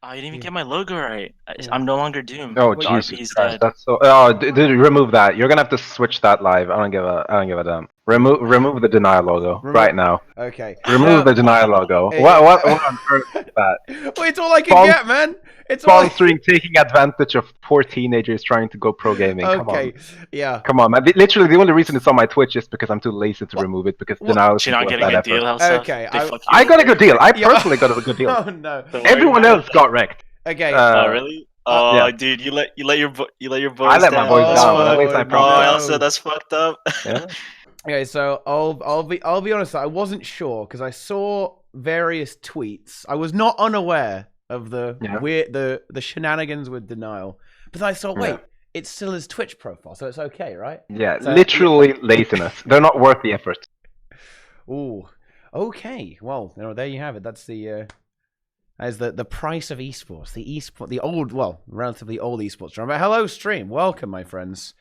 Oh, you didn't even get my logo right. Yeah. I'm no longer doomed. Oh, The Jesus RP is Christ, dead. that's so. Oh, dude, remove that. You're gonna have to switch that live. I don't give a damn. Remove the denial logo right now. Okay. Remove the denial logo. Hey, What on earth is that? Well, it's all I can get, man. It's all. Sponsoring, taking advantage of poor teenagers trying to go pro gaming. Come on. Okay. Yeah. Come on, man. Literally, the only reason it's on my Twitch is because I'm too lazy to remove it because denial You're isn't not worth getting that a effort. deal, Helseth? Okay, They fuck you I got a over? good deal. I Yeah. personally got a good deal. Oh no. Don't worry Everyone about else got wrecked. Okay. Oh really? Oh, yeah. dude, you let your boys I let my down. boys That's down. fucked. At least I Oh, promised. Helseth, that's fucked up. Yeah. Okay, so I'll be honest. I wasn't sure because I saw various tweets. I was not unaware of the weird the shenanigans with denial, but then I thought, wait, it's still his Twitch profile, so it's okay, right? Yeah, So, literally laziness. They're not worth the effort. Ooh, okay. Well, there you have it. That's the as the price of esports. The relatively old esports drama. Hello, stream. Welcome, my friends.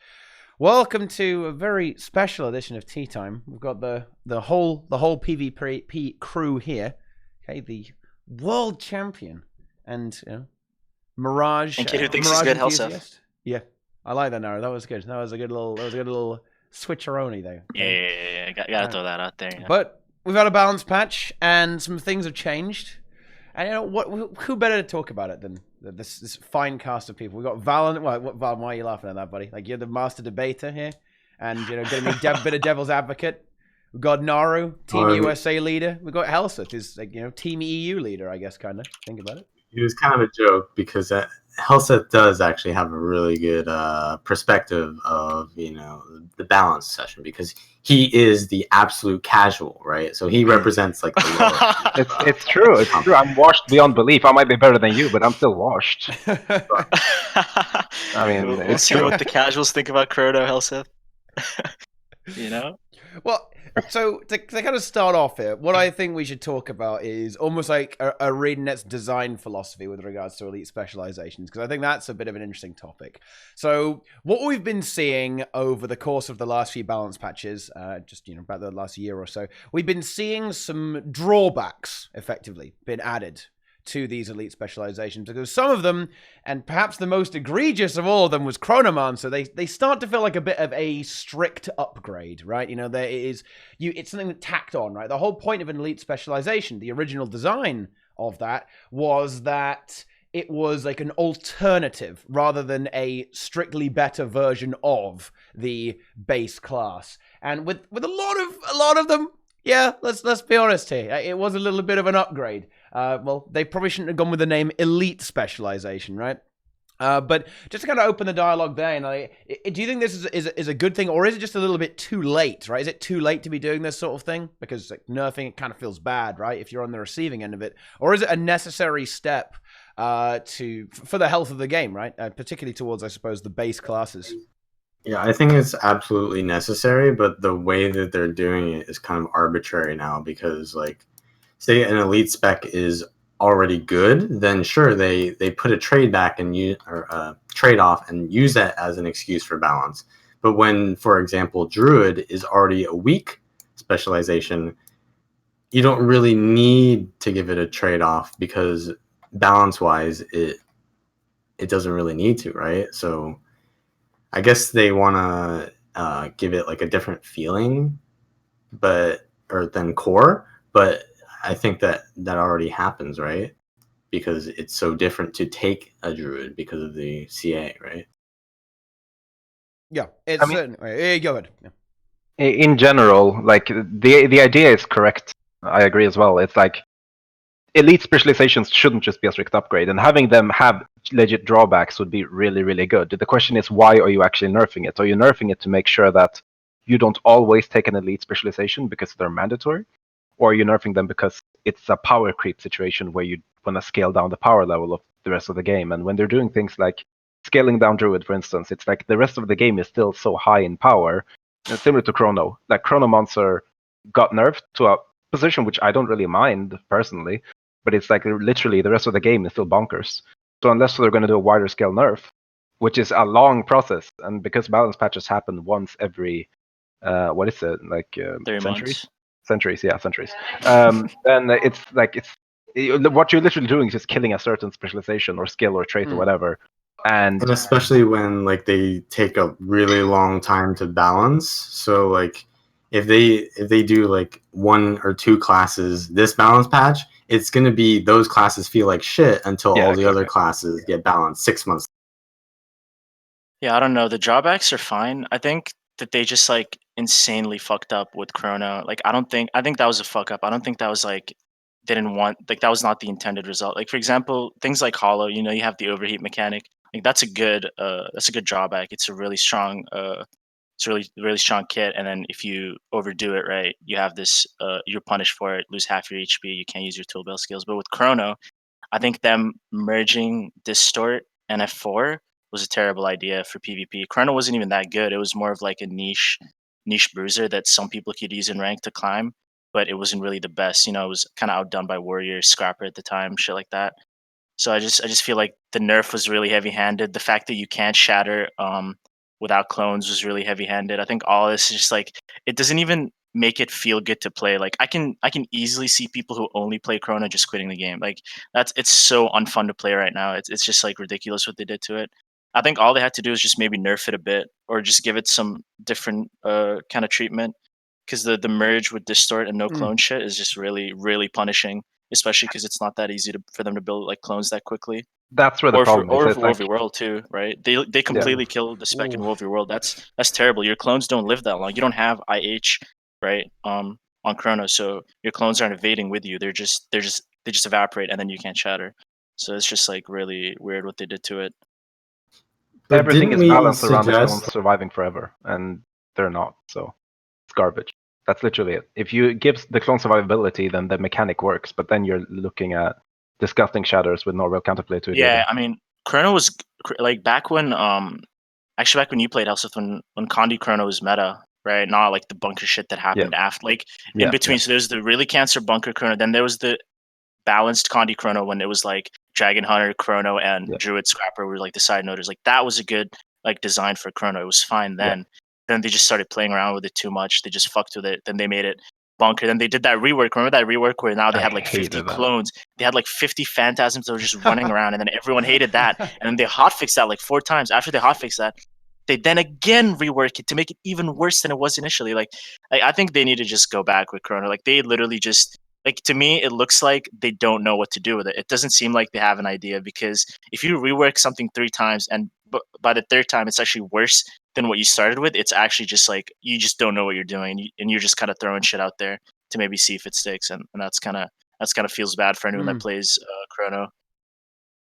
Welcome to a very special edition of Tea Time. We've got the whole PvP crew here. Okay, the world champion and Mirage. And kid who thinks Mirage he's good, enthusiast. Yeah, I like that, Naru. That was good. That was a good little switcheroni there. Okay? Yeah. Gotta throw that out there. You know? But we've had a balance patch, and some things have changed. And who better to talk about it than this fine cast of people? We've got Vallun. Vallun, why are you laughing at that, buddy? Like, you're the master debater here, and going to be a bit of devil's advocate. We've got Naru, Team USA leader. We've got Helseth, who's Team EU leader, I guess, kind of. Think about it. It was kind of a joke because Helseth does actually have a really good perspective of the balance session because he is the absolute casual, right? So he represents like the lower. It's true. It's true. I'm washed beyond belief. I might be better than you, but I'm still washed. I mean, we'll see what the casuals think about Chrono, Helseth. Well, so to kind of start off here, what I think we should talk about is almost like ArenaNet's design philosophy with regards to elite specializations, because I think that's a bit of an interesting topic. So what we've been seeing over the course of the last few balance patches, about the last year or so, we've been seeing some drawbacks effectively been added to these elite specializations, because some of them, and perhaps the most egregious of all of them, was Chronomancer. They start to feel like a bit of a strict upgrade, right? It's something that tacked on, right? The whole point of an elite specialization, the original design of that, was that it was like an alternative rather than a strictly better version of the base class. And with a lot of them, yeah, let's be honest here, it was a little bit of an upgrade. They probably shouldn't have gone with the name Elite Specialization, right? But just to kind of open the dialogue there, do you think this is a good thing, or is it just a little bit too late, right? Is it too late to be doing this sort of thing? Because nerfing it kind of feels bad, right, if you're on the receiving end of it. Or is it a necessary step for the health of the game, right? Particularly towards, I suppose, the base classes. Yeah, I think it's absolutely necessary, but the way that they're doing it is kind of arbitrary now because, say an elite spec is already good, then sure, they put a trade back and trade off and use that as an excuse for balance. But when, for example, Druid is already a weak specialization, you don't really need to give it a trade off because balance-wise, it doesn't really need to, right? So I guess they want to give it like a different feeling, than core, but I think that already happens, right? Because it's so different to take a Druid because of the CA, right? Yeah, it's certainly. Go ahead. Yeah. In general, the idea is correct. I agree as well. It's like elite specializations shouldn't just be a strict upgrade, and having them have legit drawbacks would be really, really good. The question is, why are you actually nerfing it? Are you nerfing it to make sure that you don't always take an elite specialization because they're mandatory? Or are you nerfing them because it's a power creep situation where you want to scale down the power level of the rest of the game? And when they're doing things like scaling down Druid, for instance, it's like the rest of the game is still so high in power, similar to Chrono. Like Chronomancer got nerfed to a position which I don't really mind personally, but it's like literally the rest of the game is still bonkers. So unless they're going to do a wider scale nerf, which is a long process, and because balance patches happen once every, 3 centuries? months. Centuries. Then it's What you're literally doing is just killing a certain specialization or skill or trait or whatever. And especially when like they take a really long time to balance. So like if they do like 1 or 2 classes this balance patch, it's gonna be those classes feel like shit until all the other classes get balanced 6 months. Yeah, I don't know. The drawbacks are fine. I think that they just like insanely fucked up with Chrono. Like I think that was a fuck up. I don't think that was like they didn't want like that was not the intended result. Like for example, things like Hollow, you know, you have the overheat mechanic. Like that's a good drawback. It's a really strong it's a really strong kit, and then if you overdo it, right, you have this you're punished for it, lose half your HP, you can't use your tool belt skills. But with Chrono, I think them merging Distort and F4 was a terrible idea for PvP. Chrono wasn't even that good. It was more of like a niche bruiser that some people could use in rank to climb, but it wasn't really the best. You know, it was kind of outdone by Warrior, Scrapper at the time, shit like that. So I just feel like the nerf was really heavy-handed. The fact that you can't shatter without clones was really heavy-handed. I think all this is just like it doesn't even make it feel good to play. Like I can easily see people who only play Chrono just quitting the game. Like it's so unfun to play right now. It's just like ridiculous what they did to it. I think all they had to do is just maybe nerf it a bit or just give it some different kind of treatment, because the merge with Distort and no clone shit is just really punishing, especially because it's not that easy for them to build like clones that quickly. that's where the problem is. Or It's for like, Wolvie World too, right? They completely killed the spec in Wolvie World. That's terrible. Your clones don't live that long. You don't have IH, right? On Chrono, so your clones aren't evading with you. They just evaporate and then you can't shatter. So it's just like really weird what they did to it. But everything is didn't we balanced around the clones suggest surviving forever, and they're not. So it's garbage. That's literally it. If you give the clone survivability, then the mechanic works. But then you're looking at disgusting shatters with no real counterplay to it. Yeah, either. I mean, Chrono was like back when actually back when you played Helseth, when Condi Chrono was meta, right? Not like the bunker shit that happened after, like in between. So there's the really cancer bunker Chrono, then there was the balanced Condi Chrono when it was like Dragon Hunter Chrono and Druid Scrapper were like the side noders. Like that was a good like design for Chrono. It was fine then. Then they just started playing around with it too much. They just fucked with it. Then they made it bunker. Then they did that rework. Remember that rework where now they had like 50 clones. They had like 50 phantasms that were just running around, and then everyone hated that. And then they hotfixed that like 4 times. After they hotfixed that, they then again rework it to make it even worse than it was initially. Like I think they need to just go back with Chrono. Like they literally just like, to me, it looks like they don't know what to do with it. It doesn't seem like they have an idea, because if you rework something 3 times and by the 3rd time it's actually worse than what you started with, it's actually just like you just don't know what you're doing, and you're just kind of throwing shit out there to maybe see if it sticks, and that's kind of feels bad for anyone that plays Chrono.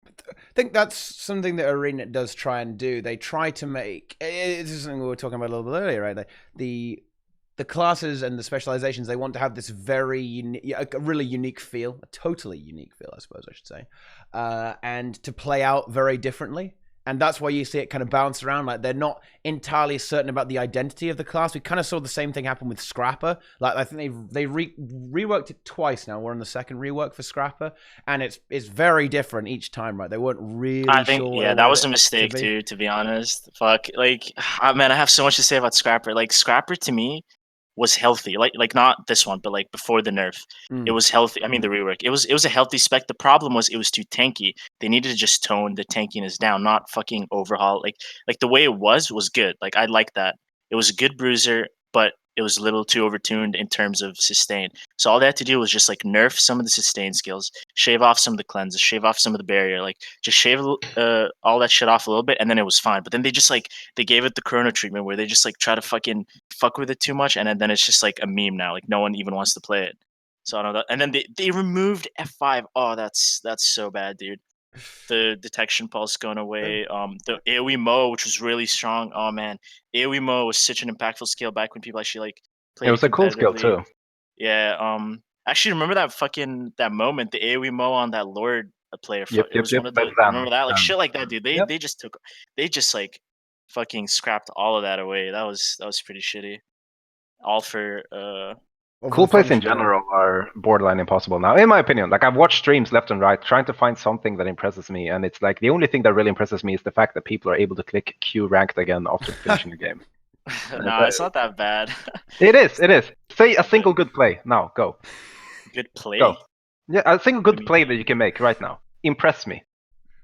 I think that's something that ArenaNet does try and do. They try to make, this is something we were talking about a little bit earlier, right? The classes and the specializations, they want to have this very a really unique feel, a totally unique feel, I suppose I should say, and to play out very differently. And that's why you see it kind of bounce around. Like they're not entirely certain about the identity of the class. We kind of saw the same thing happen with Scrapper. Like I think they reworked it twice now. We're on the 2nd rework for Scrapper, and it's very different each time. Right? They weren't really. I think sure that was a mistake too. To be honest, fuck. Like, man, I have so much to say about Scrapper. Like Scrapper to me was healthy, like not this one, but like before the nerf, it was healthy. I mean, the rework, it was a healthy spec. The problem was it was too tanky. They needed to just tone the tankiness down, not fucking overhaul. Like the way it was good. Like I like that. It was a good bruiser, but it was a little too overtuned in terms of sustain. So all they had to do was just like nerf some of the sustain skills, shave off some of the cleanses, shave off some of the barrier, like just shave all that shit off a little bit, and then it was fine. But then they just like they gave it the Chrono treatment where they just like try to fucking fuck with it too much, and then it's just like a meme now. Like no one even wants to play it. So I don't know. And then they removed F5. Oh, that's so bad, dude. The detection pulse going away. The AoE Mo, which was really strong. Oh man, AoE Mo was such an impactful skill back when people actually like played. It was a cool skill too. Yeah. Actually, remember that moment, the AoE Mo on that Lord player. It was one of the. Remember that, like shit like that, dude. They just like fucking scrapped all of that away. That was pretty shitty. All for cool plays in general are borderline impossible now, in my opinion. Like I've watched streams left and right trying to find something that impresses me, and it's like the only thing that really impresses me is the fact that people are able to click Q ranked again after finishing the game. No, it's not that bad. It is. Say a single good play. Now, go. Good play? Go. Yeah, a single good play that you can make right now. Impress me.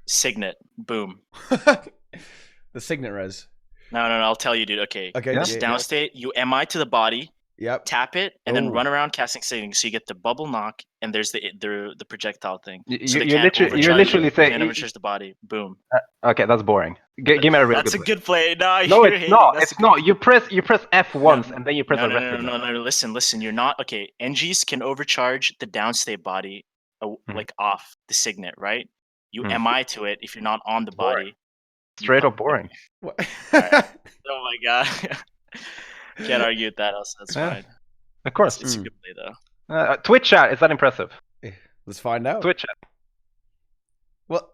Signet, boom. The Signet res. No, I'll tell you, dude. Okay, Okay. this downstate, you MI to the body, Yep. tap it, and then Ooh. run around casting Signet. So you get the bubble knock, and there's the projectile thing. So You're they can't literally overcharge saying. Can't overcharge the body. Boom. Okay, that's boring. Give me a real That's good a play. good play. No, No, you're it's hating. not. That's It's not. You press F once and then you press no, a no, record. no. Listen. You're not okay. NGs can overcharge the downstate body, like off the Signet, right? You MI to it if you're not on the body. Straight up boring. What? Right. Oh my god. Can't argue with that. Also, that's fine. Of course. It's a good play though. Twitch chat, is that impressive? Let's find out. Twitch chat. Well,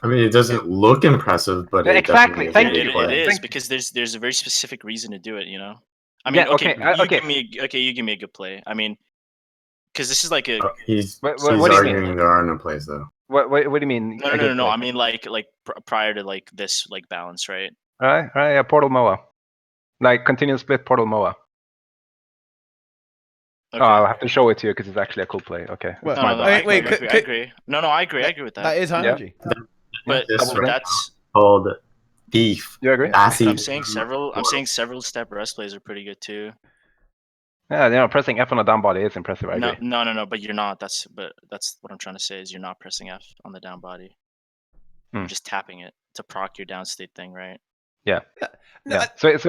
I mean, it doesn't look impressive, but it Exactly, definitely is thank a you. good play. It is Thank you. because there's a very specific reason to do it. You know. I mean, Yeah, okay, you okay. you give me a good play. I mean, because this is like a He's What do you arguing mean? there are no plays though. What do you mean? no. I mean like prior to like this like balance, right? All right, yeah, Portal Moa. Like continuous split Portal Moa. Okay. Oh, I'll have to show it to you because it's actually a cool play. Okay, Well, it's my bad. I agree. No, I agree. I agree with that. That is high energy. But This that's called Thief. You agree? I'm saying several step rest plays are pretty good too. Yeah, pressing F on a down body is impressive. I agree. No. But you're not. That's what I'm trying to say is you're not pressing F on the down body. You're just tapping it to proc your downstate thing, right? Yeah. No, Yeah. So it's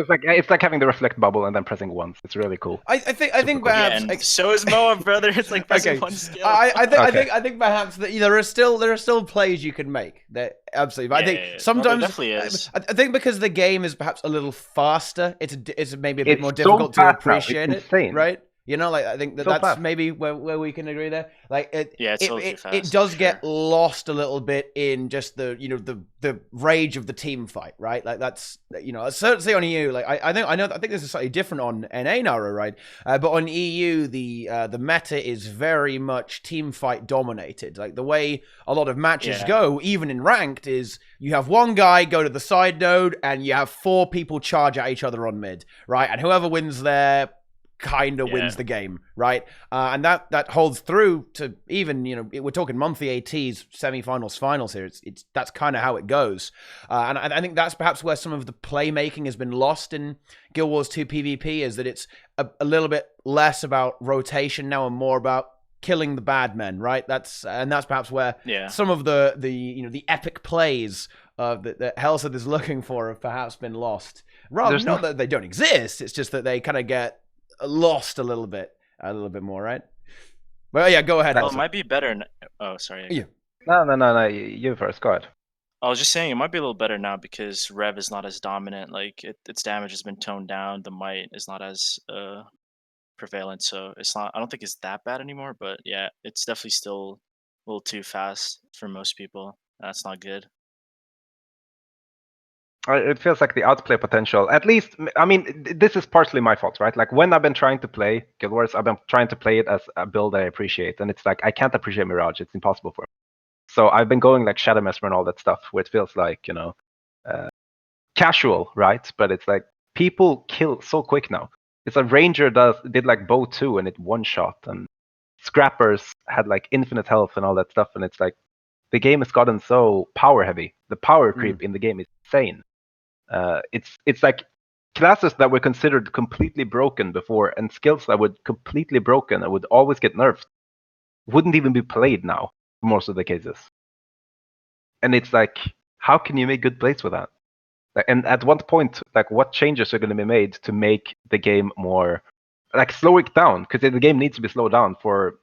like having the reflect bubble and then pressing once. It's really cool. I think cool. perhaps. Yeah, and so is Moa, brother. It's like pressing one skill. I think perhaps that there are still plays you can make. That absolutely. I think sometimes there definitely is. I think because the game is perhaps a little faster. It's maybe a bit It's more so difficult to fast now. appreciate It's it, insane. right? You know, like I think So that's fast. maybe where we can agree there. Like it's a little too fast. It does get lost a little bit in just the the rage of the team fight, right? Like that's certainly on EU. Like I think this is slightly different on NA Naru, right? But on EU the meta is very much team fight dominated. Like the way a lot of matches go, even in ranked, is you have one guy go to the side node and you have 4 people charge at each other on mid, right? And whoever wins there kind of wins the game, right? And that holds through to even, we're talking monthly ATs, semifinals, finals here. It's that's kind of how it goes. And I think that's perhaps where some of the playmaking has been lost in Guild Wars 2 PvP, is that it's a little bit less about rotation now and more about killing the bad men, right? That's perhaps where some of the epic plays that Helseth is looking for have perhaps been lost. Rather, not that they don't exist, it's just that they kind of get lost a little bit more, right? Well, yeah, go ahead. Well, it might be better. Oh, sorry. Yeah. No. You first. Go ahead. I was just saying it might be a little better now because Rev is not as dominant. Like its damage has been toned down. The might is not as prevalent, so it's not. I don't think it's that bad anymore. But yeah, it's definitely still a little too fast for most people. That's not good. It feels like the outplay potential, at least, I mean, this is partially my fault, right? Like when I've been trying to play Guild Wars, I've been trying to play it as a build I appreciate, and it's like I can't appreciate Mirage. It's impossible for me. So I've been going like Shadow Mesmer and all that stuff, where it feels like, casual, right? But it's like people kill so quick now. It's a Ranger did like Bow 2 and it one-shot, and Scrappers had like infinite health and all that stuff, and it's like the game has gotten so power heavy. The power creep in the game is insane. It's like classes that were considered completely broken before and skills that were completely broken and would always get nerfed wouldn't even be played now for most of the cases. And it's like, how can you make good plays with that? And at what point, like, what changes are going to be made to make the game more, like, slow it down? Because the game needs to be slowed down for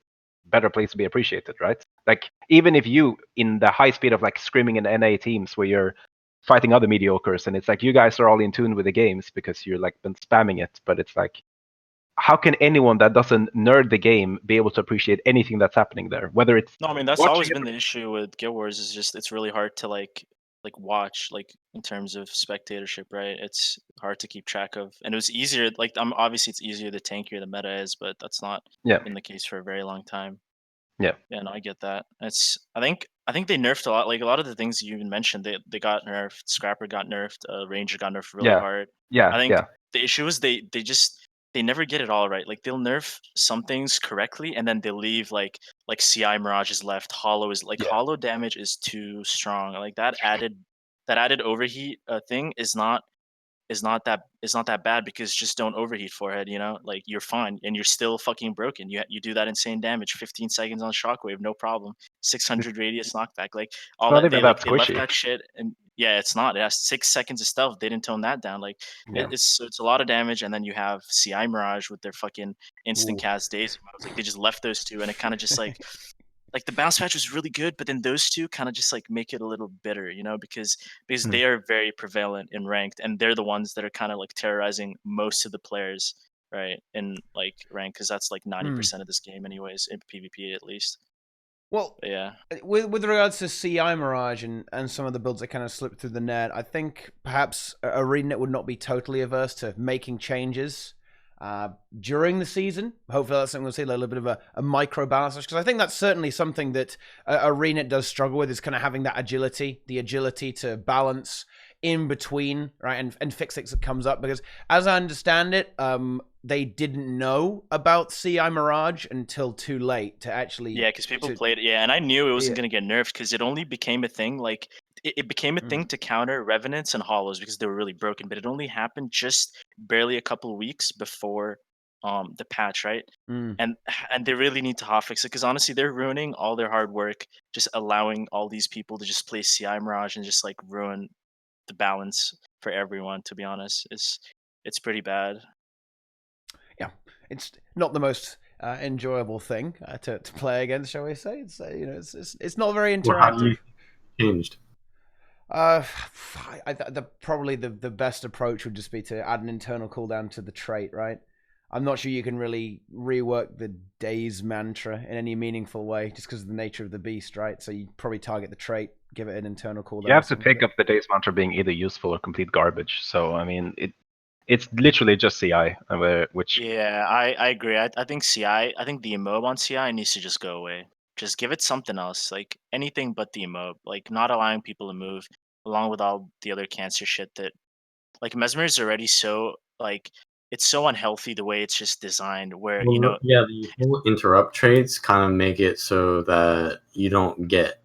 better plays to be appreciated, right? Like, even if you, in the high speed of like screaming in NA teams where you're fighting other mediocres, and it's like you guys are all in tune with the games because you're like been spamming it, but it's like, how can anyone that doesn't nerd the game be able to appreciate anything that's happening there? Whether it's no, I mean that's always been the issue with Guild Wars, is just it's really hard to like watch, like in terms of spectatorship, right? It's hard to keep track of, and it was easier. Like obviously it's easier the tankier the meta is, but that's not been the case for a very long time. Yeah, no, I get that. I think they nerfed a lot. Like a lot of the things you even mentioned, they got nerfed. Scrapper got nerfed. Ranger got nerfed really hard. I think the issue is they they never get it all right. Like they'll nerf some things correctly, and then they'll leave like CI Mirage is left, Hollow is like Hollow damage is too strong. Like that added overheat thing is not that bad, because just don't overheat forehead, like you're fine and you're still fucking broken. You do that insane damage, 15 seconds on shockwave, no problem. 600 radius knockback, like all not that even they that they left squishy. that shit. And yeah, it's not. It has 6 seconds of stealth. They didn't tone that down. Like it's a lot of damage. And then you have CI Mirage with their fucking instant cast daisy modes. Like they just left those two, and it kind of just like the bounce patch was really good, but then those two kind of just like make it a little bitter, because they are very prevalent in ranked, and they're the ones that are kind of like terrorizing most of the players, right? In like rank, because that's like 90% of this game, anyways, in PvP at least. Well, but yeah, with regards to CI Mirage and some of the builds that kind of slipped through the net, I think perhaps ArenaNet would not be totally averse to making changes during the season. Hopefully that's something we'll see, a little bit of a micro balance, because I think that's certainly something that ArenaNet does struggle with, is kind of having that the agility to balance in between, right, and fix things that comes up. Because as I understand it, they didn't know about CI Mirage until too late to actually... Yeah, because people played it, and I knew it wasn't going to get nerfed, because it only became a thing, like, it became a thing to counter Revenants and Hollows because they were really broken, but it only happened just barely a couple of weeks before the patch, right? And they really need to hotfix it, because honestly, they're ruining all their hard work, just allowing all these people to just play CI Mirage and just, like, ruin the balance for everyone, to be honest. It's pretty bad. Yeah, it's not the most enjoyable thing to play against, shall we say? It's it's not very interactive. Well, how you changed? Probably the best approach would just be to add an internal cooldown to the trait, right? I'm not sure you can really rework the days mantra in any meaningful way, just because of the nature of the beast, right? So you probably target the trait, give it an internal cooldown. You have to take up the days mantra being either useful or complete garbage. So I mean, it's literally just CI, which... Yeah, I agree. I think CI, I think the emote on CI needs to just go away. Just give it something else, like anything but the emote, like not allowing people to move, along with all the other cancer shit that, like, Mesmer is already so, like, it's so unhealthy the way it's just designed, where, yeah, the whole interrupt traits kind of make it so that you don't get,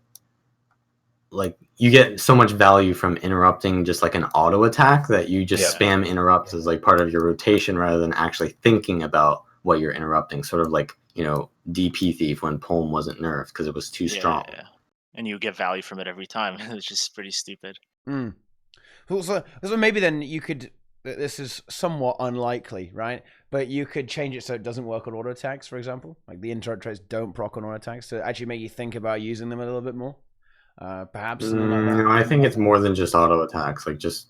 like, you get so much value from interrupting just like an auto attack that you just spam interrupts as like part of your rotation rather than actually thinking about what you're interrupting. Sort of like, DP Thief when Pulm wasn't nerfed because it was too strong. Yeah. And you get value from it every time. It's just pretty stupid. So maybe then you could... This is somewhat unlikely, right? But you could change it so it doesn't work on auto attacks, for example. Like the interrupt traits don't proc on auto attacks, to actually make you think about using them a little bit more. Perhaps something like that. No, I think it's more than just auto attacks. Like just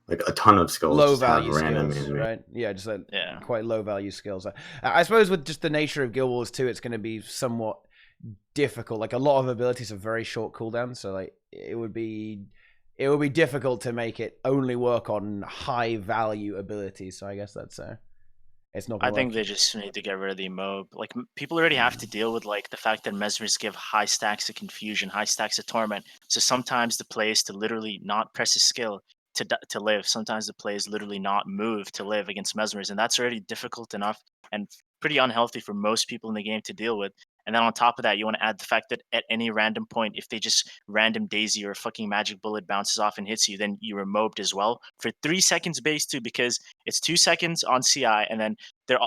like a ton of skills. Low just value have random skills, anime. right? Yeah, just like quite low value skills. I suppose with just the nature of Guild Wars 2, it's going to be somewhat difficult. Like a lot of abilities have very short cooldowns, so like it would be difficult to make it only work on high value abilities. So I guess that's it's not. I think they just need to get rid of the emote. Like, people already have to deal with like the fact that Mesmers give high stacks of confusion, high stacks of torment. So sometimes the play is to literally not press a skill to live. Sometimes the play is literally not move to live against Mesmers, and that's already difficult enough and pretty unhealthy for most people in the game to deal with. And then on top of that, you want to add the fact that at any random point, if they just random daisy or a fucking magic bullet bounces off and hits you, then you're mobed as well for 3 seconds base too, because it's 2 seconds on CI, and then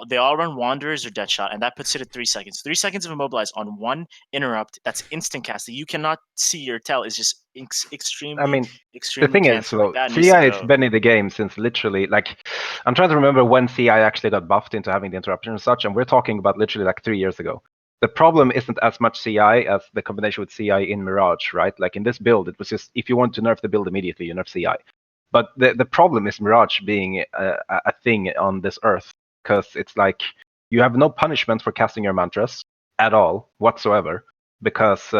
they all run Wanderers or Deadshot, and that puts it at 3 seconds. 3 seconds of immobilize on one interrupt that's instant cast that you cannot see or tell is just extremely. I mean, extremely the thing cancer. is, Like, CI has been in the game since literally, like, I'm trying to remember when CI actually got buffed into having the interruption and such, and we're talking about literally like 3 years ago. The problem isn't as much CI as the combination with CI in Mirage, right? Like in this build, it was just, if you want to nerf the build immediately, you nerf CI. But the problem is Mirage being a thing on this earth, because it's like you have no punishment for casting your mantras at all whatsoever, because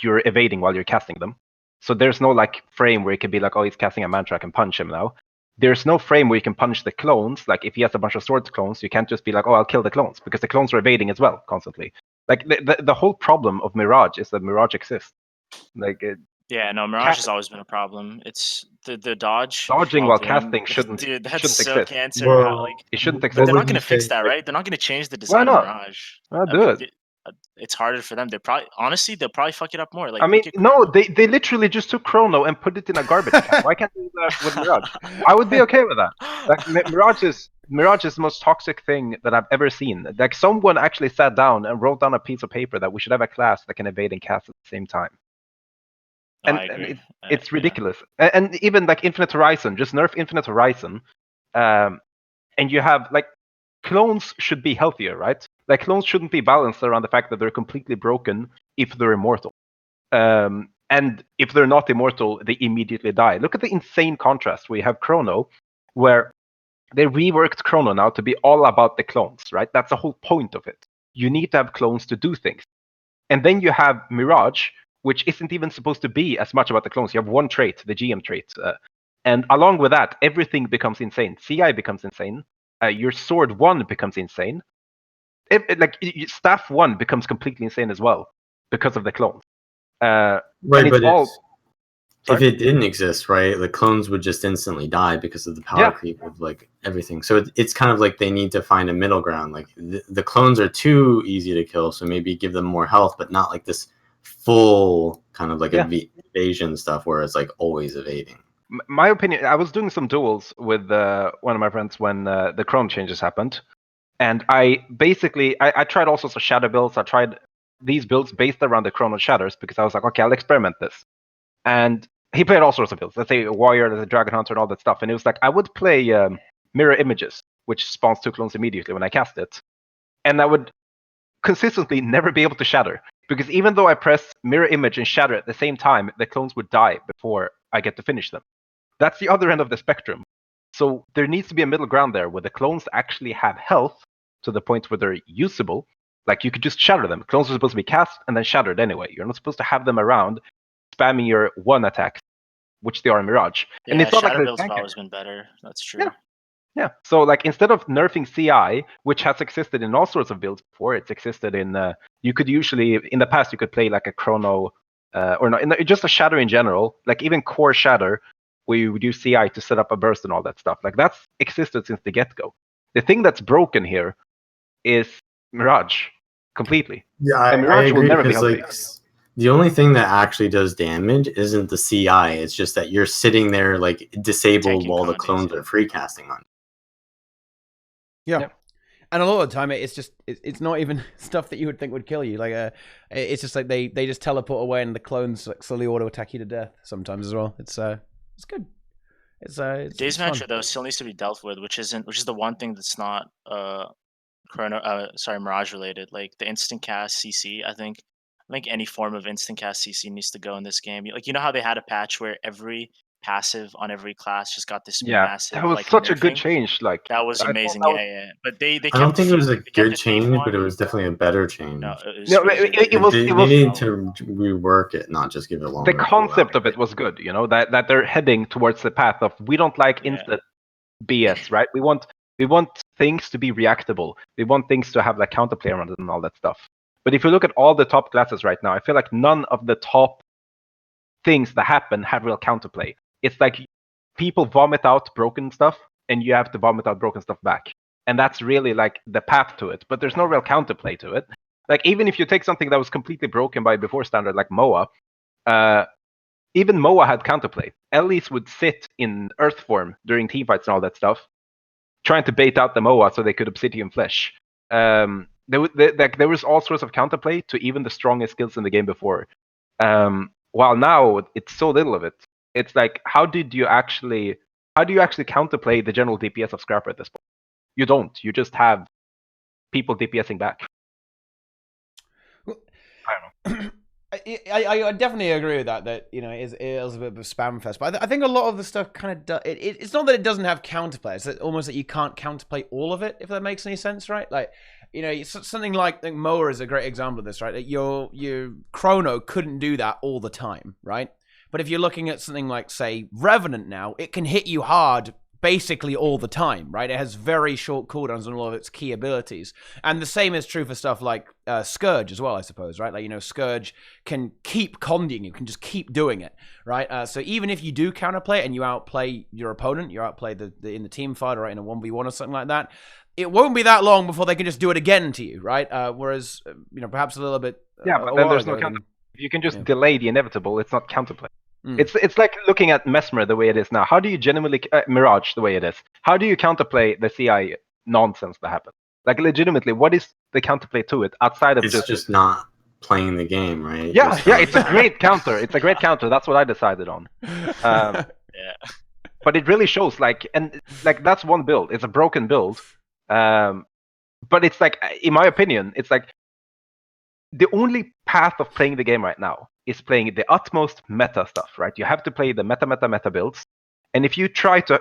you're evading while you're casting them. So there's no like frame where you can be like, oh, he's casting a mantra, I can punch him now. There's no frame where you can punish the clones. Like if he has a bunch of swords clones, you can't just be like, oh, I'll kill the clones, because the clones are evading as well constantly. Like the whole problem of Mirage is that Mirage exists. Like Yeah, no, Mirage has always been a problem. It's the dodge Dodging while while doing, casting shouldn't dude, that's shouldn't so exist. cancer. Well, It shouldn't But exist. they're what not would gonna you fix say? that, right? They're not gonna change the Why design of not? Mirage. Do it. It's harder for them. They probably, honestly, they'll probably fuck it up more. Like, I mean, look at no, Chrono. they literally just took Chrono and put it in a garbage can. Why can't they do that with Mirage? I would be okay with that. Like Mirage is the most toxic thing that I've ever seen. Like someone actually sat down and wrote down a piece of paper that we should have a class that can evade and cast at the same time. No, And, I agree. it's Yeah. ridiculous. And even like Infinite Horizon, just nerf Infinite Horizon, and you have like clones should be healthier, right? Like clones shouldn't be balanced around the fact that they're completely broken if they're immortal. And if they're not immortal, they immediately die. Look at the insane contrast. We have Chrono, where they reworked Chrono now to be all about the clones, right? That's the whole point of it. You need to have clones to do things. And then you have Mirage, which isn't even supposed to be as much about the clones. You have one trait, the GM trait. And along with that, everything becomes insane. CI becomes insane. Your Sword 1 becomes insane. Staff 1 becomes completely insane as well because of the clones. Right, and it's but all. if it didn't exist, right, the clones would just instantly die because of the power creep of like everything. So it's kind of like they need to find a middle ground. Like the clones are too easy to kill, so maybe give them more health, but not like this full kind of like evasion stuff where it's like always evading. My opinion, I was doing some duels with one of my friends when the Chrome changes happened, and I tried all sorts of shadow builds. I tried these builds based around the Chrono Shatters because I was like, okay, I'll experiment this. And he played all sorts of builds. Let's say a Warrior, there's a Dragon Hunter, and all that stuff. And it was like, I would play Mirror Images, which spawns 2 clones immediately when I cast it. And I would consistently never be able to shatter. Because even though I press Mirror Image and Shatter at the same time, the clones would die before I get to finish them. That's the other end of the spectrum. So there needs to be a middle ground there where the clones actually have health to the point where they're usable. Like you could just shatter them. Clones are supposed to be cast and then shattered anyway. You're not supposed to have them around spamming your one attack, which they are in Mirage. Yeah, and it's not shadow like builds have always been better. That's true. Yeah. So like instead of nerfing CI, which has existed in all sorts of builds before, it's existed in you could usually in the past you could play like a Chrono or not, just a Shatter in general, like even core Shatter, where you would use CI to set up a burst and all that stuff. Like that's existed since the get-go. The thing that's broken here is Mirage completely. Yeah, and I Mirage will agree never be because healthy. like the only thing that actually does damage isn't the CI. It's just that you're sitting there like disabled Tanking while the condies, clones are free casting on. Yeah. And a lot of the time, it's just it's not even stuff that you would think would kill you. Like it's just like they just teleport away, and the clones like slowly auto attack you to death sometimes as well. It's good. Days Matcher though still needs to be dealt with, which is the one thing that's not Mirage related. Like the instant cast CC, I think any form of instant cast CC needs to go in this game. Like how they had a patch where every passive on every class just got this massive that was like such a good nerfing. change. Like that was amazing. Yeah. But they kept I don't think it was a they kept good the change, Days but it one. was definitely a better change. No, it was No, really good. it was They needed to rework it, not just give it longer. The concept of it was good, that they're heading towards the path of we don't like instant BS, right? We want things to be reactable. We want things to have like counterplay around it and all that stuff. But if you look at all the top classes right now, I feel like none of the top things that happen have real counterplay. It's like people vomit out broken stuff, and you have to vomit out broken stuff back. And that's really like the path to it. But there's no real counterplay to it. Like even if you take something that was completely broken by before standard, like Moa, even Moa had counterplay. Ellis would sit in Earth form during team fights and all that stuff, trying to bait out the Moa so they could Obsidian Flesh. There was all sorts of counterplay to even the strongest skills in the game before. While now it's so little of it. It's like how do you actually counterplay the general DPS of Scrapper at this point? You don't. You just have people DPSing back. I don't know. I definitely agree with that. That it is a bit of a spam fest, but I think a lot of the stuff kind of it's not that it doesn't have counterplay. It's almost that you can't counterplay all of it, if that makes any sense, right? Like something like Moa is a great example of this, right? Like your Chrono couldn't do that all the time, right? But if you're looking at something like say Revenant now, it can hit you hard basically all the time, right? It has very short cooldowns on all of its key abilities. And the same is true for stuff like Scourge as well, I suppose, right? Like, you know, Scourge can keep condying, you can just keep doing it, right? So even if you do counterplay it and you outplay your opponent, you outplay in the team fight or in a 1v1 or something like that, it won't be that long before they can just do it again to you, right? Whereas, you know, perhaps a little bit... Yeah, but then there's no counter. If you can just delay the inevitable, it's not counterplay. It's like looking at Mesmer the way it is now. How do you genuinely Mirage the way it is? How do you counterplay the CI nonsense that happens? Like, legitimately, what is the counterplay to it outside of just not playing the game, right? Yeah, it's a great counter. It's a great counter. That's what I decided on. Yeah. But it really shows, like, and like that's one build. It's a broken build. But it's like, in my opinion, it's like the only path of playing the game right now is playing the utmost meta stuff, right? You have to play the meta builds. And if you try to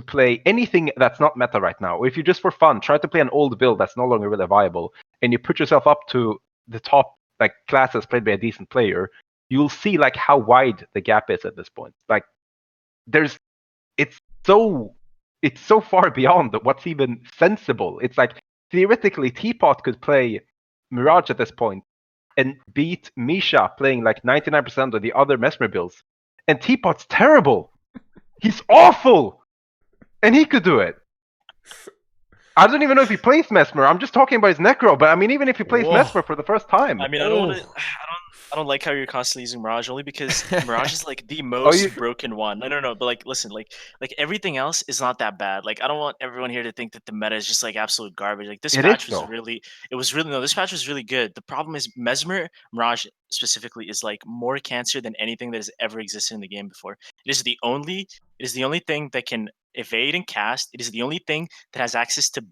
play anything that's not meta right now, or if you just for fun try to play an old build that's no longer really viable, and you put yourself up to the top like classes played by a decent player, you'll see like how wide the gap is at this point. Like it's so far beyond what's even sensible. It's like theoretically Teapot could play Mirage at this point and beat Misha playing like 99% of the other Mesmer builds. And Teapot's terrible. He's awful. And he could do it. I don't even know if he plays Mesmer. I'm just talking about his Necro, but I mean, even if he plays Mesmer for the first time. I mean, I don't like how you're constantly using Mirage, only because Mirage is like the most broken one. No, but like, listen, like everything else is not that bad. Like, I don't want everyone here to think that the meta is just like absolute garbage. Like, this patch was really, this patch was really good. The problem is Mesmer, Mirage specifically, is like more cancer than anything that has ever existed in the game before. It is the only thing that can evade and cast. It is the only thing that has access to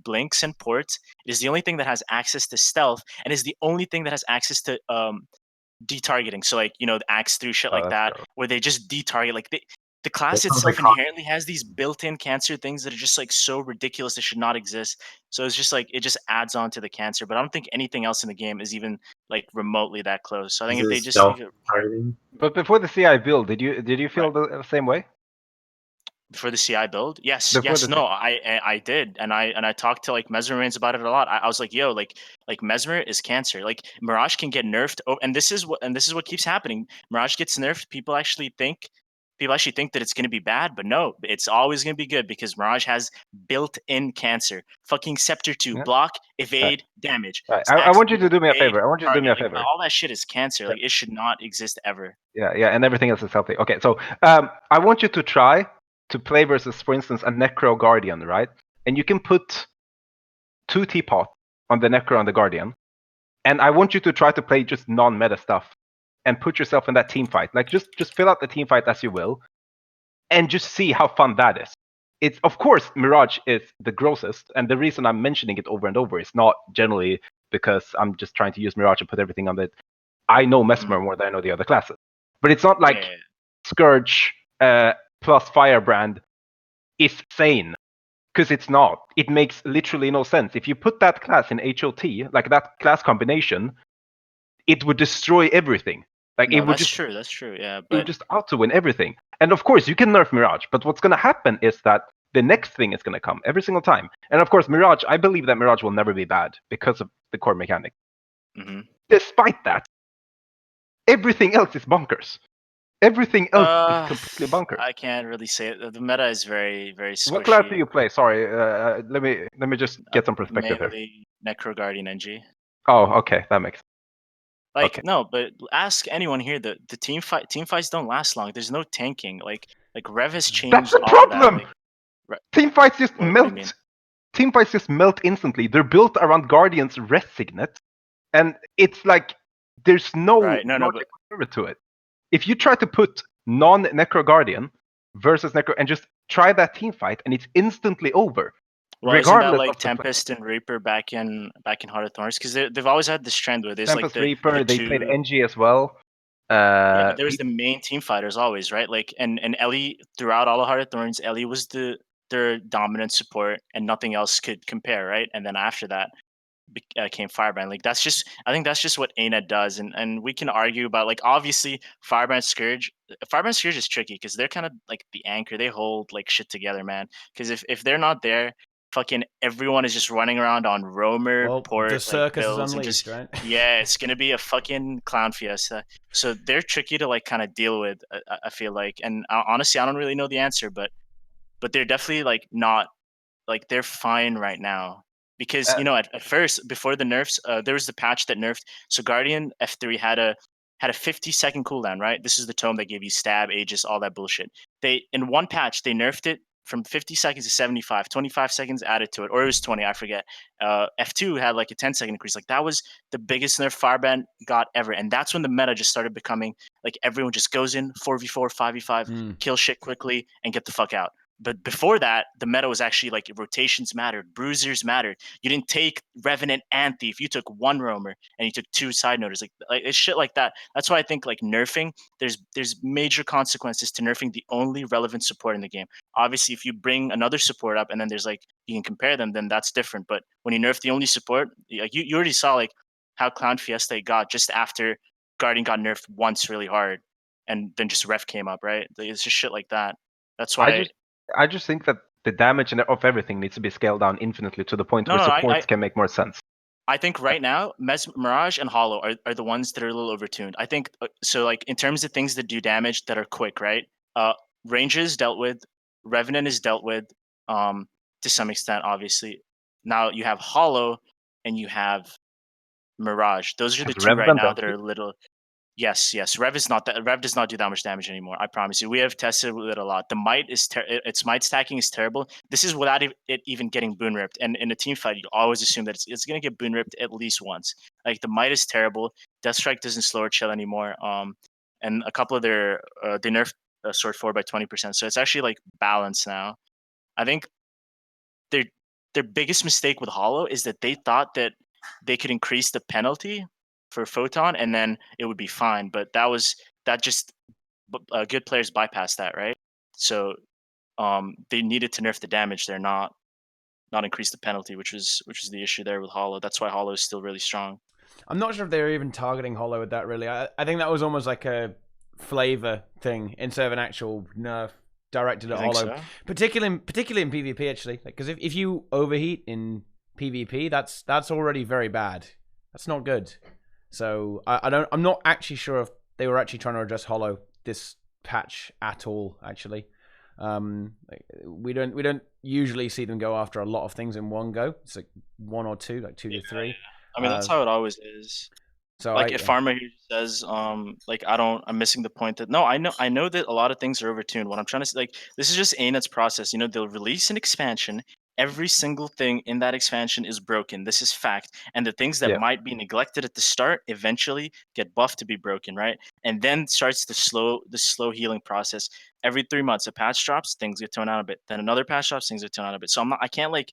blinks and ports. It is the only thing that has access to stealth, and is the only thing that has access to detargeting. So like, you know, the axe through shit like that, where they just detarget. Like the class itself inherently has these built-in cancer things that are just like so ridiculous that should not exist. So it's just like it just adds on to the cancer. But I don't think anything else in the game is even like remotely that close. So I think if they just But before the CI build, did you feel the same way? Before the CI build? Yes, I did, and I talked to like Mesmer about it a lot. I was like, yo, like Mesmer is cancer. Like Mirage can get nerfed, and this is what keeps happening. Mirage gets nerfed. People actually think that it's gonna be bad, but no, it's always gonna be good because Mirage has built-in cancer. Fucking Scepter 2, block, evade, damage. Right. I want you to do me a favor. All that shit is cancer. Like it should not exist ever. Yeah, and everything else is healthy. Okay, so I want you to try to play versus, for instance, a Necro Guardian, right? And you can put 2 Teapot on the Necro and the Guardian. And I want you to try to play just non-meta stuff and put yourself in that team fight. Like just fill out the team fight as you will, and just see how fun that is. It's, of course, Mirage is the grossest, and the reason I'm mentioning it over and over is not generally because I'm just trying to use Mirage and put everything on it. I know Mesmer more than I know the other classes. But it's not like Scourge plus Firebrand is sane, because it's not. It makes literally no sense. If you put that class in HOT, like that class combination, it would destroy everything. Like no, that's true. Yeah, but it would just auto-win everything. And of course, you can nerf Mirage, but what's going to happen is that the next thing is going to come every single time. And of course, Mirage, I believe that Mirage will never be bad because of the core mechanic. Mm-hmm. Despite that, everything else is bonkers. Everything else is completely bonkers. I can't really say it. The meta is very, very squishy. What class do you play? Sorry, let me just get some perspective here. Mainly Necro Guardian NG. Oh, okay, that makes sense. Like no, but ask anyone here. The team fights don't last long. There's no tanking. Like Rev has changed. That's the problem. Team fights just melt. Team fights just melt instantly. They're built around Guardian's res signet, and it's like there's no logic to it. If you try to put non-Necro Guardian versus Necro and just try that team fight, and it's instantly over. Well, isn't that like Tempest and Reaper back in Heart of Thorns? Because they've always had this trend where there's Tempest, like Reaper. They played NG as well. Yeah, there was the main team fighters always, right? Like and Ellie throughout all of Heart of Thorns, Ellie was their dominant support, and nothing else could compare, right? And then after that, came Firebrand. Like I think that's just what ArenaNet does, and we can argue about like obviously Firebrand Scourge is tricky because they're kind of like the anchor. They hold like shit together, man. Because if they're not there, fucking everyone is just running around on roamer, Well, port, the like circus is builds, and unleashed, just right? yeah, it's gonna be a fucking clown fiesta. So they're tricky to like kind of deal with. I feel like, and honestly, I don't really know the answer, but they're definitely like not like they're fine right now because Uh, at first before the nerfs there was the patch that nerfed so Guardian F3 had a 50-second cooldown, right? This is the tome that gave you stab, aegis, all that bullshit. They in one patch they nerfed it from 50 seconds to 75, 25 seconds added to it, or it was 20, I forget. F2 had like a 10-second increase. Like that was the biggest nerf Firebrand got ever, and that's when the meta just started becoming like everyone just goes in 4v4, 5v5, kill shit quickly and get the fuck out. But before that, the meta was actually like rotations mattered, bruisers mattered. You didn't take Revenant and Thief. You took one roamer and you took two side noders. Like it's shit like that. That's why I think like nerfing, there's major consequences to nerfing the only relevant support in the game. Obviously, if you bring another support up and then there's like you can compare them, then that's different. But when you nerf the only support, like you already saw like how Clown Fiesta got just after Guardian got nerfed once really hard, and then just Ref came up, right? It's just shit like that. That's why. I just think that the damage of everything needs to be scaled down infinitely to the point where No, supports can make more sense. I think right now, Mirage and Hollow are the ones that are a little overtuned. I think so. Like in terms of things that do damage that are quick, right? Range is dealt with, Revenant is dealt with, to some extent, obviously. Now you have Hollow and you have Mirage. Those are the Has two Rev right been now dealt that are a little. Yes. Rev does not do that much damage anymore. I promise you. We have tested with it a lot. The might is its might stacking is terrible. This is without it even getting boon ripped. And in a team fight, you always assume that it's gonna get boon ripped at least once. Like the might is terrible. Death Strike doesn't slow or chill anymore. And a couple of their they nerfed Sword 4 by 20%. So it's actually like balanced now. I think their biggest mistake with Hollow is that they thought that they could increase the penalty for Photon and then it would be fine. But that just good players bypass that, right? So they needed to nerf the damage there, not increase the penalty, which was the issue there with Hollow. That's why Hollow is still really strong. I'm not sure if they were even targeting Hollow with that, really. I think that was almost like a flavor thing instead of an actual nerf directed at Hollow. So? Particularly in PvP, actually. Because if you overheat in PvP, that's already very bad. That's not good. So I'm not actually sure if they were actually trying to address Hollow this patch at all, actually. We don't usually see them go after a lot of things in one go. It's like one or two, like 2 to 3. I mean, that's how it always is. So like if Pharma here says, like I'm missing the point that no, I know that a lot of things are overtuned. What I'm trying to say, like this is just ArenaNet's process. They'll release an expansion. Every single thing in that expansion is broken. This is fact. And the things that might be neglected at the start eventually get buffed to be broken, right? And then starts the slow healing process. Every 3 months, a patch drops, things get toned out a bit. Then another patch drops, things get toned out a bit. So I can't like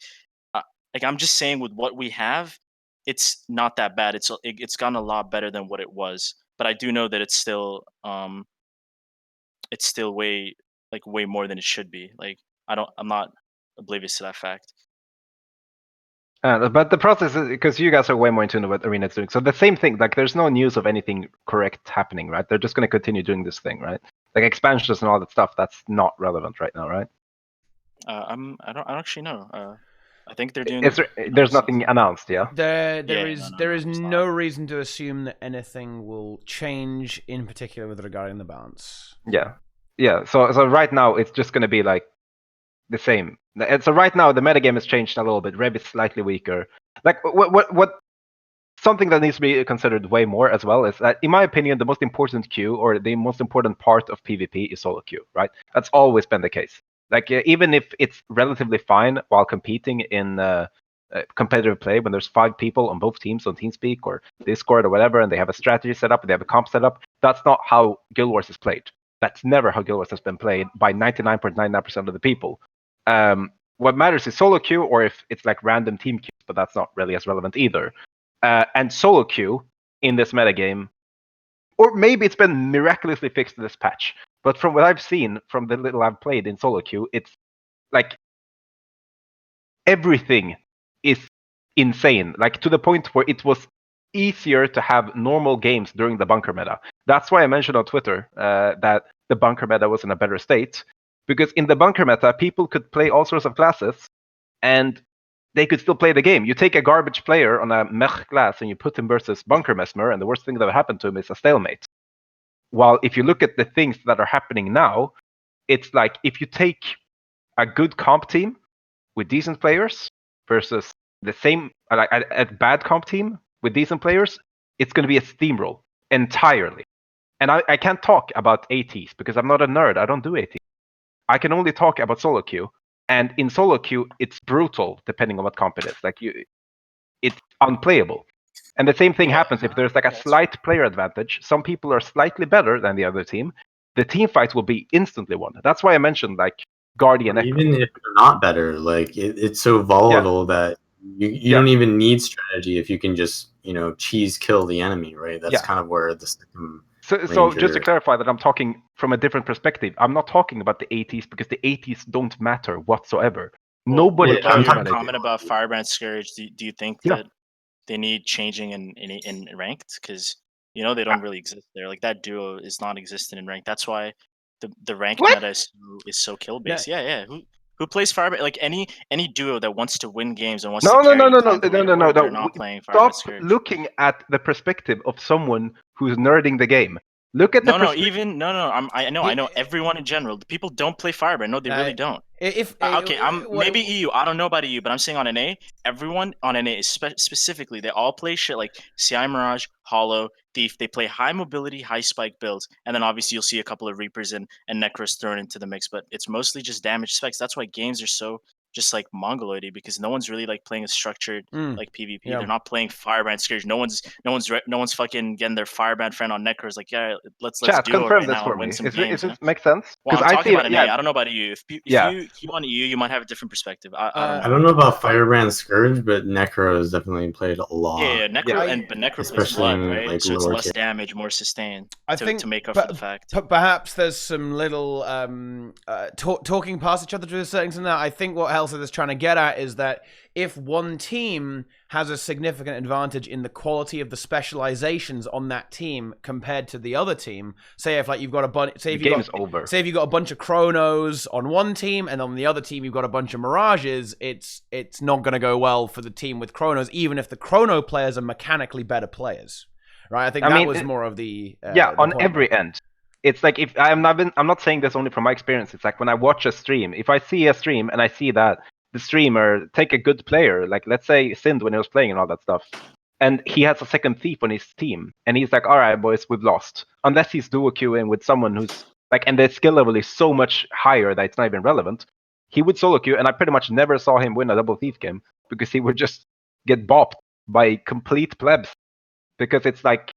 I'm just saying with what we have, it's not that bad. It's gotten a lot better than what it was. But I do know that it's still way more than it should be. Like I'm not oblivious to that fact. But the process is because you guys are way more in tune with what ArenaNet's doing. So the same thing, like there's no news of anything correct happening, right? They're just going to continue doing this thing, right? Like expansions and all that stuff, that's not relevant right now, right? I don't actually know. I think they're doing. There's nothing announced, yeah. There is no reason to assume that anything will change in particular with regarding the balance. Yeah. So right now it's just going to be like the same. And so right now the metagame has changed a little bit. Rev is slightly weaker. Like what something that needs to be considered way more as well is that, in my opinion, the most important queue or the most important part of PvP is solo queue, right? That's always been the case. Like even if it's relatively fine while competing in competitive play, when there's 5 people on both teams on TeamSpeak or Discord or whatever, and they have a strategy set up and they have a comp set up, that's not how Guild Wars is played. That's never how Guild Wars has been played by 99.99% of the people. What matters is solo queue, or if it's like random team queues, but that's not really as relevant either. And solo queue in this metagame, or maybe it's been miraculously fixed in this patch, but from what I've seen, from the little I've played in solo queue, it's like everything is insane, like to the point where it was easier to have normal games during the bunker meta. That's why I mentioned on Twitter that the bunker meta was in a better state, because in the bunker meta, people could play all sorts of classes, and they could still play the game. You take a garbage player on a mech class and you put him versus Bunker Mesmer, and the worst thing that would happen to him is a stalemate. While if you look at the things that are happening now, it's like if you take a good comp team with decent players versus the same a bad comp team with decent players, it's going to be a steamroll entirely. And I can't talk about ATs because I'm not a nerd. I don't do ATs. I can only talk about solo queue. And in solo queue, it's brutal depending on what comp it is. Like it's unplayable. And the same thing happens if there's like a slight player advantage. Some people are slightly better than the other team. The team fight will be instantly won. That's why I mentioned like Guardian. Even if they're not better, like it's so volatile that you don't even need strategy if you can just cheese kill the enemy, right? That's kind of where the So just to clarify that I'm talking from a different perspective. I'm not talking about the ATs because the ATs don't matter whatsoever. Nobody cares about your comment about Firebrand Scourge. Do you think that they need changing in ranked? Because they don't really exist there. Like that duo is non-existent in ranked. That's why the ranked meta is so kill based. Yeah. Who plays Firebrand? Like any duo that wants to win games and wants to carry No. they're not playing Firebrand Stop Scourge. looking at the perspective of someone who's nerding the game. Look at no. I know everyone in general. The people don't play Firebrand. No, they really don't. Maybe EU. I don't know about EU, but I'm saying on NA, everyone on NA is specifically they all play shit like CI Mirage, Hollow, Thief. They play high mobility, high spike builds, and then obviously you'll see a couple of Reapers and Necros thrown into the mix. But it's mostly just damage specs. That's why games are so just like mongoloidy because no one's really like playing a structured like PvP. Yeah. They're not playing Firebrand Scourge. No one's fucking getting their Firebrand friend on Necros. Like let's do it right now and win some games. Does it make sense? Well, I'm talking about NA. I don't know about EU. If you keep on EU, you might have a different perspective. I don't know about Firebrand Scourge, but Necro has definitely played a lot. Yeah, Necro but Necro plays blood, right? Like, so it's less damage, more sustain. I think to make up for the fact. Perhaps there's some little talking past each other to a certain extent. I think what Helseth is trying to get at is that if one team has a significant advantage in the quality of the specializations on that team compared to the other team, say if like you've got a bunch, say if you've got a bunch of Chronos on one team and on the other team you've got a bunch of Mirages, it's not going to go well for the team with Chronos, even if the Chrono players are mechanically better players, right? I think that was more of the on point. Every end. It's like if I'm not saying this only from my experience. It's like when I watch a stream, if I see a stream and I see that the streamer take a good player, like let's say Sind when he was playing and all that stuff, and he has a second thief on his team, and he's like, all right, boys, we've lost. Unless he's duo queuing with someone who's like, and the skill level is so much higher that it's not even relevant, he would solo queue, and I pretty much never saw him win a double thief game because he would just get bopped by complete plebs because it's like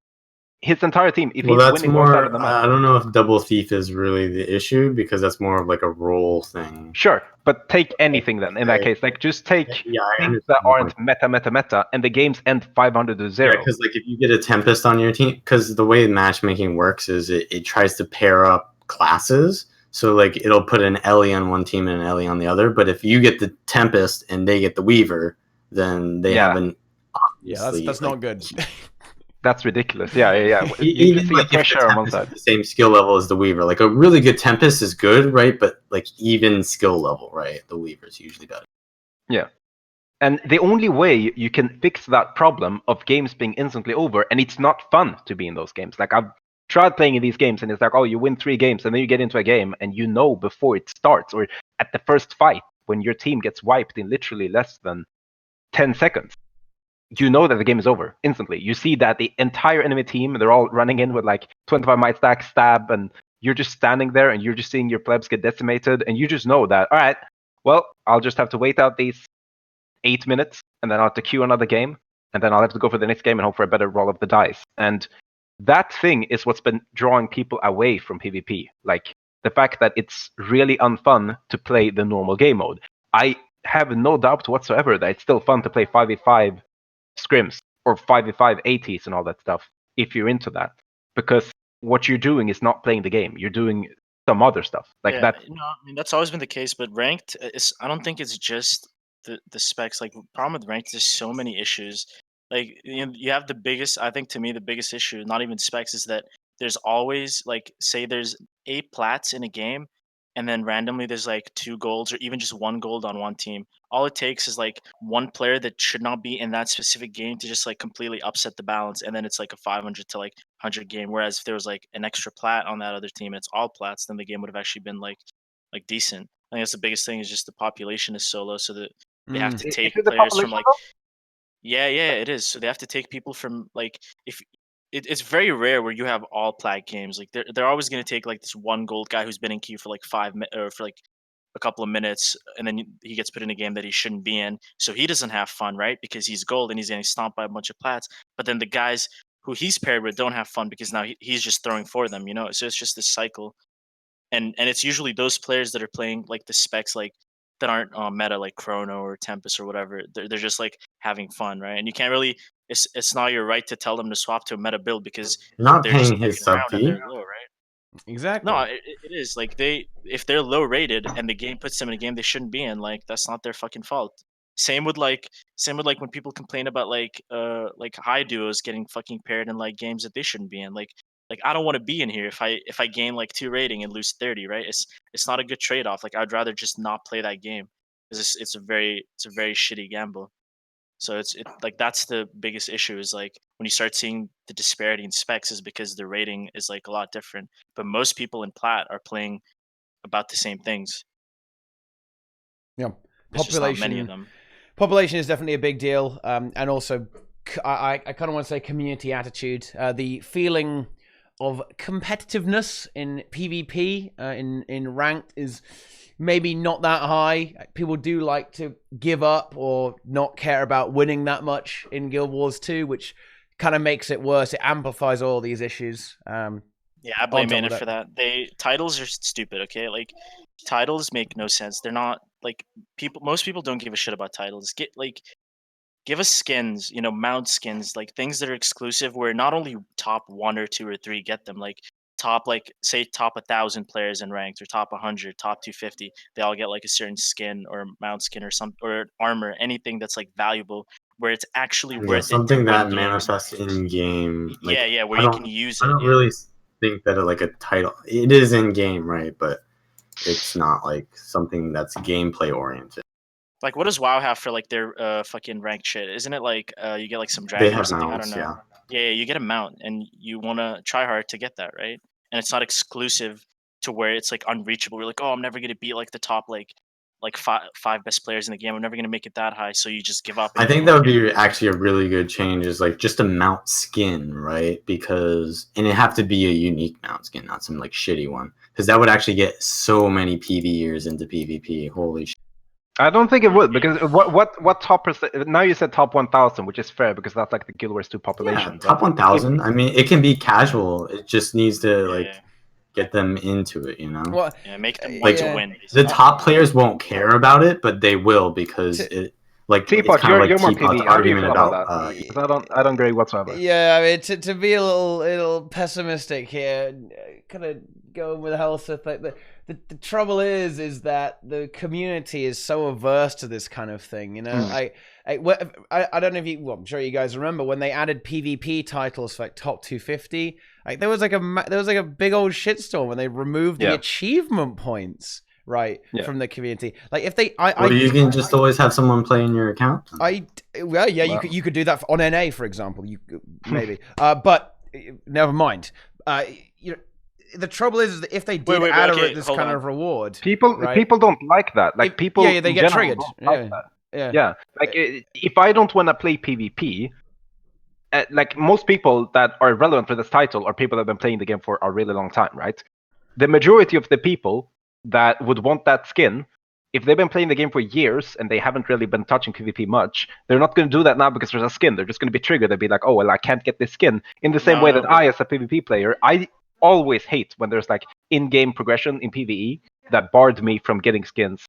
his entire team. If he's winning more out of the map, I don't know if double thief is really the issue because that's more of like a role thing. Sure, but take anything then in that case. Like just take things that aren't meta, and the games end 500-0. Yeah, because like if you get a Tempest on your team, because the way matchmaking works is it tries to pair up classes. So like it'll put an Ellie on one team and an Ellie on the other. But if you get the Tempest and they get the Weaver, then they haven't. Yeah, that's not good. That's ridiculous. Yeah. You just see a pressure on one side. The same skill level as the Weaver. Like a really good Tempest is good, right? But like even skill level, right? The Weaver is usually better. Yeah. And the only way you can fix that problem of games being instantly over, and it's not fun to be in those games. Like I've tried playing in these games, and it's like, oh, you win 3 games, and then you get into a game, and you know before it starts, or at the first fight, when your team gets wiped in literally less than 10 seconds. You know that the game is over instantly. You see that the entire enemy team, they're all running in with like 25 might stack, stab, and you're just standing there and you're just seeing your plebs get decimated, and you just know that, all right, well, I'll just have to wait out these 8 minutes, and then I'll have to queue another game, and then I'll have to go for the next game and hope for a better roll of the dice. And that thing is what's been drawing people away from PvP. Like the fact that it's really unfun to play the normal game mode. I have no doubt whatsoever that it's still fun to play 5v5 scrims or 5v5 ATs and all that stuff if you're into that, because what you're doing is not playing the game, you're doing some other stuff like that. No, I mean that's always been the case, but ranked I don't think it's just the specs. Like problem with ranked, there's so many issues. Like you have the biggest. I think to me the biggest issue, not even specs, is that there's always like say there's 8 plats in a game, and then randomly there's like 2 golds or even just 1 gold on one team. All it takes is like one player that should not be in that specific game to just like completely upset the balance, and then it's like a 500 to like 100 game. Whereas if there was like an extra plat on that other team, and it's all plats, then the game would have actually been like decent. I think that's the biggest thing is just the population is so low, so that they have to Is take it the players from population like though? yeah, it is. So they have to take people from like if it's very rare where you have all plat games. Like they're always going to take like this 1 gold guy who's been in queue for like or for like a couple of minutes, and then he gets put in a game that he shouldn't be in. So he doesn't have fun, right? Because he's gold and he's getting stomped by a bunch of plats. But then the guys who he's paired with don't have fun because now he's just throwing for them, you know. So it's just this cycle, and it's usually those players that are playing like the specs like that aren't meta like Chrono or Tempest or whatever. They're just like having fun, right? And you can't really it's not your right to tell them to swap to a meta build because You're not they're just paying his fucking sub around and fee. they're low, right? Exactly. No, it is like if they're low rated and the game puts them in a game they shouldn't be in, like that's not their fucking fault. Same with like when people complain about like high duos getting fucking paired in like games that they shouldn't be in. Like I don't want to be in here if I gain like 2 rating and lose 30, right? It's not a good trade off. Like I'd rather just not play that game because it's a very shitty gamble. So like that's the biggest issue is like when you start seeing the disparity in specs is because the rating is like a lot different. But most people in plat are playing about the same things. Yeah. There's just not many of them. Population is definitely a big deal, and also I kind of want to say community attitude, the feeling of competitiveness in PvP in ranked is maybe not that high. People do like to give up or not care about winning that much in Guild Wars 2, which kind of makes it worse. It amplifies all these issues. Yeah, I blame top of Mana that- for that. Titles are stupid, okay? Like titles make no sense. They're not like most people don't give a shit about titles. Give us skins, mount skins, like things that are exclusive where not only top 1 or 2 or 3 get them, like top like say top 1,000 players in ranked or top 100, top 250, they all get like a certain skin or mount skin or some or armor, anything that's like valuable where it's actually Yeah, worth it to something win that games. manifests in game. Like Yeah, where I you don't, can use I it. don't Yeah. really think that like a title. It is in game, right? But it's not like something that's gameplay oriented. Like, what does WoW have for like their fucking ranked shit? Isn't it like you get like some They dragon or have something? I mounts, don't know. yeah. Yeah, you get a mount, and you want to try hard to get that, right? And it's not exclusive to where it's like unreachable. You're like, oh, I'm never gonna beat like the top like five best players in the game. I'm never gonna make it that high, so you just give up. And I you think don't that would care. be actually a really good change. Is like just a mount skin, right? Because it have to be a unique mount skin, not some like shitty one. Because that would actually get so many PvEers into PvP. Holy shit! I don't think it would because what top percent? Now you said top 1,000, which is fair because that's like the Guild Wars 2 population. Yeah, top 1,000. I mean, it can be casual. It just needs to like Yeah, get them into it, you know. Well, yeah, make them want Like, to yeah. win. The Basically. top players won't care about it, but they will because it's Teapot, kind of like you're more Teapot's PV. How do you argument feel about about that? Because I don't agree whatsoever. Yeah, I mean, to be a little pessimistic here, kind of going with Helseth, like the trouble is that the community is so averse to this kind of thing. You know, I don't know if you. Well, I'm sure you guys remember when they added PvP titles for like top 250. Like there was like a big old shitstorm when they removed the achievement points. Right from the community, like if they, you can just always have someone play in your account. You could do that on NA, for example. You maybe, but never mind. The trouble is that if they did add this kind of reward, people don't like that. Like people, they get triggered. Like yeah. Like if I don't want to play PvP, like most people that are relevant for this title are people that have been playing the game for a really long time, right? The majority of the people that would want that skin, if they've been playing the game for years and they haven't really been touching PvP much, they're not going to do that now because there's a skin. They're just going to be triggered. They'll be like, oh, well, I can't get this skin. In the same way that I, as a PvP player, I always hate when there's like in-game progression in PvE that barred me from getting skins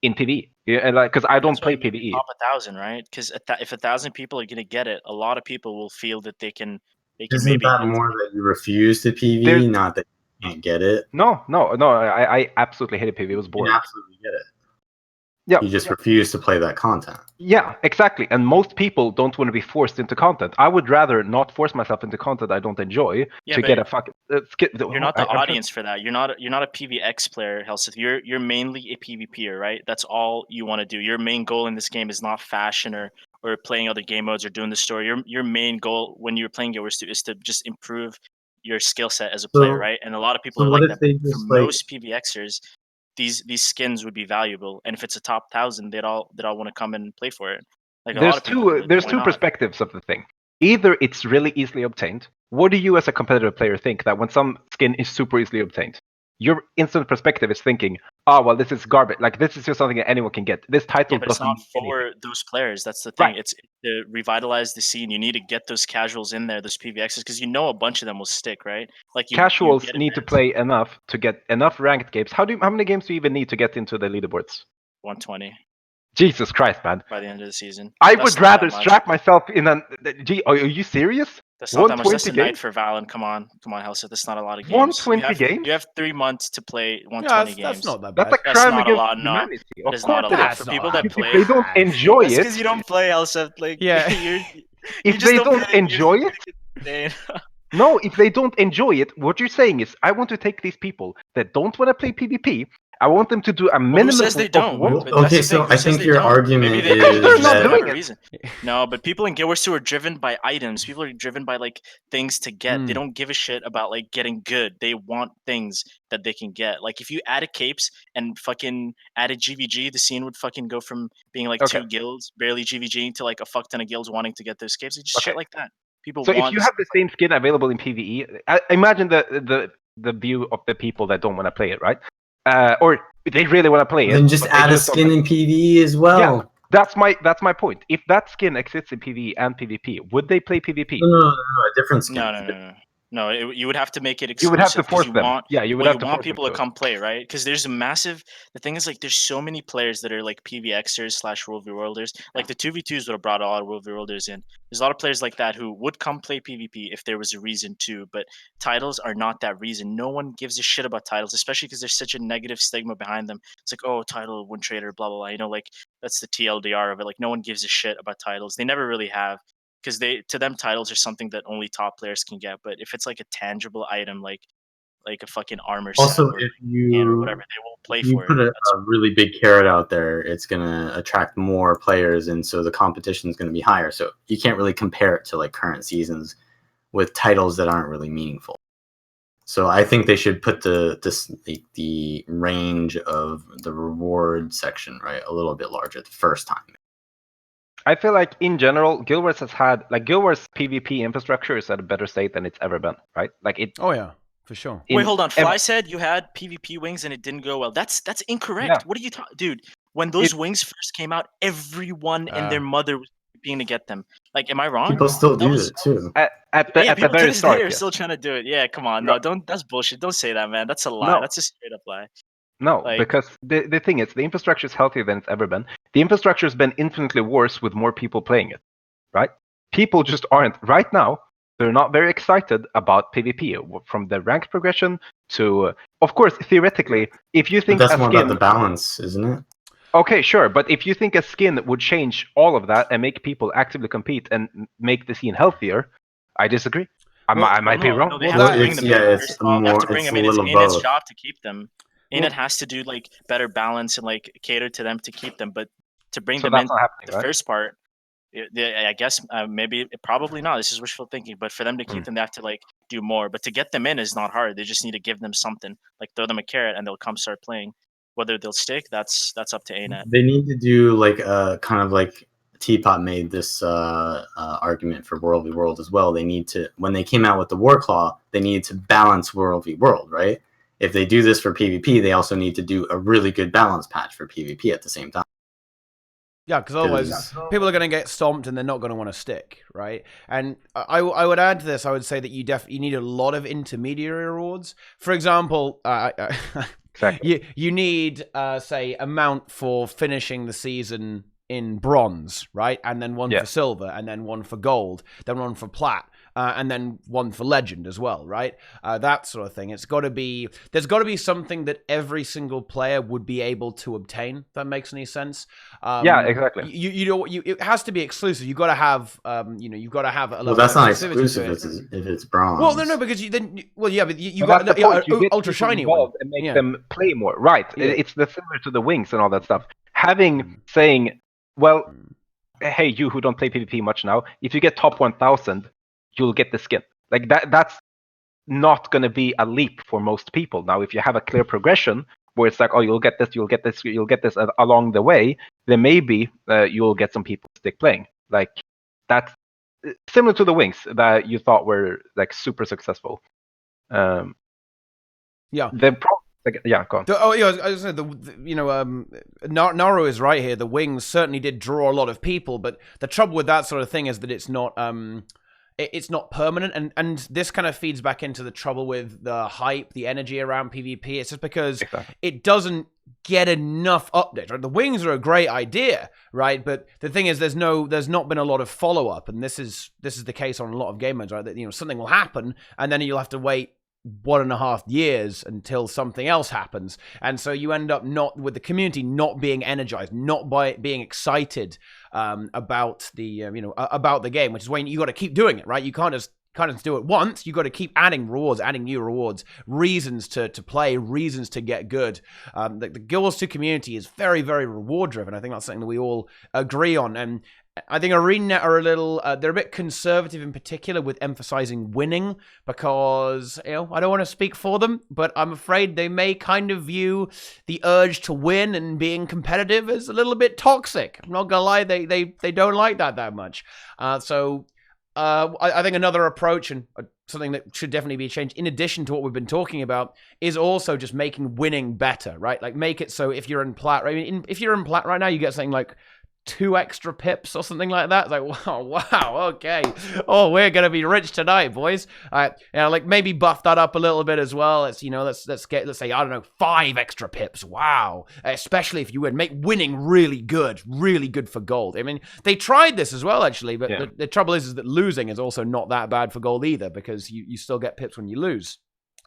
in PvE. Yeah, like because I don't play PvE. Top 1,000, right? Because if 1,000 people are going to get it, a lot of people will feel that they can Isn't maybe that more that you refuse to PvE, not that you can't get it? No. I absolutely hated PvE. It was boring. You absolutely get it. Yeah. You just refuse to play that content. Yeah, exactly. And most people don't want to be forced into content. I would rather not force myself into content I don't enjoy to get a fucking. You're not the audience for that. You're not a PvX player, Helseth. You're mainly a PvPer, right? That's all you want to do. Your main goal in this game is not fashion or playing other game modes or doing the story. Your main goal when you're playing Guild Wars 2 is to just improve your skill set as a player, right? And a lot of people are what like if that. they For just, like- most PvXers, these skins would be valuable, and if it's a top 1,000, they'd all want to come and play for it. Like a lot of people, there's why two not? perspectives of the thing. Either it's really easily obtained. What do you as a competitive player think that when some skin is super easily obtained, your instant perspective is thinking, oh well, this is garbage. Like this is just something that anyone can get. This title Yeah, but it's doesn't not mean for anything. those players. That's the thing. Right. It's to revitalize the scene. You need to get those casuals in there, those PvXs, because you know a bunch of them will stick, right? Like you Casuals get need to events, play enough to get enough ranked games. How many games do you even need to get into the leaderboards? 120 Jesus Christ, man! by the end of the season. I That's would not that rather much. strap myself in an. Are you serious? That's not that much. That's a 120 night for Vallun. Come on, Helseth. That's not a lot of games. 120 games? You have 3 months to play 120 Yeah, games. that's not that That's bad. a That's crime not a against lot. No, humanity. that Of is course not a it lot is. for That's people not that that If play. they don't bad. enjoy That's it, because you don't play, Helseth. Like Yeah. you if just they don't play it, enjoy it, insane. no, if they don't enjoy it, what you're saying is, I want to take these people that don't want to play PvP. I want them to do a Well, minimum who says they of don't? one. But that's Okay, the so thing. Who I says think they your don't? argument Maybe Because is they're just not have doing a it. reason. No, but people in Guild Wars 2 are driven by items. People are driven by like things to get. They don't give a shit about like getting good. They want things that they can get. Like if you added capes and fucking added GVG, the scene would fucking go from being like Okay. 2 guilds barely GVG to like a fuck ton of guilds wanting to get those capes. It's just Okay. shit like that. People So if want. you have the same skin available in PvE, imagine the view of the people that don't want to play it, right? Or they really want to play it. Then just but they add a just don't skin in PvE as well. Yeah. That's my point. If that skin exists in PvE and PvP, would they play PvP? No, a different skin. No, you would have to make it You would have to exclusive because force you them. want. Yeah, you would Well, have you to want force them people to to. come play, right? Because there's a massive. The thing is, like, there's so many players that are like PvXers / World v Worlders. Like the 2v2s would have brought a lot of World v Worlders in. There's a lot of players like that who would come play PvP if there was a reason to. But titles are not that reason. No one gives a shit about titles, especially because there's such a negative stigma behind them. It's like, oh, title, win trader, blah blah blah. You know, like that's the TLDR of it. Like no one gives a shit about titles. They never really have. Because to them titles are something that only top players can get. But if it's like a tangible item, like a fucking armor set Also, or if or whatever, they will play you for put it. a really big carrot out there, it's gonna attract more players, and so the competition is gonna be higher. So you can't really compare it to like current seasons with titles that aren't really meaningful. So I think they should put the range of the reward section right a little bit larger the first time. I feel like in general, Guild Wars has had Guild Wars PvP infrastructure is at a better state than it's ever been, right? Like it. Oh yeah, for sure. Wait, hold on. Fly said you had PvP wings and it didn't go well. That's incorrect. Yeah. What are you talking, dude? When those wings first came out, everyone and their mother was being to get them. Like, am I wrong? People still do it too. At the people very to this start, day are yes. still trying to do it. Yeah, come on. No, don't. That's bullshit. Don't say that, man. That's a lie. No. That's a straight up lie. No, Like- because the thing is, the infrastructure is healthier than it's ever been. The infrastructure has been infinitely worse with more people playing it, right? People just aren't. Right now, they're not very excited about PvP. From the rank progression to, of course, theoretically, if you think But that's a more skin... about the balance, isn't it? Okay, sure, but if you think a skin would change all of that and make people actively compete and make the scene healthier, I disagree. I might be wrong. No, they Well, have that- to bring them in. it's They have more- to bring it's them a in. It's little ArenaNet's both. job to keep them. ArenaNet has to do like better balance and like cater to them to keep them. But to bring So them that's in, not happening, the right? first part, I guess maybe probably not. This is wishful thinking. But for them to keep them, they have to like do more. But to get them in is not hard. They just need to give them something, like throw them a carrot, and they'll come start playing. Whether they'll stick, that's up to ArenaNet. They need to do like kind of like TeaTime made this argument for World v World as well. They need to, when they came out with the War Claw, they needed to balance World v World, right? If they do this for PvP, they also need to do a really good balance patch for PvP at the same time. Yeah, because otherwise people are going to get stomped and they're not going to want to stick, right? And I would add to this, I would say that you need a lot of intermediary rewards. For example, Exactly. you need, say, a mount for finishing the season in bronze, right? And then one for silver, and then one for gold, then one for plat. and then one for Legend as well, right? That sort of thing. There's got to be something that every single player would be able to obtain. If that makes any sense? Yeah, exactly. It has to be exclusive. You've got to have, you've got to have a level. Well, that's not exclusivity exclusive if it's bronze. Well, no, because but you But got that's the point. You get ultra people shiny one. involved and make them play more. Right. Yeah. It's the similar to the wings and all that stuff. Saying, well, hey, you who don't play PvP much now, if you get top 1,000, you'll get the skin. Like that's not going to be a leap for most people. Now, if you have a clear progression where it's like, oh, you'll get this, you'll get this, you'll get this along the way, then maybe you'll get some people to stick playing. Like that's similar to the wings that you thought were like super successful. Yeah. Go on. I was saying, Naru is right here. The wings certainly did draw a lot of people, but the trouble with that sort of thing is that it's not permanent, and this kind of feeds back into the trouble with the hype, the energy around PvP. It's just because it doesn't get enough updates. Right? The wings are a great idea, right? But the thing is, there's not been a lot of follow up, and this is the case on a lot of game modes, right? That something will happen, and then you'll have to wait 1.5 years until something else happens, and so you end up not with the community not being energized, not by being excited about the about the game, which is when you got to keep doing it, right? You can't just do it once. You got to keep adding rewards, adding new rewards, reasons to play, reasons to get good. The Guild Wars 2 community is very, very reward driven. I think that's something that we all agree on, and I think ArenaNet are they're a bit conservative in particular with emphasizing winning because, I don't want to speak for them, but I'm afraid they may kind of view the urge to win and being competitive as a little bit toxic. I'm not going to lie, they don't like that much. So I think another approach and something that should definitely be changed in addition to what we've been talking about is also just making winning better, right? Like make it so if you're in plat, if you're in plat right now, you get something like 2 extra pips or something like that. It's like, wow, okay. Oh, we're gonna be rich tonight, boys. Like maybe buff that up a little bit as well. Let's say, I don't know, 5 extra pips. Wow. Especially if you would make winning really good for gold. I mean, they tried this as well, actually, but the trouble is that losing is also not that bad for gold either, because you still get pips when you lose.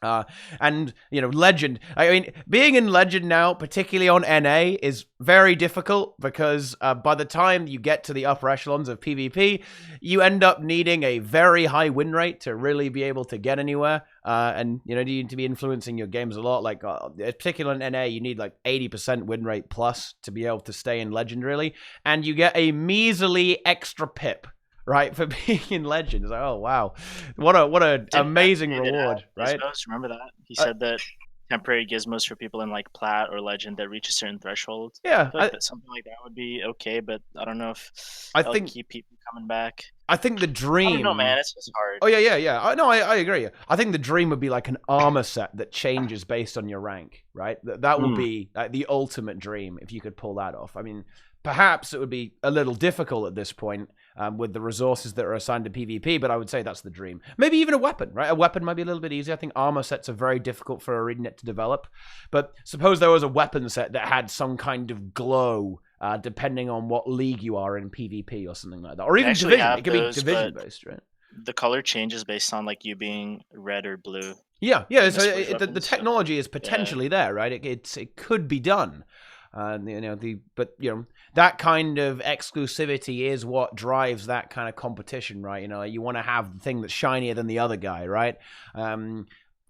And Legend, I mean, being in Legend now, particularly on NA, is very difficult because by the time you get to the upper echelons of PvP, you end up needing a very high win rate to really be able to get anywhere. And you need to be influencing your games a lot. Like particularly in NA, you need like 80% win rate plus to be able to stay in Legend, really, and you get a measly extra pip, right, for being in Legend. It's like, oh wow, what a amazing reward, right? Gizmos, remember that he said that temporary gizmos for people in like Plat or Legend that reach a certain threshold. Yeah, something like that would be okay, but I don't know if I that'll think keep people coming back. I think the dream. I don't know, man. It's just hard. Oh yeah. I agree. I think the dream would be like an armor set that changes based on your rank, right? That would be like the ultimate dream if you could pull that off. I mean, perhaps it would be a little difficult at this point with the resources that are assigned to PvP, but I would say that's the dream. Maybe even a weapon, right? A weapon might be a little bit easier. I think armor sets are very difficult for ArenaNet to develop, but suppose there was a weapon set that had some kind of glow, depending on what league you are in PvP or something like that, or even division. It could be division based, right? The color changes based on like you being red or blue. Yeah. So the technology is potentially there, right? It could be done. That kind of exclusivity is what drives that kind of competition, right? You want to have the thing that's shinier than the other guy, right?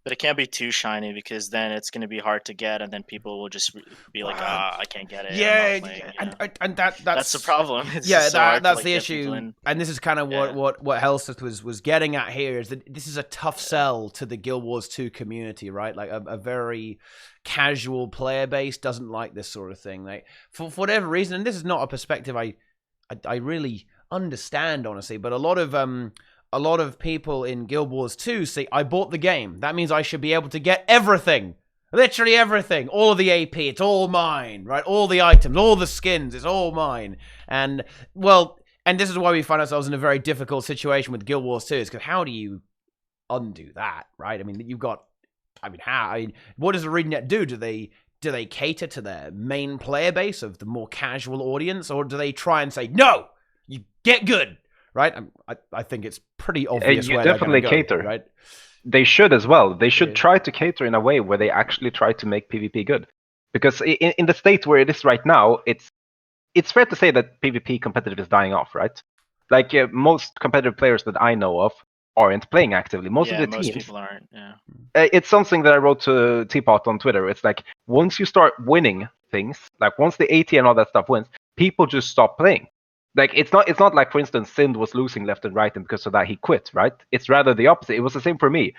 But it can't be too shiny because then it's going to be hard to get, and then people will just be like, I can't get it. Yeah, and that's the problem. It's that's the issue. And this is kind of what Helseth was getting at here, is that this is a tough sell to the Guild Wars 2 community, right? Like a very casual player base doesn't like this sort of thing. Like for whatever reason, and this is not a perspective I really understand, honestly, but a lot of people in Guild Wars 2 say, I bought the game. That means I should be able to get everything. Literally everything. All of the AP, it's all mine, right? All the items, all the skins, it's all mine. And this is why we find ourselves in a very difficult situation with Guild Wars 2, is because how do you undo that, right? I mean, what does ArenaNet do? Do they cater to their main player base of the more casual audience, or do they try and say, no, you get good? right? I think it's pretty obvious You where they're going to definitely go, cater. right? They should as well. They should Yeah. try to cater in a way where they actually try to make PvP good. Because in the state where it is right now, it's fair to say that PvP competitive is dying off, right? Like most competitive players that I know of aren't playing actively. Most of the most teams, people aren't. Yeah. it's something that I wrote to Teapot on Twitter. It's like once you start winning things, like once the AT and all that stuff wins, people just stop playing. Like it's not like, for instance, Sind was losing left and right, and because of that he quit, right? It's rather the opposite. It was the same for me.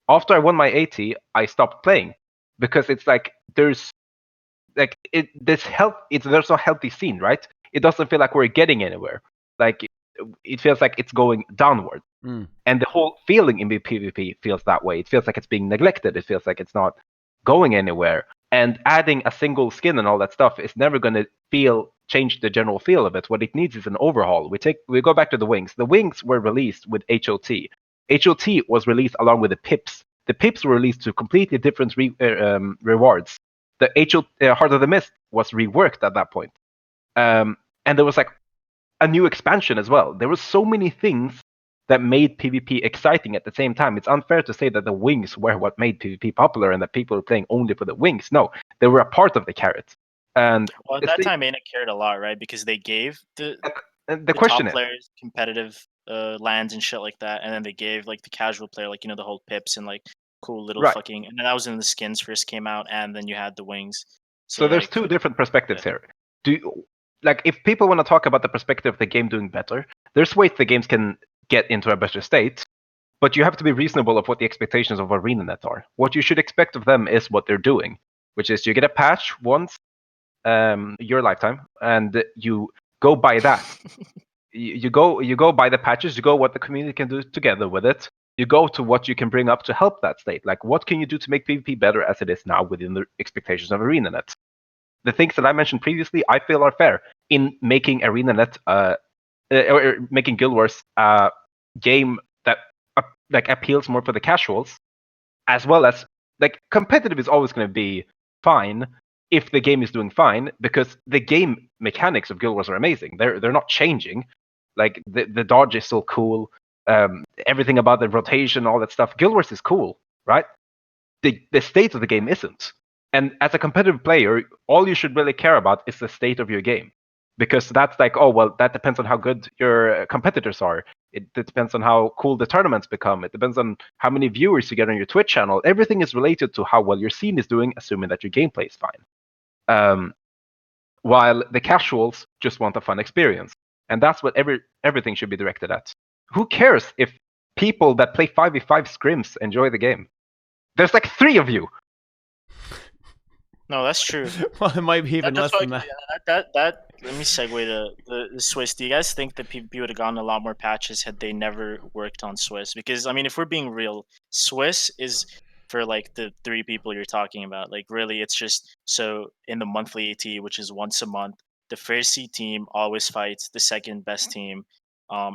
After I won my AT, I stopped playing because it's like there's like there's a healthy scene, right? It doesn't feel like we're getting anywhere. Like it feels like it's going downward. And the whole feeling in the PvP feels that way. It feels like it's being neglected. It feels like it's not going anywhere. And adding a single skin and all that stuff is never going to change the general feel of it. What it needs is an overhaul. We go back to the wings. The wings were released with HOT. HOT was released along with the pips. The pips were released to completely different rewards. The Heart of the Mist was reworked at that point. And there was like a new expansion as well. There were so many things that made PvP exciting at the same time. It's unfair to say that the wings were what made PvP popular and that people were playing only for the wings. No, they were a part of the carrot. And well, at that time, ArenaNet cared a lot, right? Because they gave the question top is, players competitive lands and shit like that, and then they gave like the casual player, like the whole pips and like cool little right. fucking, and then that was when the skins first came out, and then you had the wings. So there's like, two different perspectives here. If people want to talk about the perspective of the game doing better, there's ways the games can get into a better state, but you have to be reasonable of what the expectations of ArenaNet are. What you should expect of them is what they're doing, which is you get a patch once your lifetime, and you go by that. you go by the patches, you go what the community can do together with it. You go to what you can bring up to help that state. Like what can you do to make PvP better as it is now within the expectations of ArenaNet? The things that I mentioned previously, I feel are fair in making ArenaNet or making Guild Wars a game that appeals more for the casuals, as well as competitive is always going to be fine if the game is doing fine, because the game mechanics of Guild Wars are amazing. They're not changing. Like the dodge is still cool. Everything about the rotation, all that stuff. Guild Wars is cool, right? The state of the game isn't. And as a competitive player, all you should really care about is the state of your game. Because that's like, oh, well, that depends on how good your competitors are. It depends on how cool the tournaments become. It depends on how many viewers you get on your Twitch channel. Everything is related to how well your scene is doing, assuming that your gameplay is fine. While the casuals just want a fun experience. And that's what everything should be directed at. Who cares if people that play 5v5 scrims enjoy the game? There's like 3 of you. No, that's true. Well, it might be even less than that. That let me segue to the Swiss. Do you guys think that PvP would have gotten a lot more patches had they never worked on Swiss? Because I mean, if we're being real, Swiss is for like the 3 people you're talking about. Like really, it's just so in the monthly AT, which is once a month, the first seed team always fights the second best team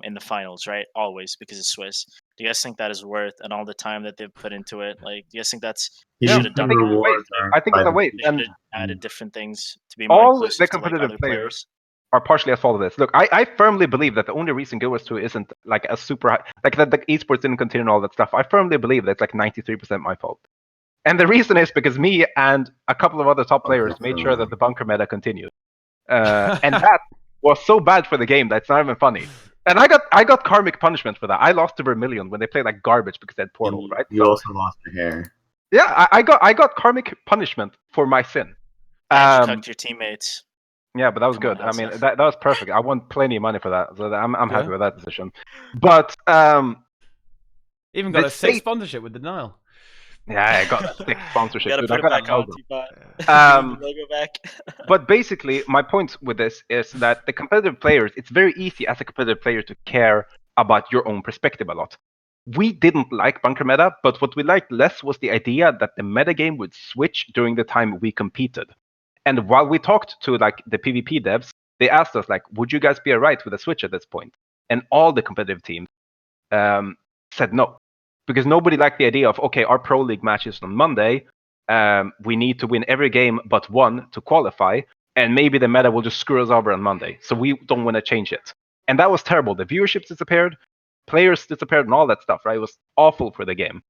in the finals, right? Always, because it's Swiss. Do you guys think that is worth and all the time that they've put into it? Like, do you guys think that's they Yeah, should have I done think that? it's a waste. I think it's a waste. They should And have added different things to be more all the inclusive to like competitive other players players. are partially at fault of this. Look, I firmly believe that the only reason Guild Wars 2 isn't like a super high, like that the esports didn't continue and all that stuff. I firmly believe that's like 93% my fault. And the reason is because me and a couple of other top players made sure that the bunker meta continued. And that was so bad for the game that it's not even funny. And I got karmic punishment for that. I lost to Vermilion when they played like garbage because they had Portal, right? You also lost your hair. Yeah, I got karmic punishment for my sin. And you cucked your teammates. Yeah, but that was Come on, good. I mean, Helseth. that was perfect. I won plenty of money for that, so I'm happy Yeah. with that decision. But Even got the a 6 state- sponsorship with Denial. yeah, I got a 6 sponsorship. You gotta Dude, put I it got back a on, logo. Teapot. The logo back. But basically, my point with this is that the competitive players, it's very easy as a competitive player to care about your own perspective a lot. We didn't like bunker meta, but what we liked less was the idea that the meta game would switch during the time we competed. And while we talked to like the PvP devs, they asked us like, would you guys be alright with a switch at this point? And all the competitive teams said no, because nobody liked the idea of, okay, our pro league match is on Monday. We need to win every game but one to qualify, and maybe the meta will just screw us over on Monday, so we don't want to change it. And that was terrible. The viewership disappeared, players disappeared, and all that stuff, right? It was awful for the game.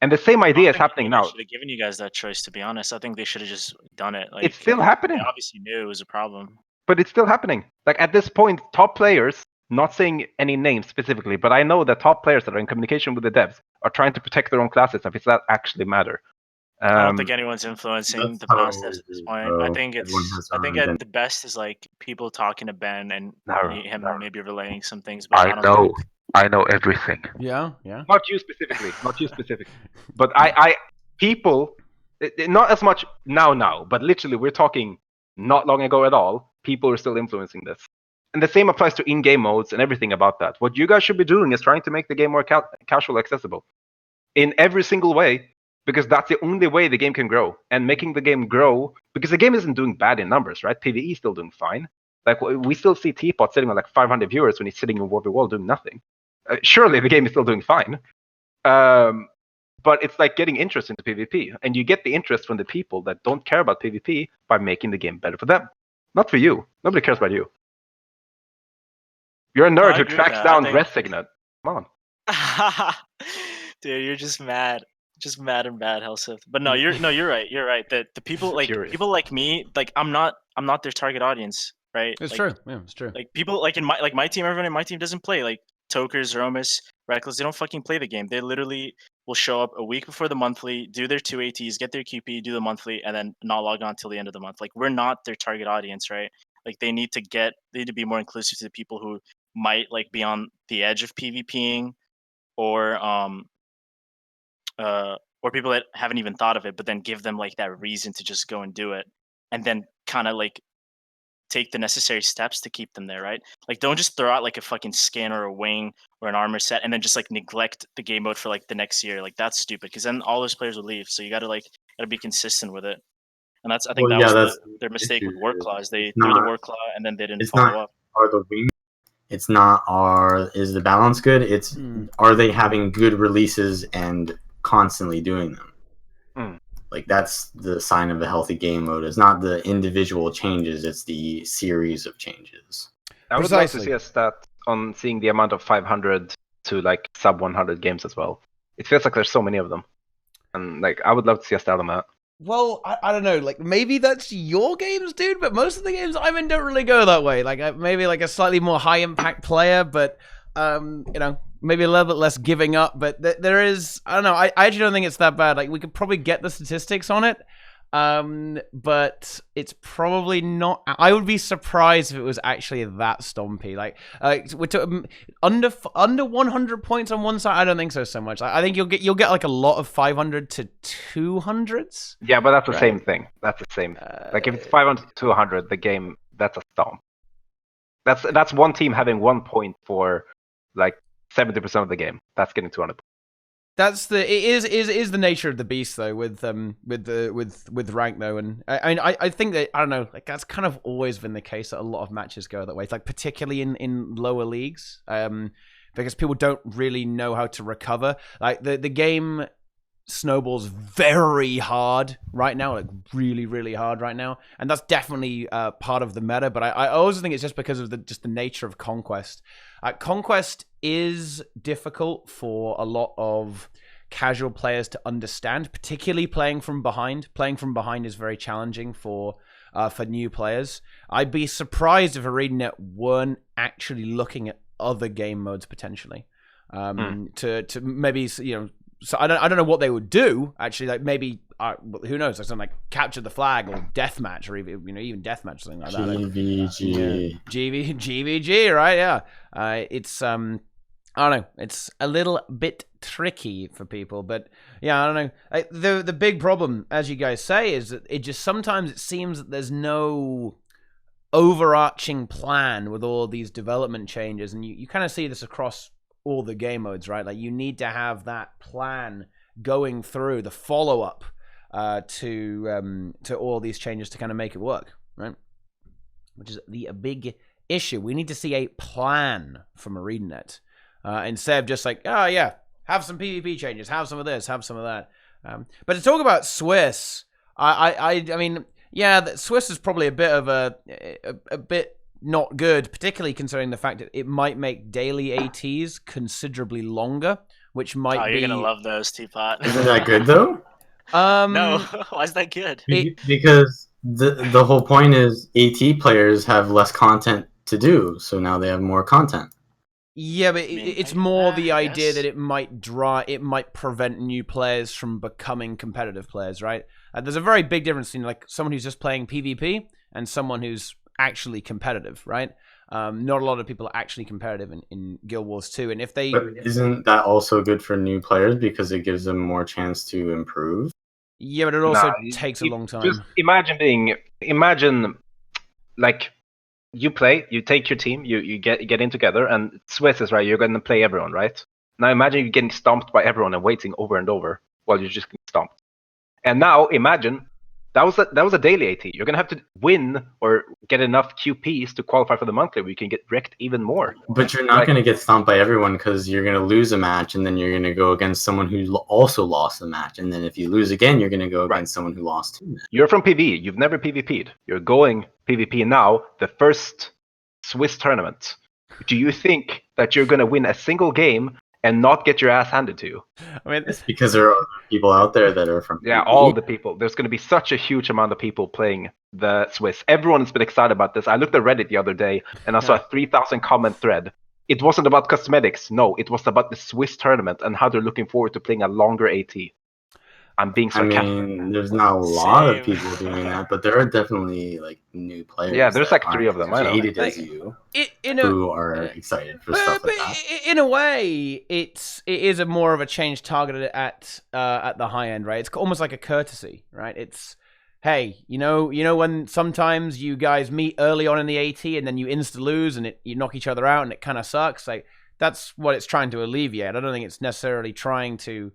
And the same idea is happening now. They should have given you guys that choice, to be honest. I think they should have just done it. Like, It's still happening. They obviously knew it was a problem. But it's still happening. Like, at this point, top players, not saying any names specifically, but I know that top players that are in communication with the devs are trying to protect their own classes if it's that actually matter. I don't think anyone's influencing the past devs at this point. I think at the best is like people talking to Ben and him maybe relaying some things. But I know everything. Yeah. Not you specifically. But people, not as much now, but literally we're talking not long ago at all. People are still influencing this. And the same applies to in-game modes and everything about that. What you guys should be doing is trying to make the game more casual accessible in every single way, because that's the only way the game can grow. And making the game grow, because the game isn't doing bad in numbers, right? PvE is still doing fine. Like, we still see TeaPot sitting on like 500 viewers when he's sitting in Wall doing nothing. Surely the game is still doing fine. But it's like getting interest into PvP. And you get the interest from the people that don't care about PvP by making the game better for them. Not for you. Nobody cares about you. You're a nerd who tracks down Resignet. Come on. Dude, you're just mad. Just mad and bad, Helseth. But no, you're right. You're right. That the people people like me, like I'm not their target audience, right? It's like, true. Yeah, it's true. Like people like in my team, everyone in my team doesn't play. Like Tokers, Romus, Reckless, they don't fucking play the game. They literally will show up a week before the monthly, do their 2 ATs, get their QP, do the monthly, and then not log on till the end of the month. Like, we're not their target audience, right? Like, they need to be more inclusive to the people who might like be on the edge of PvPing, or people that haven't even thought of it, but then give them like that reason to just go and do it, and then kind of like take the necessary steps to keep them there, right? Like, don't just throw out like a fucking skin or a wing or an armor set and then just like neglect the game mode for like the next year. Like, that's stupid, because then all those players will leave. So you gotta be consistent with it. And I think that was their mistake with War Claws. They threw the War Claw and then they didn't follow up. Are the wings? It's not is the balance good? It's are they having good releases and constantly doing them? Like, that's the sign of a healthy game mode. It's not the individual changes, it's the series of changes. I would like to see a stat on seeing the amount of 500 to like sub 100 games as well. It feels like there's so many of them, and like I would love to see a stat on that. Well, I don't know, like maybe that's your games, dude, but most of the games I'm in don't really go that way. Like, maybe like a slightly more high impact player, but maybe a little bit less giving up. But there is, I don't know, I actually don't think it's that bad. Like, we could probably get the statistics on it, but it's probably not. I would be surprised if it was actually that stompy. Like, we're under 100 points on one side. I don't think so much. I think you'll get like a lot of 500 to 200s. Yeah, but that's the same thing. That's the same. Like, if it's 500 to 100, the game, that's a stomp. That's one team having 1 point for like 70% of the game. That's getting 200. It is the nature of the beast though, with rank though, and I think that, I don't know, like, that's kind of always been the case that a lot of matches go that way. It's like, particularly in lower leagues, because people don't really know how to recover. Like, the game snowballs very hard right now, like really, really hard right now, and that's definitely part of the meta. But I also think it's just because of the nature of Conquest. Conquest is difficult for a lot of casual players to understand, particularly playing from behind. Playing from behind is very challenging for new players. I'd be surprised if ArenaNet weren't actually looking at other game modes potentially, to maybe, so I don't know what they would do actually. Like, maybe who knows? Like something like capture the flag or deathmatch, or even deathmatch, something like that. GVG. GVG, right? Yeah. It's I don't know. It's a little bit tricky for people, but yeah, I don't know. The big problem, as you guys say, is that it sometimes seems that there's no overarching plan with all these development changes, and you kind of see this across all the game modes, right? Like, you need to have that plan going through the follow-up to all these changes to kind of make it work, right? Which is the big issue. We need to see a plan from ArenaNet, instead of just like, oh yeah, have some PvP changes, have some of this, have some of that. But to talk about Swiss, I mean, yeah, Swiss is probably a bit of a bit not good, particularly considering the fact that it might make daily ATs considerably longer, which might be. You're gonna love those, Teapot. Isn't that good though? No, why is that good? Because the whole point is AT players have less content to do, so now they have more content. Yeah, but it's more the idea that it might prevent new players from becoming competitive players, right? There's a very big difference between like someone who's just playing PvP and someone who's actually competitive, right? Not a lot of people are actually competitive in Guild Wars 2, and if they... But isn't that also good for new players because it gives them more chance to improve? Yeah, but it also takes a long time. Just imagine like you play, you take your team, you get in together, and Swiss is right. You're going to play everyone, right? Now imagine you getting stomped by everyone and waiting over and over while you're just getting stomped. And now imagine that was a daily AT. You're gonna have to win or get enough QPs to qualify for the monthly, where you can get wrecked even more. But you're not going to get stomped by everyone because you're going to lose a match, and then you're going to go against someone who also lost a match, and then if you lose again, you're going to go against someone who lost 2 matches. You're from PvE. You've never PvP'd. You're going PvP now. The first Swiss tournament. Do you think that you're going to win a single game and not get your ass handed to you? I mean, it's because there are people out there that are from PvE. All the people. There's going to be such a huge amount of people playing the Swiss. Everyone has been excited about this. I looked at Reddit the other day and I saw a 3,000 comment thread. It wasn't about cosmetics. No, it was about the Swiss tournament and how they're looking forward to playing a longer AT. I'm being sarcastic. I mean, there's not a lot of people doing that, but there are definitely like new players. Yeah, there's like 3 of them. I know. Jaded as you, who are excited for stuff like that. In a way, it is a more of a change targeted at the high end, right? It's almost like a courtesy, right? It's, hey, you know when sometimes you guys meet early on in the AT and then you insta lose and you knock each other out and it kind of sucks. Like that's what it's trying to alleviate. I don't think it's necessarily trying to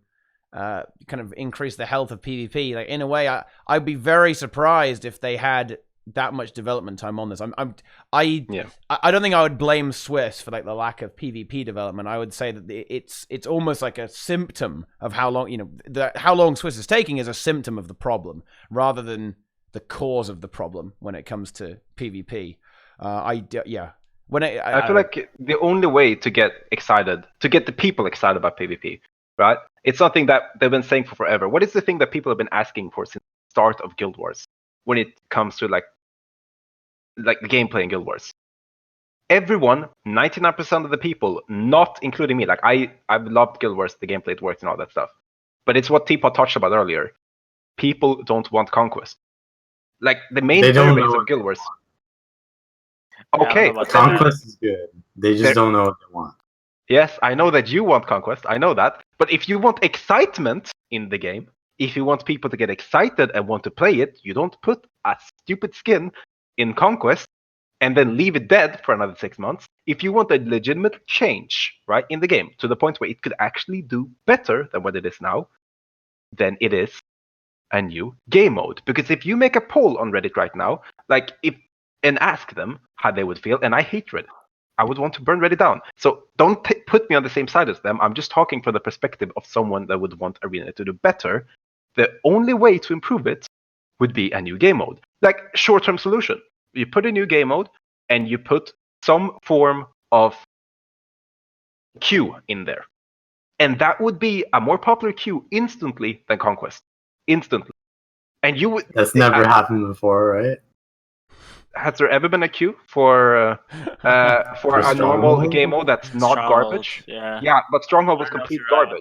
kind of increase the health of PvP. Like in a way, I'd be very surprised if they had that much development time on this. I don't think I would blame Swiss for like the lack of PvP development. I would say that it's almost like a symptom of how long how long Swiss is taking is a symptom of the problem rather than the cause of the problem when it comes to PvP. I feel like the only way to get the people excited about PvP, right? It's something that they've been saying for forever. What is the thing that people have been asking for since the start of Guild Wars when it comes to like the gameplay in Guild Wars? Everyone, 99% of the people, not including me, like I've loved Guild Wars, the gameplay, it works and all that stuff. But it's what Teapot touched about earlier. People don't want conquest. Like the main player base of Guild Wars. Okay, conquest is good. They just don't know what they want. Yes, I know that you want conquest. I know that. But if you want excitement in the game, if you want people to get excited and want to play it, you don't put a stupid skin in conquest and then leave it dead for another 6 months. If you want a legitimate change, right, in the game to the point where it could actually do better than what it is now, then it is a new game mode. Because if you make a poll on Reddit right now, and ask them how they would feel, and I hate Reddit. I would want to burn Reddit down. So don't put me on the same side as them. I'm just talking from the perspective of someone that would want ArenaNet to do better. The only way to improve it would be a new game mode. Like short-term solution. You put a new game mode and you put some form of queue in there. And that would be a more popular queue instantly than Conquest. Instantly. And you would... That's never happened before, right? Has there ever been a queue for a normal game mode that's not garbage? Yeah, but Stronghold was complete garbage.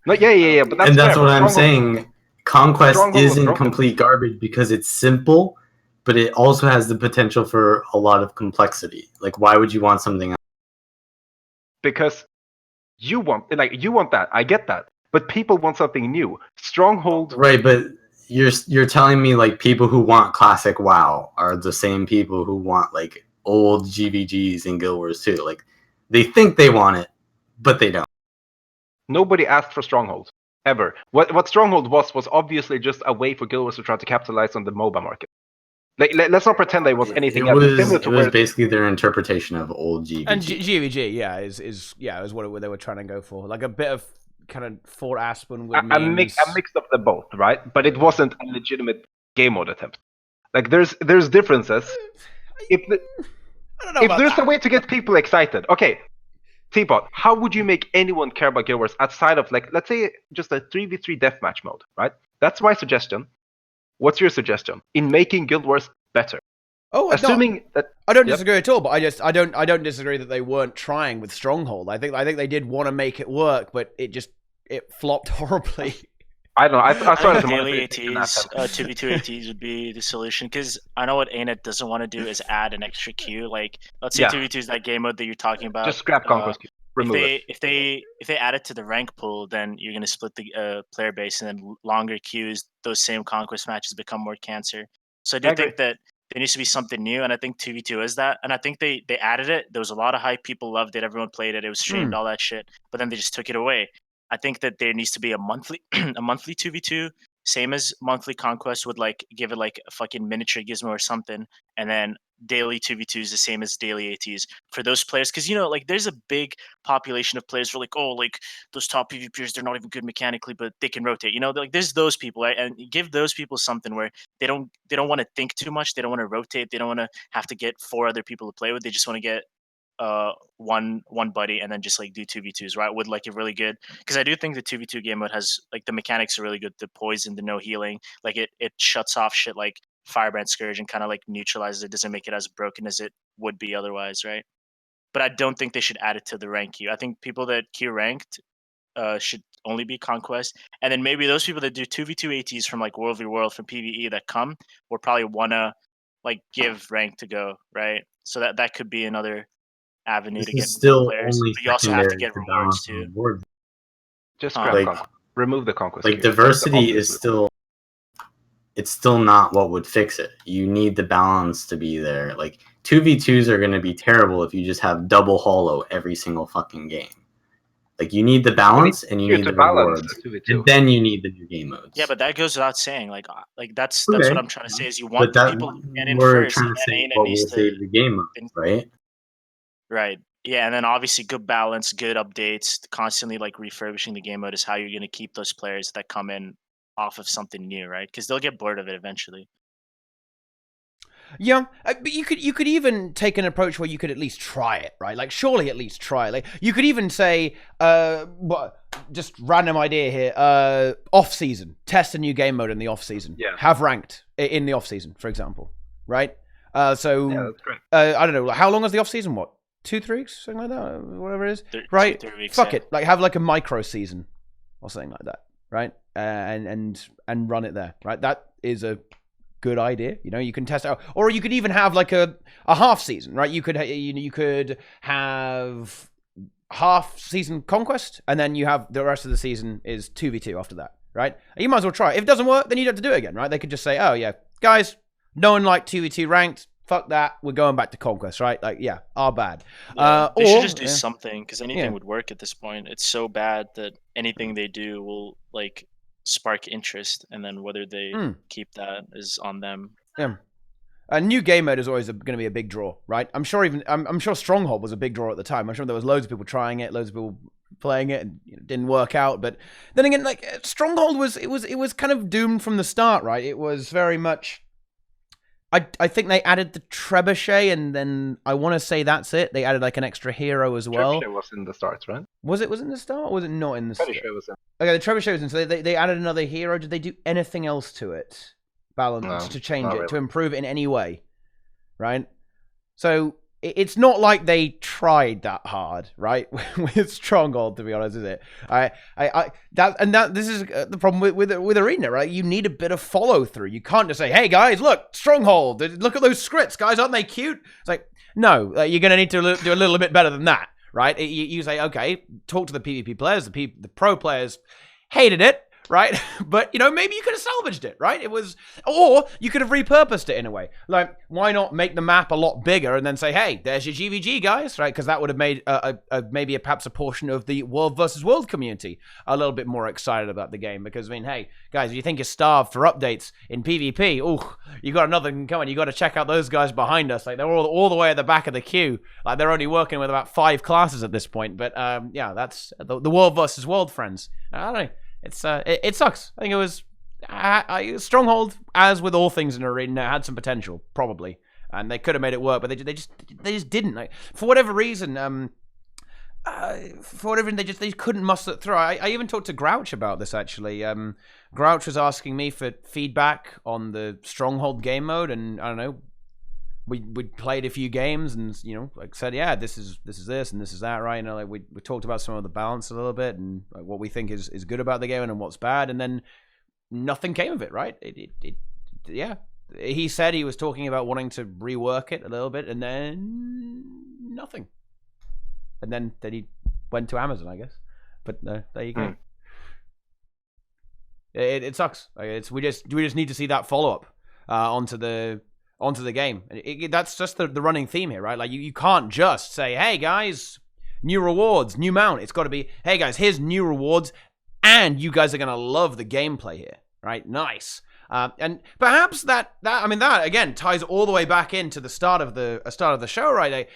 No, yeah, but that's and that's what I'm saying. Conquest isn't complete garbage because it's simple, but it also has the potential for a lot of complexity. Like, why would you want something else? Because you want that. I get that, but people want something new. Stronghold, right? But you're telling me like people who want classic WoW are the same people who want like old GVGs in Guild Wars 2. Like they think they want it, but they don't. Nobody asked for Stronghold ever. What Stronghold was obviously just a way for Guild Wars to try to capitalize on the MOBA market. Let's not pretend there was anything else. It was basically their interpretation of old GVG. And GVG, is what they were trying to go for, like a bit of kind of Fort Aspen with a mix of the both, right? But it wasn't a legitimate game mode attempt. Like there's differences. I don't know If about there's that. a way to get people excited, okay, Teapot, how would you make anyone care about Guild Wars outside of, like, let's say just a 3v3 deathmatch mode, right? That's my suggestion. What's your suggestion in making Guild Wars better? Oh, Assuming that I don't Yep. disagree at all, but I don't disagree that they weren't trying with Stronghold. I think they did want to make it work, but it flopped horribly. I don't know. I saw it as a daily monetary ATs, attempt. 2v2 ATs would be the solution, because I know what ArenaNet doesn't want to do is add an extra queue. Like, let's say Yeah. 2v2 is that game mode that you're talking about. Just scrap Conquest queue. Remove it. If they add it to the rank pool, then you're gonna split the player base, and then longer queues, those same conquest matches become more cancer. So I do I agree. think that there needs to be something new, and I think 2v2 is that. And I think they added it. There was a lot of hype. People loved it. Everyone played it. It was streamed, all that shit. But then they just took it away. I think that there needs to be a monthly a monthly 2v2, same as monthly conquest, would like give it like a fucking miniature gizmo or something, and then daily 2v2 is the same as daily ATs for those players, because like there's a big population of players who are like, oh, like those top PvPers, they're not even good mechanically, but they can rotate. Like there's those people, right? And give those people something where they don't want to think too much. They don't want to rotate. They don't want to have to get 4 other people to play with. They just want to get one buddy and then just like do 2v2s, right? With like a really good, because I do think the 2v2 game mode has like the mechanics are really good. The poison, the no healing, like it shuts off shit like Firebrand Scourge and kind of like neutralizes it, doesn't make it as broken as it would be otherwise, right? But I don't think they should add it to the rank queue. I think people that queue ranked should only be conquest, and then maybe those people that do 2v2 ATs from like World v World from PvE that come will probably wanna like give rank to go, right? So that could be another avenue This to get is still players. only But you also have to secondary get to rewards balance on the too. board. Just Huh. scrap Like- Conquest. Remove the Conquest Like queue. That's the diversity obvious is move. still, it's still not what would fix it. You need the balance to be there. Like 2v2s are going to be terrible if you just have double holo every single fucking game. Like you need the balance and you Here need to the balance rewards, the 2v2. and then you need the new game modes. Yeah, but that goes without saying. Like that's Okay. what I'm trying to say is you But want the that people to get in we're first, trying and to then say ArenaNet what needs will to save the game modes, right? Right. Yeah, and then obviously good balance, good updates, constantly like refurbishing the game mode is how you're going to keep those players that come in off of something new, right? Because they'll get bored of it eventually. Yeah, but you could even take an approach where you could at least try it, right? Like, surely at least try. Like, you could even say, just random idea here, off season, test a new game mode in the off season. Yeah. Have ranked in the off season, for example, right? So Yeah, that's great. I don't know, like, how long is the off season? What, 2-3 weeks, something like that, whatever it is, 2-3 right? weeks, Fuck yeah. it, like have like a micro season or something like that, right? And run it there, right? That is a good idea. You can test out, or you could even have like a half season, right? You could you could have half season conquest, and then you have the rest of the season is 2v2 after that, right? You might as well try it. If it doesn't work, then you don't have to do it again, right? They could just say, oh yeah, guys, no one liked 2v2 ranked, fuck that, we're going back to conquest, right? Like, yeah, our bad. Yeah, they or should just do yeah. something, because anything Yeah. would work at this point. It's so bad that anything they do will like spark interest, and then whether they keep that is on them. Yeah. A new game mode is always going to be a big draw, right? I'm sure Stronghold was a big draw at the time. I'm sure there was loads of people trying it, loads of people playing it, and it didn't work out. But then again, like Stronghold was kind of doomed from the start, right? It was very much. I think they added the trebuchet, and then I want to say that's it. They added like an extra hero as well. Trebuchet was in the start, right? Was it in the start, or was it not in the start? Trebuchet was in. Okay, the trebuchet was in. So they added another hero. Did they do anything else to it? Balance No, to change not it, really. to improve it in any way, right? So it's not like they tried that hard, right? With Stronghold, to be honest, is it? This is the problem with Arena, right? You need a bit of follow through. You can't just say, "Hey guys, look, Stronghold, look at those scripts, guys, aren't they cute?" It's like, no, you're gonna need to do a little bit better than that, right? You say, okay, talk to the PvP players, the pro players hated it. Right? But, maybe you could have salvaged it, right? Or you could have repurposed it in a way. Like, why not make the map a lot bigger and then say, hey, there's your GVG, guys, right? Because that would have made maybe perhaps a portion of the World versus World community a little bit more excited about the game. Because, hey, guys, if you think you're starved for updates in PvP, you got another thing coming. You got to check out those guys behind us. Like, they're all the way at the back of the queue. Like, they're only working with about 5 classes at this point. But, yeah, that's the World versus World, friends. I don't know. It sucks. I think it was Stronghold, as with all things in Arena, had some potential, probably. and they could have made it work, but they just didn't. Like, for whatever reason, they just couldn't muster it through. I even talked to Grouch about this actually. Grouch was asking me for feedback on the Stronghold game mode, and I don't know. We played a few games, and like said, yeah, this is this and this is that, right? Like we talked about some of the balance a little bit, and like what we think is good about the game and what's bad, and then nothing came of it, right? Yeah. He said he was talking about wanting to rework it a little bit, and then nothing. And then he went to Amazon, I guess. But there you go. It sucks. Like, we just need to see that follow up onto the game. That's just the running theme here, right? Like you can't just say, "Hey guys, new rewards, new mount." It's got to be, "Hey guys, here's new rewards, and you guys are gonna love the gameplay here." Right? Nice. And perhaps that again ties all the way back into the start of the show, right?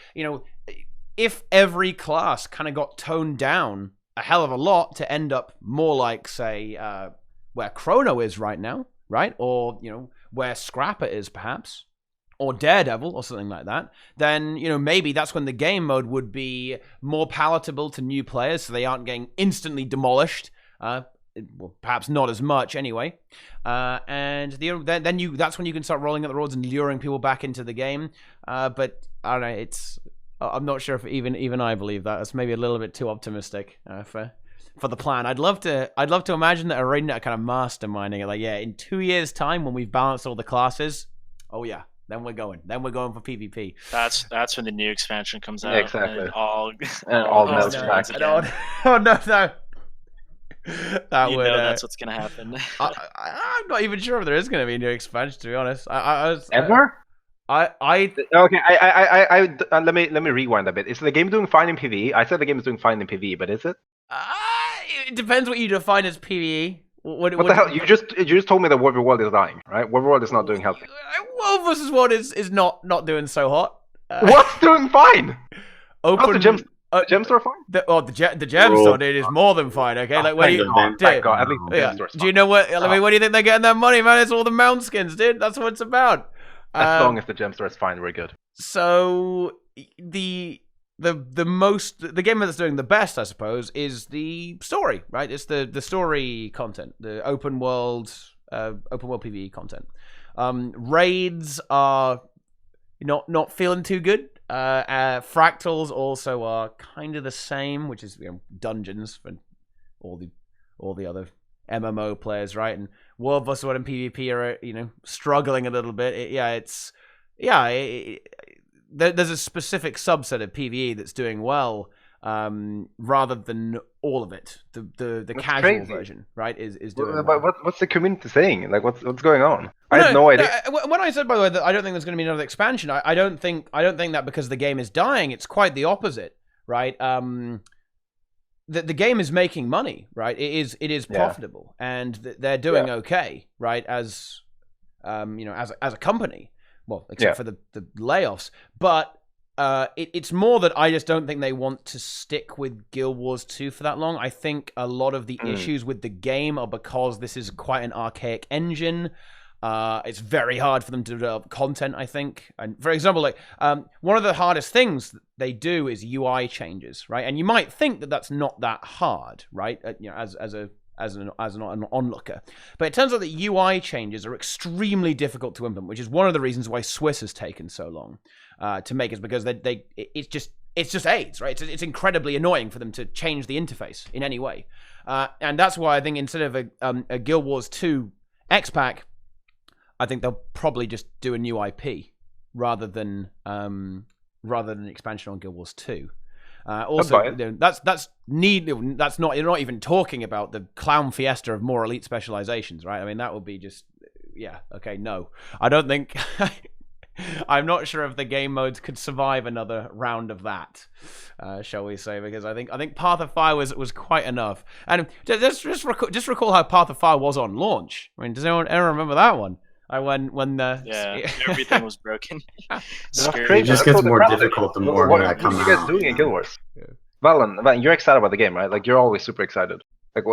If every class kind of got toned down a hell of a lot to end up more like, say, where Chrono is right now, right? Or where Scrapper is perhaps, or Daredevil or something like that, then maybe that's when the game mode would be more palatable to new players, so they aren't getting instantly demolished. Well, perhaps not as much anyway, and that's when you can start rolling out the rewards and luring people back into the game. But I don't know. I'm not sure if even I believe that. That's maybe a little bit too optimistic for the plan. I'd love to imagine that ArenaNet are kind of masterminding it. Like, yeah, in 2 years' time when we've balanced all the classes, oh yeah, then we're going for PvP. That's when the new expansion comes out. Exactly. And all melts back. Oh no. That's what's gonna happen. I'm not even sure if there is gonna be a new expansion. To be honest, Ever? Okay. Let me rewind a bit. Is the game doing fine in PvE? I said the game is doing fine in PvE, but is it? It depends what you define as PvE. What the hell? You just told me that Warrior World is dying, right? Warrior World is not doing healthy. World vs. World is not doing so hot. What's doing fine? Open. The gem store fine? The gem store, dude, is more than fine. Okay, like thank God, at least the gem store's fine. Do you know what? I mean, what do you think they're getting that money, man? It's all the mount skins, dude. That's what it's about. As long as the gem store is fine, we're good. So the game that's doing the best, I suppose, is the story, right? It's the story content, the open world PvE content. Raids are not feeling too good. Fractals also are kind of the same, which is dungeons for all the other MMO players, right? And World vs. World and PvP are struggling a little bit. There's a specific subset of PvE that's doing well, rather than all of it. The casual crazy. Version, right, is doing well. But what's the community saying? Like, what's going on? I had no idea. When I said, by the way, that I don't think there's going to be another expansion, I don't think that because the game is dying. It's quite the opposite, right? The game is making money, right? It is profitable, and they're doing okay, right? As as a company, well, except for the layoffs, but it's more that I just don't think they want to stick with Guild Wars 2 for that long. I think a lot of the issues with the game are because this is quite an archaic engine. It's very hard for them to develop content, I think. And for example, like one of the hardest things they do is UI changes, right? And you might think that that's not that hard, right? As an onlooker, but it turns out that UI changes are extremely difficult to implement, which is one of the reasons why Swiss has taken so long to make, is because it's just AIDS, right? It's incredibly annoying for them to change the interface in any way, and that's why I think instead of a Guild Wars 2 X-Pack, I think they'll probably just do a new IP rather than an expansion on Guild Wars 2. Also, that's not, you're not even talking about the clown fiesta of more elite specializations, right? I mean, that would be just no. I don't think I'm not sure if the game modes could survive another round of that, shall we say? Because I think Path of Fire was quite enough. And just recall how Path of Fire was on launch. I mean, does anyone ever remember that one? Everything was broken. It just gets more difficult the more that comes out. What are you guys doing in Guild Wars? Vallun, you're excited about the game, right? Like, you're always super excited. Like,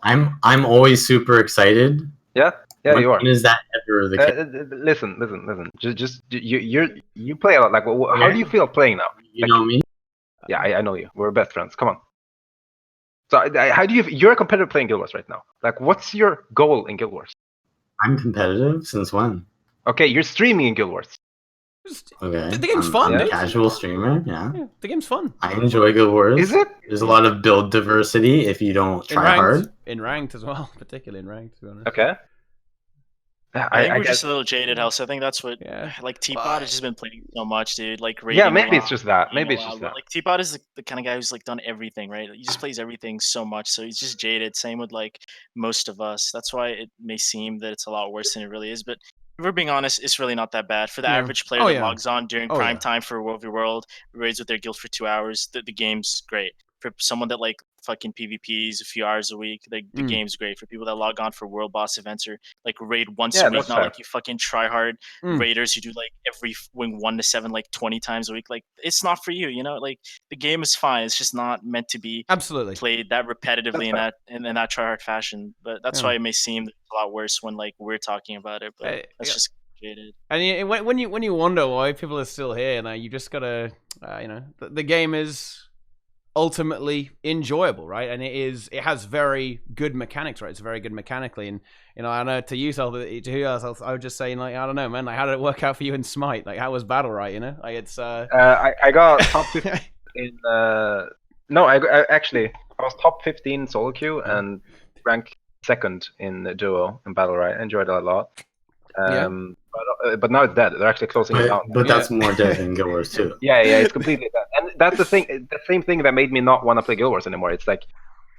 I'm always super excited. Yeah. Yeah, you are. When is that ever the case? Listen. Just you play a lot. Like, how do you feel playing now? You Like, know me. yeah, I know you. We're best friends. Come on. So, how do you? You're a competitor playing Guild Wars right now. Like, what's your goal in Guild Wars? I'm competitive since when? Okay, you're streaming in Guild Wars. Okay, The game's I'm fun, a dude. casual streamer. Yeah, The game's fun. I enjoy Guild Wars. Is it? There's a lot of build diversity if you don't try hard. In ranked as well, particularly in ranked, to be honest. Okay. I think we're guess, just a little jaded, Helseth. I think that's what, like, Teapot has just been playing so much, dude. Like, raiding yeah, maybe it's around, just that. being Maybe it's allowed. just that. Like, Teapot is the kind of guy who's like done everything, right? He just plays everything so much, so he's just jaded. Same with like most of us. That's why it may seem that it's a lot worse than it really is. But if we're being honest, it's really not that bad for the average player that logs on during prime time for World v World, raids with their guild for 2 hours. The game's great. For someone that like fucking PvPs a few hours a week, the game's great. For people that log on for world boss events or like raid once a week, not fair. like you fucking try hard raiders who do like every wing 1 to 7 like 20 times a week. Like, it's not for you, you know. Like, the game is fine. It's just not meant to be played that repetitively in that try hard fashion. But that's why it may seem a lot worse when like we're talking about it. But that's just jaded. And when you wonder why people are still here, now you just gotta the game is ultimately enjoyable, right? And it has very good mechanics, right? It's very good mechanically, and I know to you, I was just saying, like, I don't know, man, like, how did it work out for you in Smite? Like, how was battle, right? You know, like, it's I got top 15 in no, I was top 15 solo queue and ranked second in the duo in battle, right? I enjoyed it a lot. But now it's dead. They're actually closing it down. But that's more dead than Guild Wars too. Yeah, it's completely dead. And that's the thing. The same thing that made me not want to play Guild Wars anymore. It's like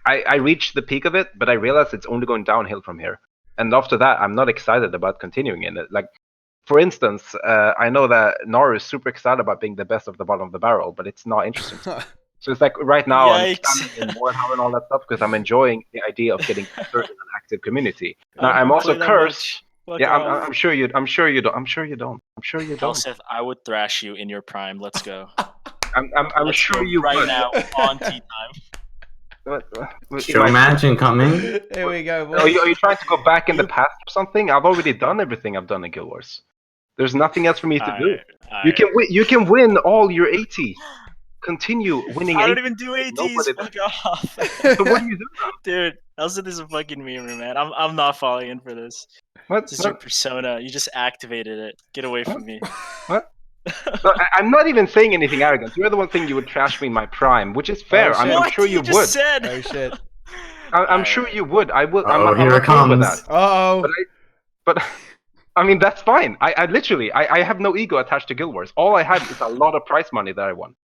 I reached the peak of it, but I realized it's only going downhill from here. And after that, I'm not excited about continuing in it. Like, for instance, I know that Naru is super excited about being the best of the bottom of the barrel, but it's not interesting to me. So it's like right now I'm expanding in Warhammer and all that stuff because I'm enjoying the idea of getting better in an active community. Now I'm also cursed. Yeah, I'm sure you don't. I'm sure you don't. Helseth, I would thrash you in your prime. Let's go. I'm sure you right would. now on TeaTime. Show match incoming. Here we go. Are you trying to go back in the past or something? I've already done everything I've done in Guild Wars. There's nothing else for me to do. You can win all your 80. Continue winning. I don't even do 80s. Fuck off. So what do you do now? Dude, Helseth is a fucking meme, man. I'm not falling in for this. This is your persona. You just activated it. Get away from me. What? No, I'm not even saying anything arrogant. You're the one thing you would trash me in my prime, which is fair. I'm sure you would. Said? Oh shit! I'm sure you would. I will. Oh, here it comes. With that. Oh. But I mean, that's fine. I literally I have no ego attached to Guild Wars. All I have is a lot of prize money that I won,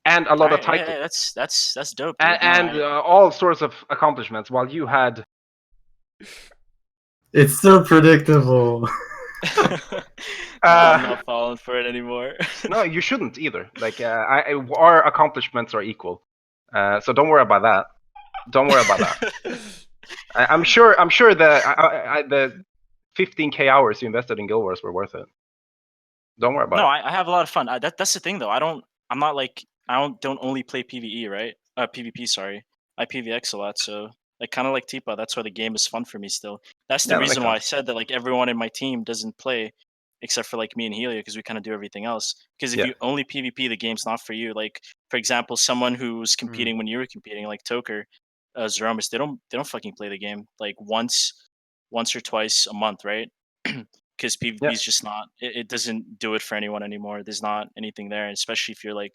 and a lot of titles. Yeah, that's dope. And all sorts of accomplishments. While you had. It's so predictable. I'm not falling for it anymore. No, you shouldn't either. Like, our accomplishments are equal, so don't worry about that. Don't worry about that. I'm sure the 15k hours you invested in Guild Wars were worth it. Don't worry about it. No, I have a lot of fun. That's the thing, though. I don't only play PvE, right? PvP, sorry. I PvX a lot, so like kind of like Teapot. That's why the game is fun for me still. That's the reason why I said that like everyone in my team doesn't play, except for like me and Helio, because we kind of do everything else. Because if you only PvP, the game's not for you. Like, for example, someone who's competing when you were competing, like Toker, Zeromus, they don't fucking play the game like once or twice a month, right? Because PvP is just not. It doesn't do it for anyone anymore. There's not anything there, especially if you're like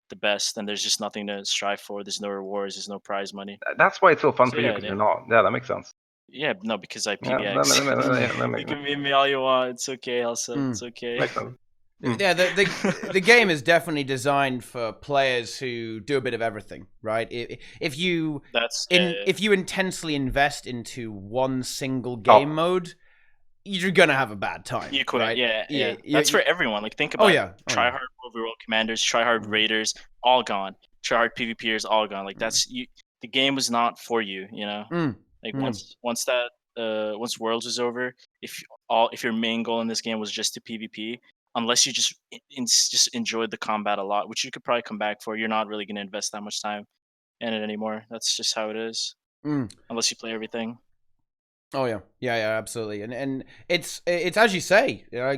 the best, then there's just nothing to strive for. There's no rewards. There's no prize money. That's why it's so fun for you because you're not. Yeah, that makes sense. Yeah, no, because I PvX. You can meme me all you want. It's okay, Helseth. It's okay. Yeah, the game is definitely designed for players who do a bit of everything, right? If you intensely invest into one single game mode, you're gonna have a bad time. You quit, right? Yeah. That's for everyone. Like, think about try hard overworld commanders, try hard raiders, all gone. Try hard PvPers, all gone. Like, that's you. The game was not for you. You know, like once Worlds was over, if your main goal in this game was just to PvP, unless you just enjoyed the combat a lot, which you could probably come back for, you're not really gonna invest that much time in it anymore. That's just how it is. Unless you play everything. Oh yeah, absolutely, and it's as you say. I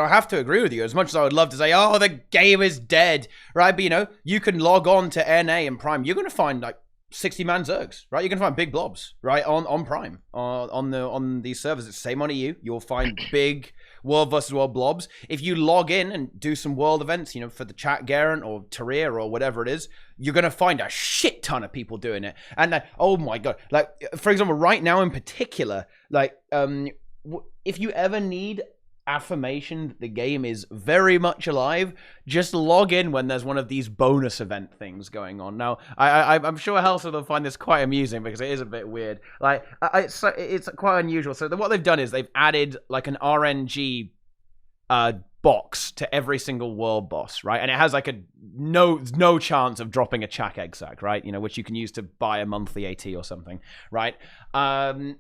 have to agree with you. As much as I would love to say, oh, the game is dead, right? But you can log on to NA and Prime. You're going to find like 60-man Zergs, right? You're going to find big blobs, right? On Prime, on these servers. It's same on EU. You'll find big world versus world blobs. If you log in and do some world events, for the chat Garant or Tyria or whatever it is, you're going to find a shit ton of people doing it. And oh my God, like, for example, right now in particular, like, if you ever need affirmation that the game is very much alive, just log in when there's one of these bonus event things going on. Now, I'm sure Helseth will find this quite amusing because it is a bit weird. Like, it's quite unusual. So what they've done is they've added like an RNG box to every single world boss, right? And it has like a no chance of dropping a Chak egg sack, right? Which you can use to buy a monthly AT or something, right? And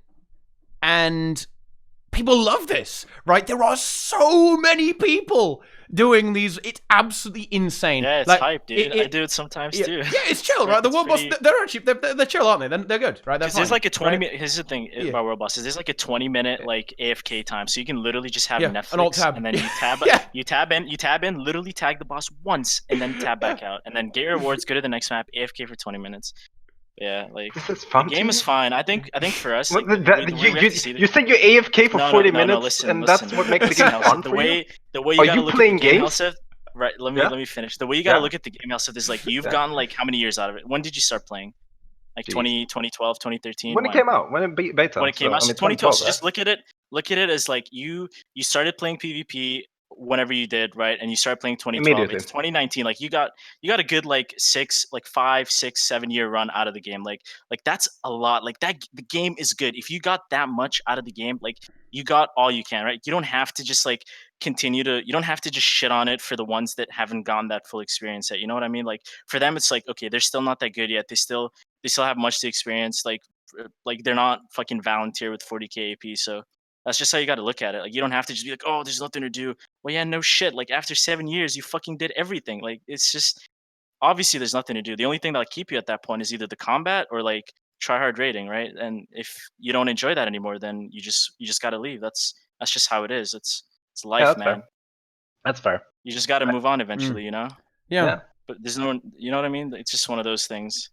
people love this, right? There are so many people doing these. It's absolutely insane. Yeah, it's hype, dude. I do it sometimes too. Yeah, it's chill, right? The world boss, they're actually they're chill, aren't they? They're good, right? Because there's like a 20-minute. Here's the thing about world bosses. There's like a 20-minute like AFK time, so you can literally just have Netflix an alt tab, and then you tab, you tab in, literally tag the boss once, and then tab back out, and then get your rewards. Go to the next map, AFK for 20 minutes. Yeah, like this is fun. The game is fine. I think for us, like, you said you're AFK for 40 minutes, listen, that's what makes the game fun for you. The way you gotta look at the game, Helseth, right? Let me finish. The way you gotta look at the game, Helseth, is like you've gotten like how many years out of it? When did you start playing? Like 2012, 2013. When it came out, when it beta. When it came out, so 2012. So just look at it as like you started playing PvP whenever you did, right? And you started playing 2012. It's 2019. Like you got a good like 5, 6, 7 year run out of the game. Like that's a lot. Like that, the game is good. If you got that much out of the game, like you got all you can, right? You don't have to just like you don't have to just shit on it for the ones that haven't gotten that full experience yet. You know what I mean? Like for them, it's like, okay, they're still not that good yet. They still have much to experience. Like they're not fucking Vallun tier with 40k AP. So that's just how you got to look at it. Like you don't have to just be like, oh, there's nothing to do. Well, yeah, no shit. Like after 7 years, you fucking did everything. Like it's just obviously there's nothing to do. The only thing that'll keep you at that point is either the combat or like try hard rating, right? And if you don't enjoy that anymore, then you just got to leave. That's just how it is. It's life, man. Fair. That's fair. You just got to move on eventually, you know? Yeah. But there's no, you know what I mean? It's just one of those things.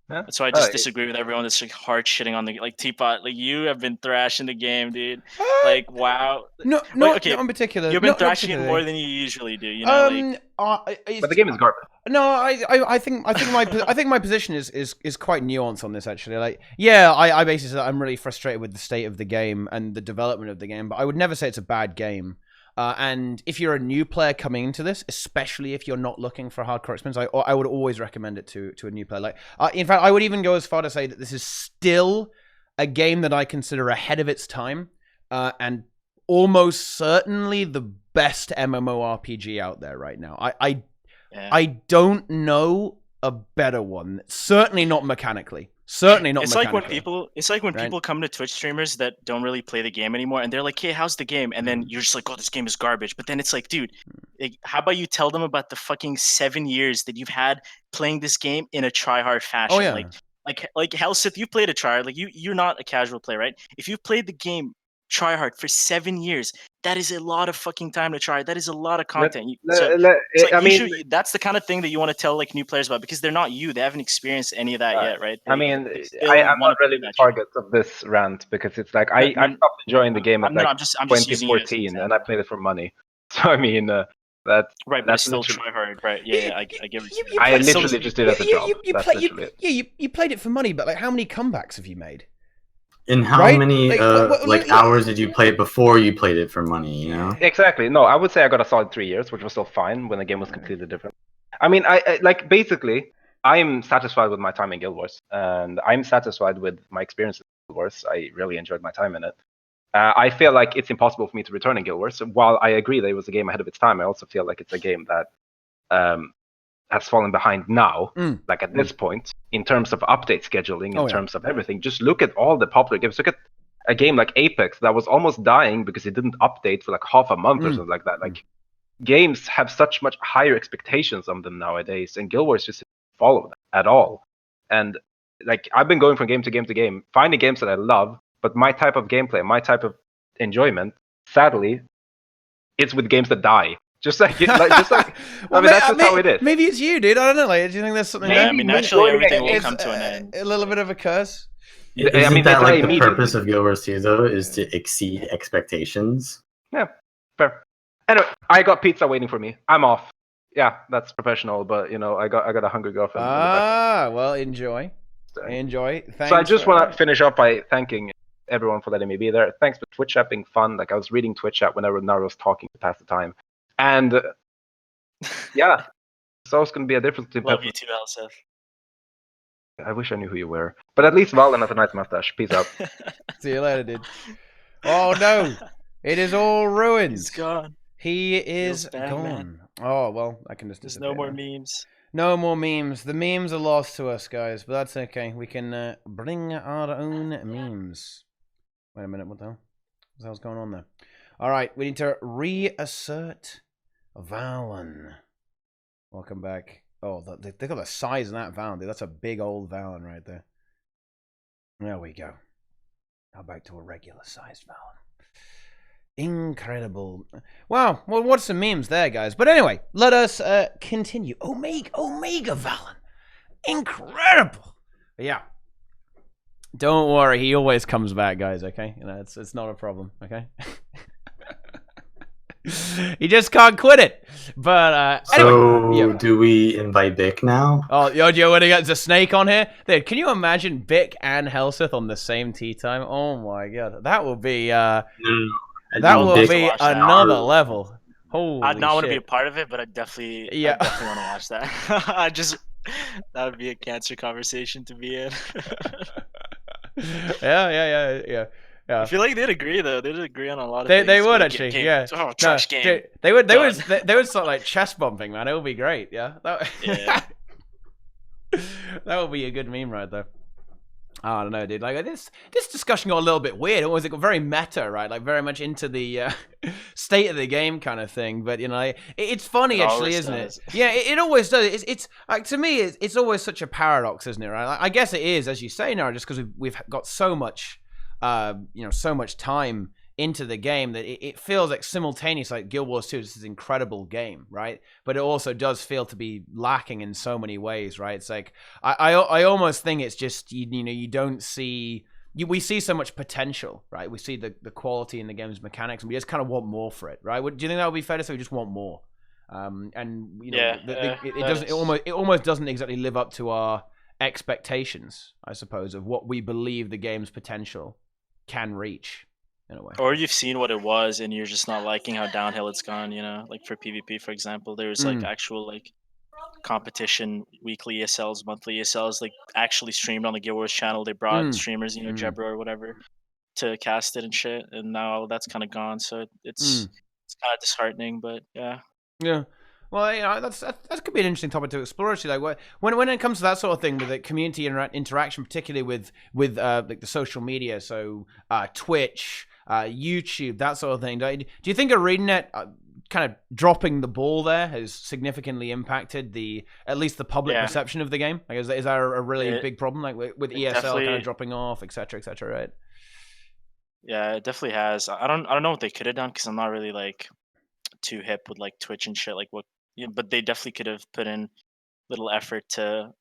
Yeah. That's why I just disagree with everyone that's like hard shitting on the like Teapot. Like you have been thrashing the game, dude. Like wow. Not in particular. You've been thrashing it more than you usually do. You know, but the game is garbage. No, I think my position is quite nuanced on this actually. Like, yeah, I basically said I'm really frustrated with the state of the game and the development of the game, but I would never say it's a bad game. And if you're a new player coming into this, especially if you're not looking for a hardcore experience, I would always recommend it to a new player. Like, in fact, I would even go as far to say that this is still a game that I consider ahead of its time, and almost certainly the best MMORPG out there right now. I don't know a better one. Certainly not mechanically. Certainly not. It's like when people come to Twitch streamers that don't really play the game anymore, and they're like, "Hey, how's the game?" And then you're just like, "Oh, this game is garbage." But then it's like, dude, how about you tell them about the fucking 7 years that you've had playing this game in a try-hard fashion? Oh, yeah. Like Helseth, you played a try-hard. Like you're not a casual player, right? If you've played the game try-hard for 7 years, that is a lot of fucking time to try. That is a lot of content. That's the kind of thing that you want to tell like new players about because they're not you. They haven't experienced any of that yet, right? I'm not really the target of this rant because it's like I stopped enjoying the game at I'm just 2014 and I played it for money. So I mean that's right, but that's still try hard, right? Yeah, I get what you mean. I literally just did it as a job. You played it for money, but like how many comebacks have you made? And how many hours did you play it before you played it for money, you know? Exactly. No, I would say I got a solid 3 years, which was still fine when the game was completely different. I mean, I like basically I'm satisfied with my time in Guild Wars, and I'm satisfied with my experience in Guild Wars. I really enjoyed my time in it. I feel like it's impossible for me to return in Guild Wars. While I agree that it was a game ahead of its time, I also feel like it's a game that has fallen behind now, like at this point, in terms of update scheduling, in terms of everything. Just look at all the popular games. Look at a game like Apex that was almost dying because it didn't update for like half a month or something like that. Like games have such much higher expectations on them nowadays, and Guild Wars just didn't follow that at all. And like I've been going from game to game to game, finding games that I love, but my type of gameplay, my type of enjoyment, sadly, it's with games that die. Just like well, that's just how it is. Maybe it's you, dude. I don't know. Like, do you think there's something? Yeah, I mean, naturally everything will it's come to an end. a little bit of a curse. Isn't they that die like the immediately. purpose of Guild Wars 2 though, is to exceed expectations? Yeah, fair. Anyway, I got pizza waiting for me. I'm off. Yeah, that's professional, but you know, I got a hungry girlfriend. Well, enjoy. Thanks. So I just want to finish up by thanking everyone for letting me be there. Thanks for Twitch chat being fun. Like I was reading Twitch chat whenever Naru was talking to pass the time, and yeah, it's always going to be a difference between. Love you too, Helseth. I wish I knew who you were, but at least Vallun has a nice mustache. Peace out. See you later, dude. Oh no, it is all ruined. He's gone. He is bad, gone. man. Oh well, I can just. There's no more memes. No more memes. The memes are lost to us, guys, but that's okay. We can bring our own memes. Wait a minute, what the hell's going on there? All right, we need to reassert Vallun. Welcome back. Oh, look at the size of that Vallun, dude. That's a big old Vallun right there. There we go. Now back to a regular-sized Vallun. Incredible. Wow. Well, what's some memes there, guys? But anyway, let us continue. Omega Vallun. Incredible. But yeah. Don't worry. He always comes back, guys, okay? You know, it's not a problem, okay? He just can't quit it. But so anyway, do we invite Bick now? Oh, yo, when he gets a snake on here, dude, can you imagine Bick and Helseth on the same tea time? Oh my god, that will be that will be another level. Holy I'd not want to be shit. a part of it, but I definitely want to watch that. That would be a cancer conversation to be in. Yeah. I feel like they'd agree though. They'd agree on a lot of things. They would like, actually, yeah. Oh, trash game. Dude, they would start like chest bumping, man. It would be great, yeah. That would be a good meme right there. I don't know, dude. Like this discussion got a little bit weird. It was like very meta, right? Like very much into the state of the game kind of thing. But you know, it's funny actually, isn't it? Yeah, it always does. It's like to me, it's always such a paradox, isn't it? Right? Like, I guess it is, as you say, Naru, just because we've got so much, so much time into the game that it feels like simultaneously like Guild Wars 2 is this incredible game, right? But it also does feel to be lacking in so many ways, right? It's like I almost think it's just you don't see we see so much potential, right? We see the quality in the game's mechanics, and we just kind of want more for it, right? Do you think that would be fair to say we just want more? And you know, it almost doesn't exactly live up to our expectations, I suppose, of what we believe the game's potential can reach. In a way. Or you've seen what it was and you're just not liking how downhill it's gone, you know? Like for PvP, for example, there's like actual like competition, weekly ESLs, monthly ESLs, like actually streamed on the Guild Wars channel. They brought streamers, you know, Jebra or whatever, to cast it and shit, and now that's kind of gone, so it's kind of disheartening, but yeah. Yeah. Well, you know, that could be an interesting topic to explore. Actually, like when it comes to that sort of thing with the community interaction, particularly with like the social media, so Twitch, YouTube, that sort of thing. Do you think ArenaNet kind of dropping the ball there has significantly impacted at least the public perception of the game? Like, is that a really big problem? Like with ESL kind of dropping off, etc., right? Yeah, it definitely has. I don't know what they could have done because I'm not really like too hip with like Twitch and shit. Like what. Yeah, but they definitely could have put in little effort to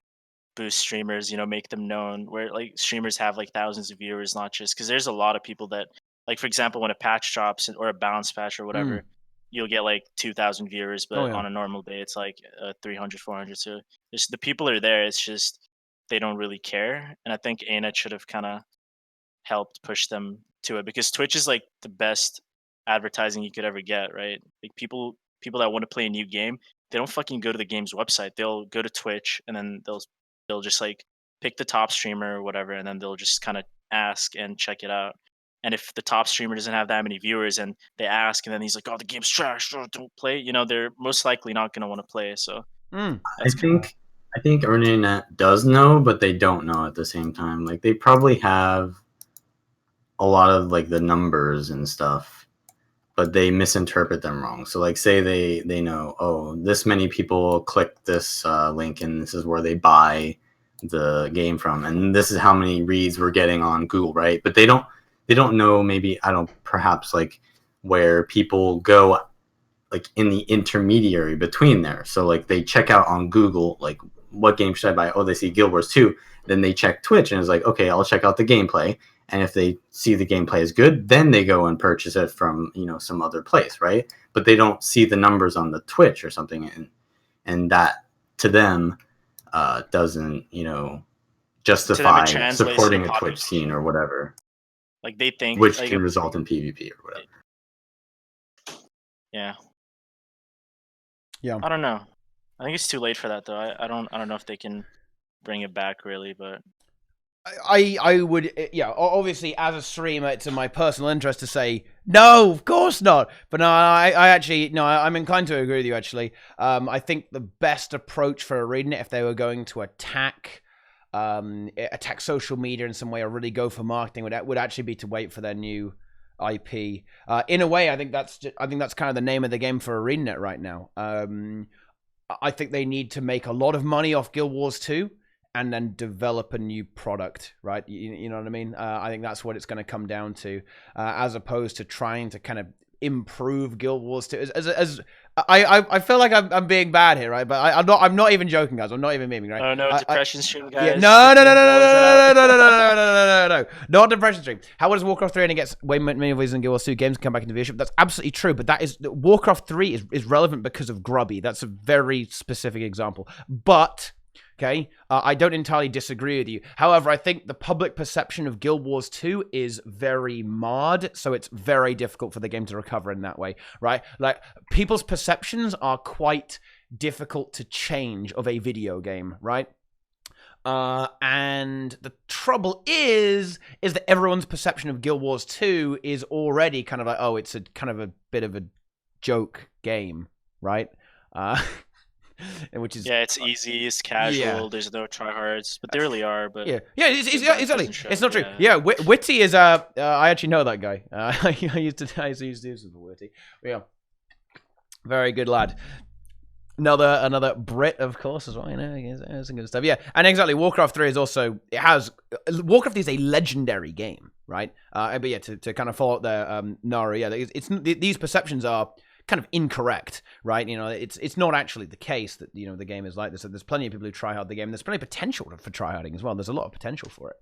boost streamers, you know, make them known, where like streamers have like thousands of viewers, not just because there's a lot of people that, like, for example, when a patch drops or a balance patch or whatever, you'll get like 2,000 viewers, but on a normal day it's like 300, 400. So the people are there. It's just they don't really care, and I think ArenaNet should have kind of helped push them to it, because Twitch is like the best advertising you could ever get, right? Like people that want to play a new game, they don't fucking go to the game's website. They'll go to Twitch and then they'll just like pick the top streamer or whatever, and then they'll just kind of ask and check it out. And if the top streamer doesn't have that many viewers and they ask and then he's like, "Oh, the game's trash, don't play," you know, they're most likely not going to want to play. So I think ArenaNet does know, but they don't know at the same time. Like they probably have a lot of like the numbers and stuff, but they misinterpret them wrong. So like say they know, oh, this many people click this link and this is where they buy the game from, and this is how many reads we're getting on Google, right? But they don't know, maybe, I don't, perhaps like where people go like in the intermediary between there. So like they check out on Google, like, what game should I buy? Oh, they see Guild Wars 2. Then they check Twitch and it's like, okay, I'll check out the gameplay. And if they see the gameplay is good, then they go and purchase it from, some other place, right? But they don't see the numbers on the Twitch or something, and that to them doesn't, justify supporting a Twitch scene or whatever. Like they think, which can result in PvP or whatever. Yeah. Yeah. I don't know. I think it's too late for that though. I don't know if they can bring it back really, but I would, obviously as a streamer, it's in my personal interest to say, no, of course not. But no, I'm inclined to agree with you, actually. I think the best approach for ArenaNet, if they were going to attack social media in some way or really go for marketing, would actually be to wait for their new IP. In a way, I think that's kind of the name of the game for ArenaNet right now. I think they need to make a lot of money off Guild Wars 2 and then develop a new product, right? You know what I mean? I think that's what it's going to come down to, as opposed to trying to kind of improve Guild Wars 2. I feel like I'm being bad here, right? But I'm not even joking, guys. I'm not even memeing, right? Oh no, depression stream, guys. No, not depression stream. How does Warcraft 3 and it gets way many views than Guild Wars 2 games come back into viewership? That's absolutely true, but that is Warcraft 3 is relevant because of Grubby. That's a very specific example, but. Okay, I don't entirely disagree with you. However, I think the public perception of Guild Wars 2 is very marred, so it's very difficult for the game to recover in that way, right? Like, people's perceptions are quite difficult to change of a video game, right? And the trouble is that everyone's perception of Guild Wars 2 is already kind of like, oh, it's a kind of a bit of a joke game, right? Which is it's easy, it's casual. There's no tryhards, but there really are. But exactly. It's not true. Yeah, Witty is I actually know that guy. I used to do some for Witty. Yeah, very good lad. Another Brit, of course, as well. Some good stuff. Yeah, and exactly. Warcraft 3 is also Warcraft is a legendary game, right? But yeah, to kind of follow up there, Naru. Yeah, these perceptions are kind of incorrect, right? It's not actually the case that the game is like this. There's plenty of people who try hard the game. There's plenty of potential for tryharding as well. There's a lot of potential for it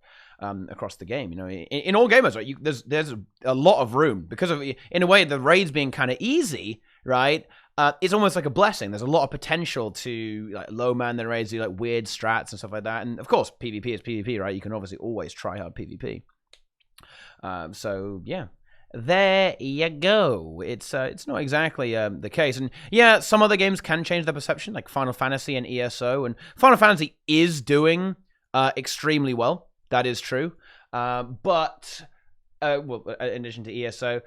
across the game. In all gamers, right? There's a lot of room because of, in a way, the raids being kind of easy, right? It's almost like a blessing. There's a lot of potential to like low man than raids, do like weird strats and stuff like that. And of course, PvP is PvP, right? You can obviously always try hard PvP. So yeah. There you go. It's not exactly the case, and yeah, some other games can change their perception, like Final Fantasy and ESO, and Final Fantasy is doing extremely well. That is true, but in addition to ESO,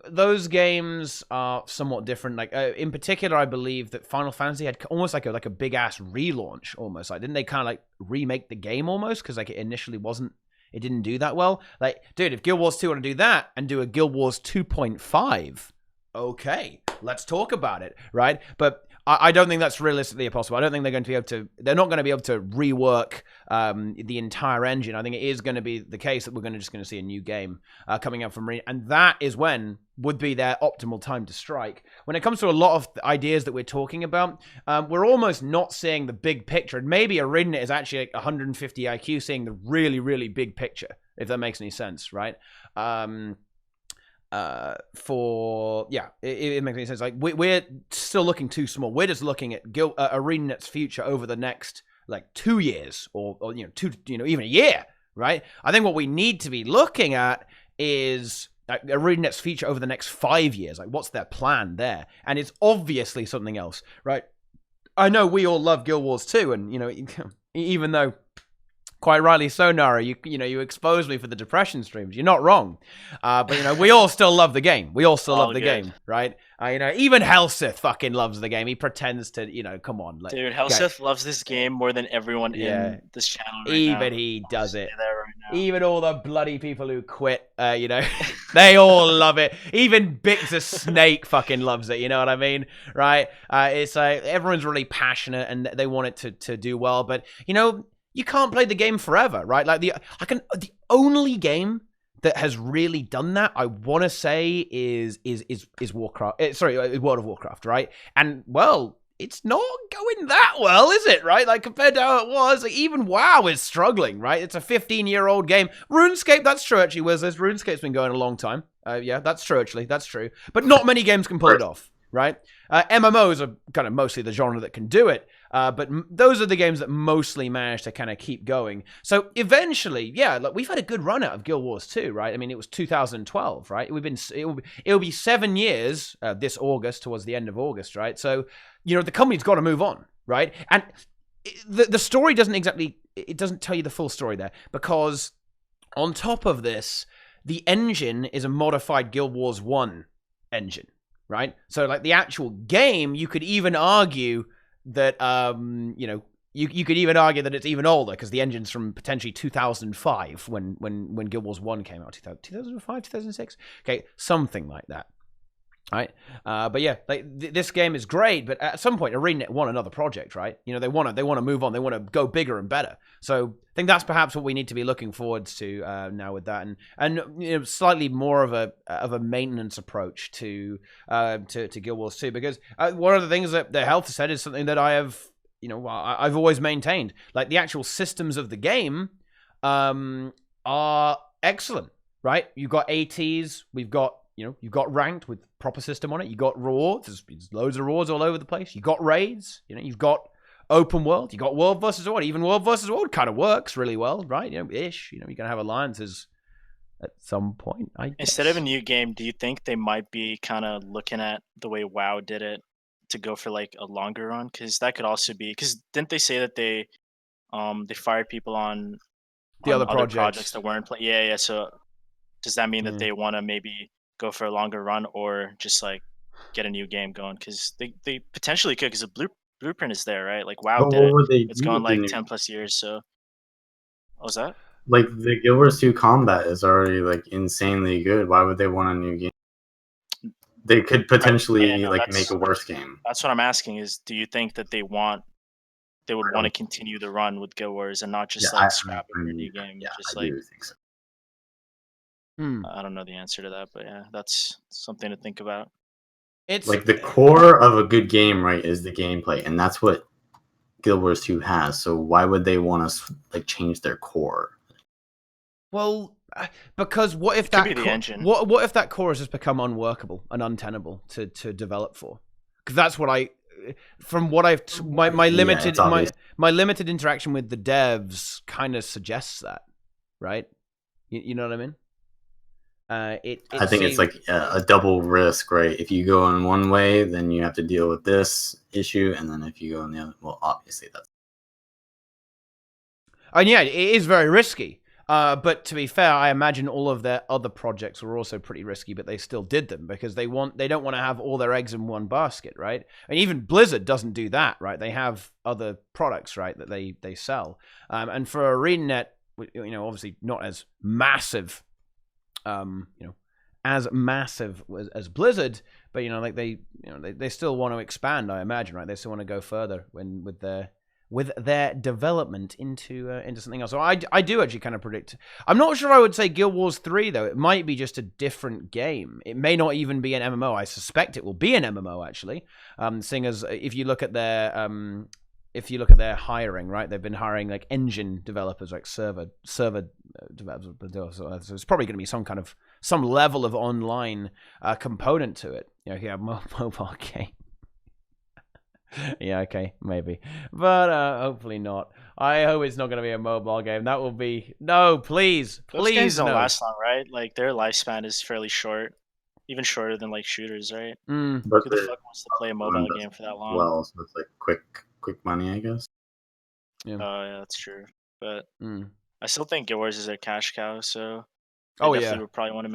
those games are somewhat different. Like in particular, I believe that Final Fantasy had almost like a big ass relaunch, almost like didn't they kind of like remake the game almost because like it initially wasn't. It didn't do that well. Like, dude, if Guild Wars 2 want to do that and do a Guild Wars 2.5, okay, let's talk about it, right? But I don't think that's realistically possible. I don't think they're going to be able to. They're not going to be able to rework the entire engine. I think it is going to be the case that we're just going to see a new game coming out from Arena, and that is when would be their optimal time to strike. When it comes to a lot of ideas that we're talking about, we're almost not seeing the big picture. And maybe ArenaNet is actually like 150 IQ, seeing the really, really big picture, if that makes any sense, right? It makes any sense. Like we're still looking too small. We're just looking at ArenaNet's future over the next like 2 years or even a year, right? I think what we need to be looking at is ArenaNet's future over the next 5 years. Like, what's their plan there? And it's obviously something else, right? I know we all love Guild Wars 2, and even though. Quite rightly so, Naru. You exposed me for the depression streams. You're not wrong, but we all still love the game. We all still love the game, right? Even Helseth fucking loves the game. He pretends to, come on, dude. Helseth loves this game more than everyone in this channel right now. Even he does it. Even all the bloody people who quit, they all love it. Even Bix the Snake fucking loves it. You know what I mean, right? It's like everyone's really passionate and they want it to do well, but you can't play the game forever, right? Like the only game that has really done that, I want to say, is Warcraft. Sorry, World of Warcraft, right? And well, it's not going that well, is it? Right? Like compared to how it was, like, even WoW is struggling, right? It's a 15-year-old game. RuneScape, that's true actually, Wizards. RuneScape's been going a long time. Yeah, that's true actually. That's true. But not many games can pull it off, right? MMOs are kind of mostly the genre that can do it. But those are the games that mostly manage to kind of keep going. So eventually, yeah, look, we've had a good run out of Guild Wars 2, right? I mean, it was 2012, right? It'll be 7 years this August, towards the end of August, right? So, you know, the company's got to move on, right? And the story doesn't tell you the full story there, because on top of this, the engine is a modified Guild Wars 1 engine, right? So like the actual game, you could even argue that you know, you could even argue that it's even older, because the engine's from potentially 2005 when Guild Wars 1 came out. 2005, 2006, okay, something like that, right? But yeah, like this game is great, but at some point ArenaNet want another project, right? You know, they want to move on, they want to go bigger and better. So I think that's perhaps what we need to be looking forward to now with that, and you know, slightly more of a maintenance approach to Guild Wars 2, because one of the things that the Helseth said is something that I've always maintained. Like the actual systems of the game are excellent, right? You've got ATs, you've got ranked with proper system on it. You got rewards. There's loads of rewards all over the place. You got raids. You know, you've got open world. You got world versus world. Even world versus world kind of works really well, right? You know, ish. You know, you're gonna have alliances at some point, I guess. Instead of a new game, do you think they might be kind of looking at the way WoW did it to go for like a longer run? Because that could also be. Because didn't they say that they fired people on the other projects that weren't playing? Yeah. So does that mean that Yeah. they want to maybe go for a longer run, or just like get a new game going? Because they potentially could, because the blueprint is there, right? Like WoW But did what it. would they It's do gone with the like new 10 plus years. So what was that? like the Guild Wars 2 combat is already like insanely good. Why would they want a new game? They could potentially make a worse game. That's what I'm asking. Is do you think that they would want to continue the run with Guild Wars and not just scrap it for a new game? Yeah, just I do think so. I don't know the answer to that, but yeah, that's something to think about. It's like the core of a good game, right, is the gameplay, and that's what Guild Wars 2 has. So why would they want to like change their core? Well, because what if that engine? What if that core has just become unworkable and untenable to develop for? Because that's what from what I've my limited my limited interaction with the devs kind of suggests that, right? You know what I mean? I think it's like a double risk, right? If you go in one way, then you have to deal with this issue, and then if you go in the other, well, obviously that's. And yeah, it is very risky. But to be fair, I imagine all of their other projects were also pretty risky, but they still did them because they don't want to have all their eggs in one basket, right? And even Blizzard doesn't do that, right? They have other products, right, that they sell. And for ArenaNet, you know, obviously not as massive, as massive as Blizzard, but you know, like they still want to expand, I imagine, right? They still want to go further with their development into something else. So I do actually kind of predict. I'm not sure I would say Guild Wars 3 though. It might be just a different game. It may not even be an MMO. I suspect it will be an MMO actually. Seeing as if you look at their hiring, right? They've been hiring like engine developers, like server developers. So it's probably going to be some level of online component to it. You know, if you have mobile game. Yeah, okay, maybe, but hopefully not. I hope it's not going to be a mobile game. That will be please. Those games don't last long, right? Like their lifespan is fairly short, even shorter than like shooters, right? But who the fuck wants to play a mobile game for that long? Well, so it's like quick money, I guess. Yeah. Oh yeah, that's true. But I still think Guild Wars is their cash cow, so they definitely want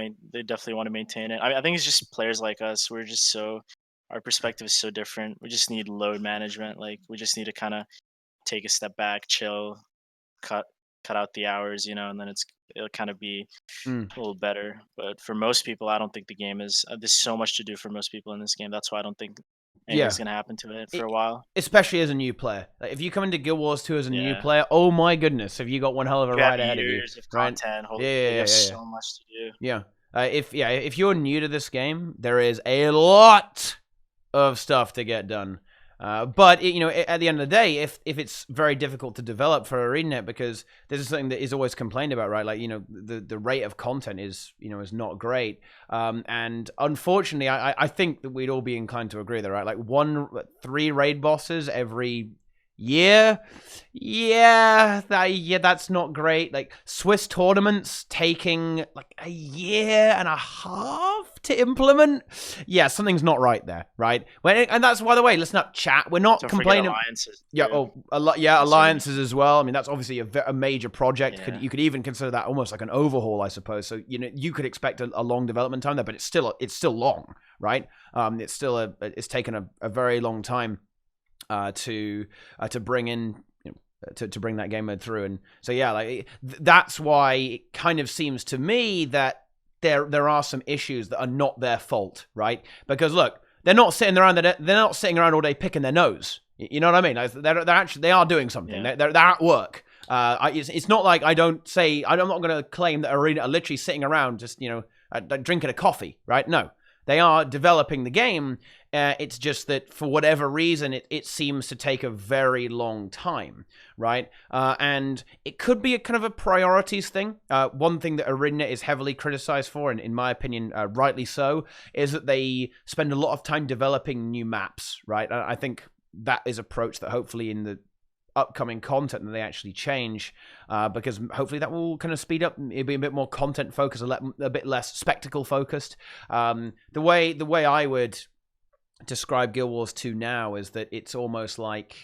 to maintain it. I think it's just players like us. We're just our perspective is so different. We just need load management. Like we just need to kind of take a step back, chill, cut out the hours, you know, and then it'll kind of be a little better. But for most people, I don't think the game is. There's so much to do for most people in this game. That's why I don't think anything's gonna happen to it for a while. Especially as a new player. Like, if you come into Guild Wars 2 as a new Yeah. player, oh my goodness, have you got one hell of a You ride have ahead of you. years of right? content. Holy, Yeah, you have yeah. so much to do. Yeah. If you're new to this game, there is a lot of stuff to get done. But at the end of the day, if it's very difficult to develop for ArenaNet, because this is something that is always complained about, right? Like, the rate of content is not great. And unfortunately, I think that we'd all be inclined to agree there, right? Like 3 raid bosses every year. That's not great. Like Swiss tournaments taking like a year and a half to implement. Yeah, something's not right there, right? And that's, by the way, let's not chat. We're not complaining. Alliances. Yeah, alliances as well. I mean, that's obviously a major project. Yeah. You could even consider that almost like an overhaul, I suppose. So you could expect a long development time there, but it's still long, right? It's taken a very long time to bring in to bring that game mode through. And so that's why it kind of seems to me that there are some issues that are not their fault, right? Because look, they're not sitting around all day picking their nose. You know what I mean? Like, they are doing something. Yeah. They're at work. It's not like I'm not going to claim that Arena are literally sitting around just drinking a coffee, right? No. They are developing the game. It's just that for whatever reason, it seems to take a very long time, right? And it could be a kind of a priorities thing. One thing that ArenaNet is heavily criticized for, and in my opinion, rightly so, is that they spend a lot of time developing new maps, right? And I think that is an approach that hopefully in the upcoming content that they actually change, because hopefully that will kind of speed up. It'll be a bit more content focused, a bit less spectacle focused. The way I would describe Guild Wars 2 now is that it's almost like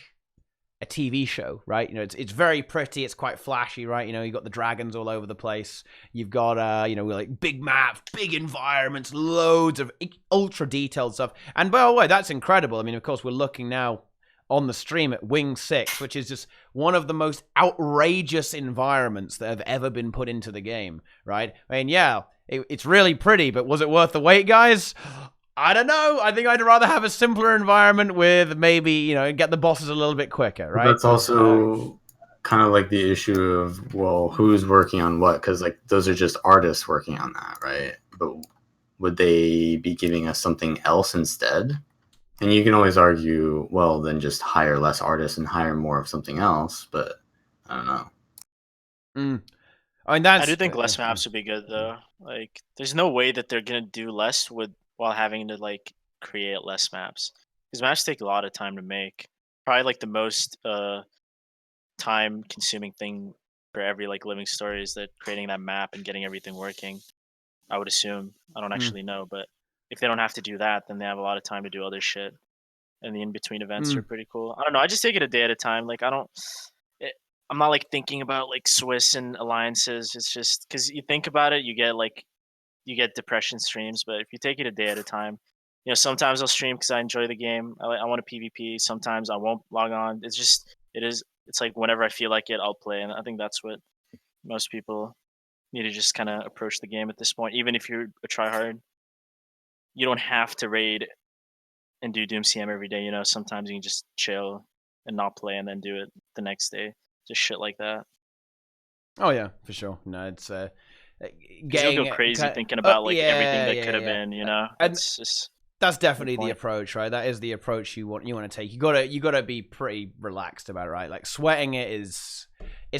a TV show, right? It's very pretty, it's quite flashy, right? You've got the dragons all over the place. You've got like big maps, big environments, loads of ultra detailed stuff. And by the way, that's incredible. I mean, of course, we're looking now on the stream at Wing 6, which is just one of the most outrageous environments that have ever been put into the game, right? I mean, it's really pretty, but was it worth the wait, guys? I don't know. I think I'd rather have a simpler environment with maybe, get the bosses a little bit quicker, right? That's also kind of like the issue of, well, who's working on what? Because like those are just artists working on that, right? But would they be giving us something else instead? And you can always argue, well, then just hire less artists and hire more of something else. But I don't know. I mean, I do think less maps would be good, though. Like, there's no way that they're gonna do less while having to like create less maps, because maps take a lot of time to make. Probably like the most time-consuming thing for every like living story is that creating that map and getting everything working. I would assume. I don't actually know, but if they don't have to do that, then they have a lot of time to do other shit. And the in-between events are pretty cool. I don't know. I just take it a day at a time. Like, I'm not like thinking about like Swiss and alliances. It's just because you think about it, you get depression streams. But if you take it a day at a time, sometimes I'll stream because I enjoy the game. I want a PvP. Sometimes I won't log on. It's like whenever I feel like it, I'll play. And I think that's what most people need to just kind of approach the game at this point. Even if you're a tryhard, you don't have to raid and do Doom CM every day. Sometimes you can just chill and not play and then do it the next day. Just shit like that. Oh yeah, for sure. No, it's you'll go crazy thinking about everything that could have been. It's just that's definitely the approach, right? That is the approach you want to take. You gotta be pretty relaxed about it, right? Like sweating it's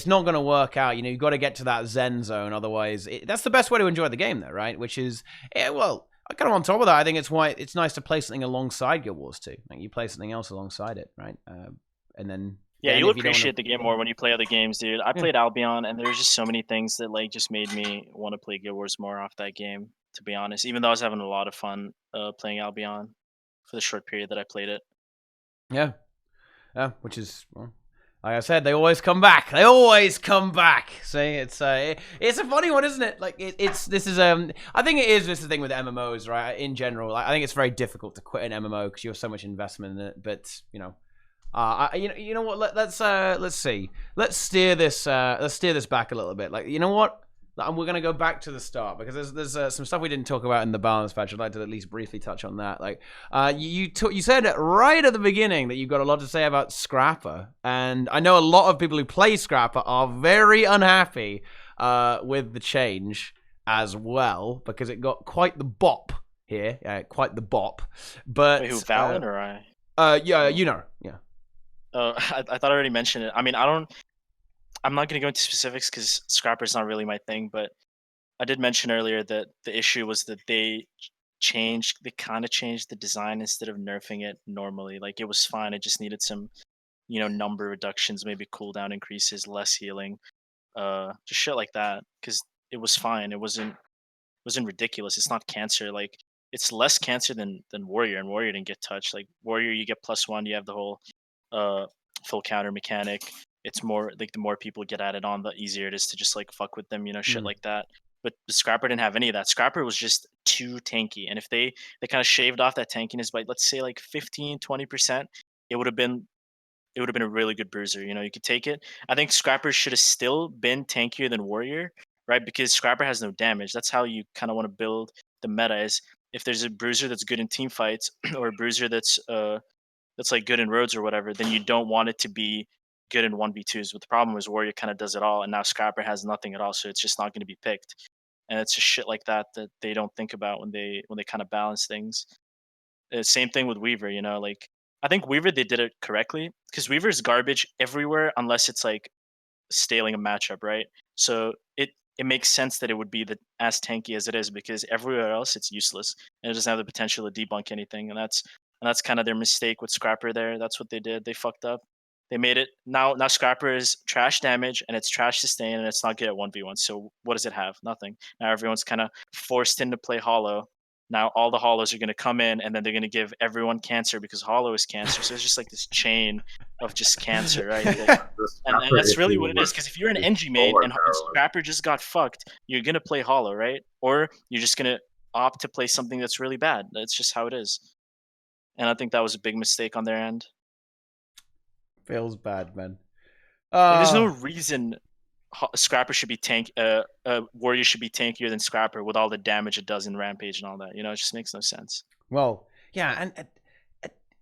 not gonna work out. You got to get to that zen zone. Otherwise, that's the best way to enjoy the game, though, right? Which is kind of on top of that, I think it's nice to play something alongside Guild Wars 2. Like you play something else alongside it, right? And then you'll appreciate the game more when you play other games, dude. I played Albion, and there's just so many things that like just made me want to play Guild Wars more off that game. To be honest, even though I was having a lot of fun playing Albion for the short period that I played it. Yeah, which is like I said, they always come back. They always come back. See, it's a funny one, isn't it? Like I think it is just the thing with MMOs, right? In general, I think it's very difficult to quit an MMO because you have so much investment in it. But you know what? Let's see. Let's steer this back a little bit. Like, you know what? and we're going to go back to the start because there's some stuff we didn't talk about in the balance patch. I'd like to at least briefly touch on that. Like, you said right at the beginning that you've got a lot to say about Scrapper, and I know a lot of people who play Scrapper are very unhappy with the change as well because it got quite the bop here, quite the bop. But wait, who, Vallun or I? Yeah, you know, yeah. I thought I already mentioned it. I mean, I'm not going to go into specifics because Scrapper's not really my thing, but I did mention earlier that the issue was that they kind of changed the design instead of nerfing it normally. Like, it was fine. It just needed some, number reductions, maybe cooldown increases, less healing, just shit like that. Because it was fine. It wasn't ridiculous. It's not cancer. Like, it's less cancer than Warrior, and Warrior didn't get touched. Like, Warrior, you get +1. You have the whole full counter mechanic. It's more like the more people get added on, the easier it is to just like fuck with them, shit like that. But the Scrapper didn't have any of that. Scrapper was just too tanky, and if they kind of shaved off that tankiness by, let's say, like 15-20%, it would have been a really good bruiser. You could take it. I think Scrapper should have still been tankier than Warrior, right? Because Scrapper has no damage. That's how you kind of want to build the meta. Is if there's a bruiser that's good in team fights or a bruiser that's like good in roads or whatever, then you don't want it to be good in 1v2s. But the problem is Warrior kind of does it all, and now Scrapper has nothing at all, so it's just not going to be picked. And it's just shit like that they don't think about when they kind of balance things. Same thing with Weaver, like, I think Weaver, they did it correctly because Weaver is garbage everywhere unless it's like staling a matchup, right? So it makes sense that it would be as tanky as it is because everywhere else it's useless and it doesn't have the potential to debunk anything, and that's kind of their mistake with Scrapper there. That's what they did. They fucked up. They made it now Scrapper is trash damage and it's trash sustain and it's not good at 1v1. So what does it have? Nothing. Now everyone's kind of forced into play Hollow. Now all the Hollows are going to come in and then they're going to give everyone cancer because Hollow is cancer. So it's just like this chain of just cancer, right? Like, and that's really what it is. Because if you're an NG mate and Scrapper just got fucked, you're going to play Hollow, right? Or you're just going to opt to play something that's really bad. That's just how it is. And I think that was a big mistake on their end. Feels bad, man. There's no reason Scrapper should be Warrior should be tankier than Scrapper with all the damage it does in Rampage and all that. It just makes no sense. Well, yeah, and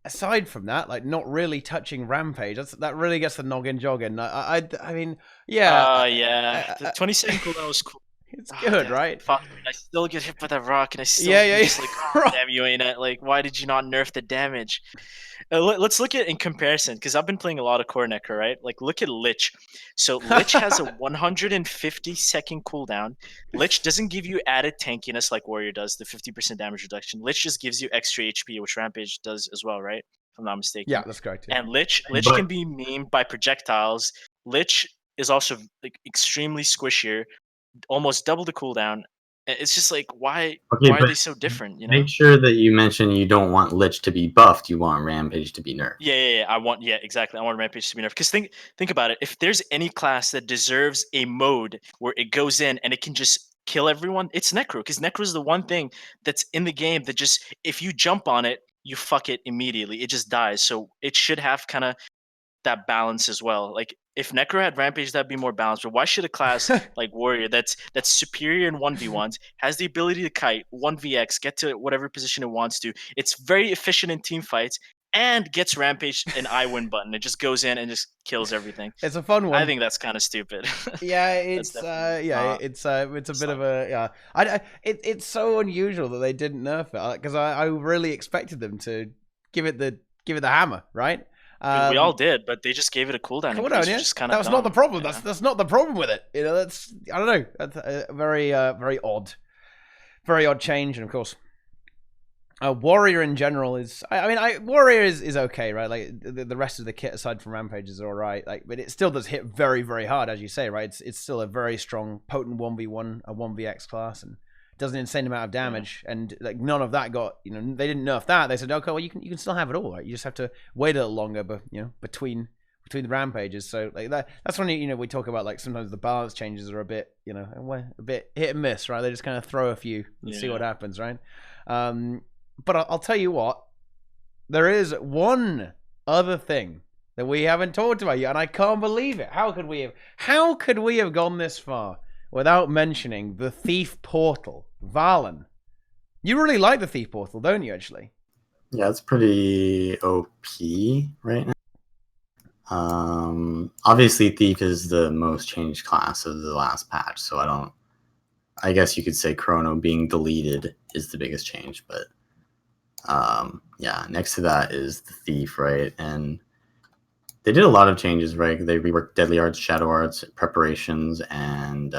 aside from that, like not really touching Rampage, that really gets the noggin jogging. I mean, yeah. Yeah. The 20-second cooldown was cool. It's good, right? Fuck, I still get hit by that rock, and I still just like, damn you, ain't it? Like, why did you not nerf the damage? Let's look at in comparison, because I've been playing a lot of Core Necro, right? Like, look at Lich. So Lich has a 150-second cooldown. Lich doesn't give you added tankiness like Warrior does, the 50% damage reduction. Lich just gives you extra HP, which Rampage does as well, right? If I'm not mistaken. Yeah, that's correct. Yeah. And Lich can be memed by projectiles. Lich is also like extremely squishier, almost double the cooldown. It's just like, why are they so different? Make sure that you mention you don't want Lich to be buffed. You want Rampage to be nerfed. Yeah. Exactly. I want Rampage to be nerfed. Because think about it. If there's any class that deserves a mode where it goes in and it can just kill everyone, it's Necro. Because Necro is the one thing that's in the game that just, if you jump on it, you fuck it immediately. It just dies. So it should have kind of that balance as well. Like, if Necro had Rampage, that'd be more balanced. But why should a class like Warrior that's superior in 1v1s, has the ability to kite, 1vx, get to whatever position it wants to, it's very efficient in team fights, and gets Rampage an I win button. It just goes in and just kills everything. It's a fun one. I think that's kind of stupid. Yeah, it's it's a bit of a it's so unusual that they didn't nerf it, because I really expected them to give it the hammer, right? We all did, but they just gave it a cooldown. Yeah. That was not the problem. Yeah. That's not the problem with it. That's, I don't know. That's a very odd change. And of course, Warrior in general is. Warrior is okay, right? Like the rest of the kit aside from Rampage is all right. Like, but it still does hit very, very hard, as you say, right? It's still a very strong, potent 1v1, a 1vx class, and does an insane amount of damage, and like none of that got, they didn't nerf that. They said, okay, well you can still have it all, right? You just have to wait a little longer, but between the rampages. So like that's when we talk about like sometimes the balance changes are a bit a bit hit and miss, right? They just kind of throw a few and see what happens, right? But I'll tell you what, there is one other thing that we haven't talked about yet, and I can't believe it. How could we have gone this far without mentioning the Thief Portal, Vallun. You really like the Thief Portal, don't you? Actually. Yeah, it's pretty OP right now. Obviously, Thief is the most changed class of the last patch, so I guess you could say Chrono being deleted is the biggest change, but yeah, next to that is the Thief, right? And they did a lot of changes, right? They reworked Deadly Arts, Shadow Arts, preparations, and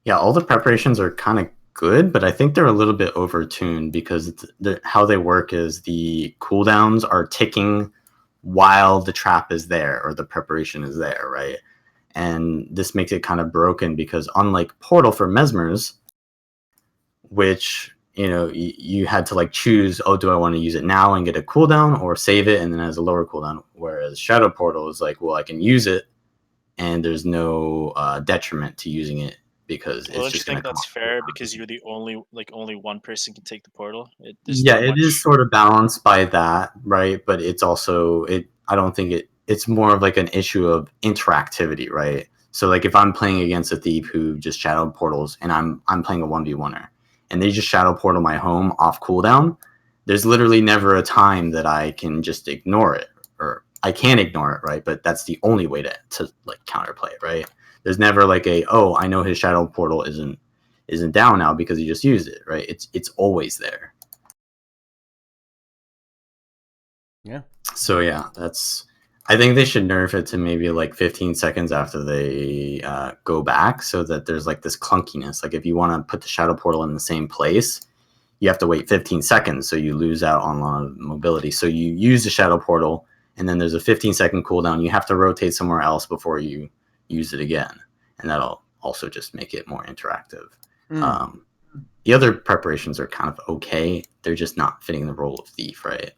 yeah, all the preparations are kind of good, but I think they're a little bit overtuned because how they work is the cooldowns are ticking while the trap is there or the preparation is there, right? And this makes it kind of broken because unlike Portal for Mesmers, which you had to like choose, oh, do I want to use it now and get a cooldown or save it and then it has a lower cooldown, whereas Shadow Portal is like, well, I can use it and there's no detriment to using it because Well, it's don't you just going think to come that's off fair cooldown. because you're the only one person can take the portal? There's Yeah, not it much. is sort of balanced by that, right? But it's also I don't think it's more of like an issue of interactivity, right? So like if I'm playing against a thief who just shadow portals and I'm playing a 1v1er and they just shadow portal my home off cooldown, there's literally never a time that I can just ignore it, or I can ignore it, right? But that's the only way to like counterplay it, right? There's never like oh, I know his shadow portal isn't down now because he just used it, right? It's always there. Yeah. So yeah, I think they should nerf it to maybe like 15 seconds after they go back, so that there's like this clunkiness. Like if you want to put the shadow portal in the same place, you have to wait 15 seconds, so you lose out on a lot of mobility. So you use the shadow portal, and then there's a 15-second cooldown. You have to rotate somewhere else before you use it again, and that'll also just make it more interactive. The other preparations are kind of okay. They're just not fitting the role of thief, right?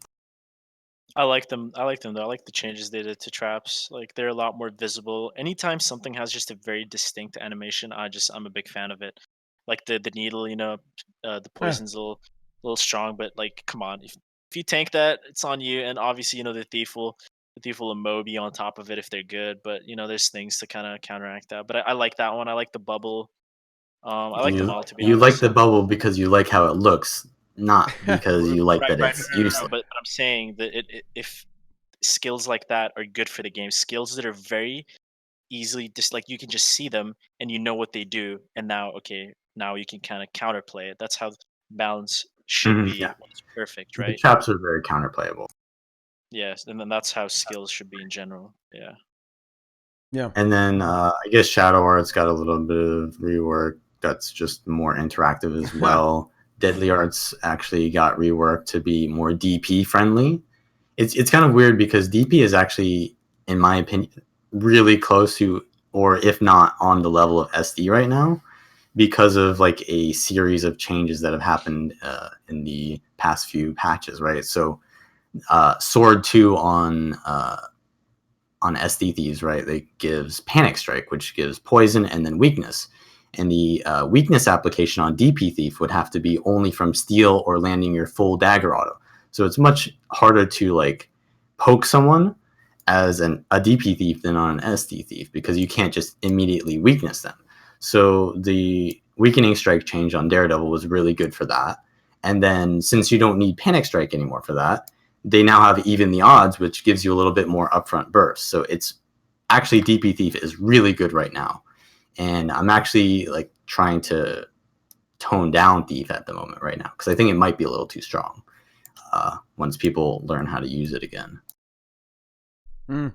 I like them. I like them though. I like the changes they did to traps. Like they're a lot more visible. Anytime something has just a very distinct animation, I'm a big fan of it. Like the needle, the poison's a little strong, but like come on, if you tank that, it's on you. And obviously, the thief will Moby on top of it if they're good. But there's things to kind of counteract that. But I like that one. I like the bubble. I like them all to be You like honest. the bubble because you like how it looks, not because you like Right, that right. it's No, no, no. useless. But I'm saying that if skills like that are good for the game, skills that are very easily just like you can just see them and you know what they do, and now you can kind of counterplay it. That's how balance should be Yeah, when it's perfect, the right? traps are very counterplayable. Yes, and then that's how skills should be in general. Yeah. Yeah. And then I guess Shadow Arts got a little bit of rework. That's just more interactive as well. Deadly Arts actually got reworked to be more DP friendly. It's kind of weird because DP is actually, in my opinion, really close to, or if not on the level of SD right now, because of like a series of changes that have happened in the past few patches, right? So Sword 2 on SD Thieves, right? It gives Panic Strike, which gives poison and then weakness. And the weakness application on DP Thief would have to be only from steal or landing your full dagger auto. So it's much harder to like poke someone as a DP Thief than on an SD Thief because you can't just immediately weakness them. So the weakening strike change on Daredevil was really good for that. And then since you don't need Panic Strike anymore for that, they now have even the odds, which gives you a little bit more upfront burst. So it's actually DP Thief is really good right now. And I'm actually like trying to tone down Thief at the moment right now because I think it might be a little too strong once people learn how to use it again. And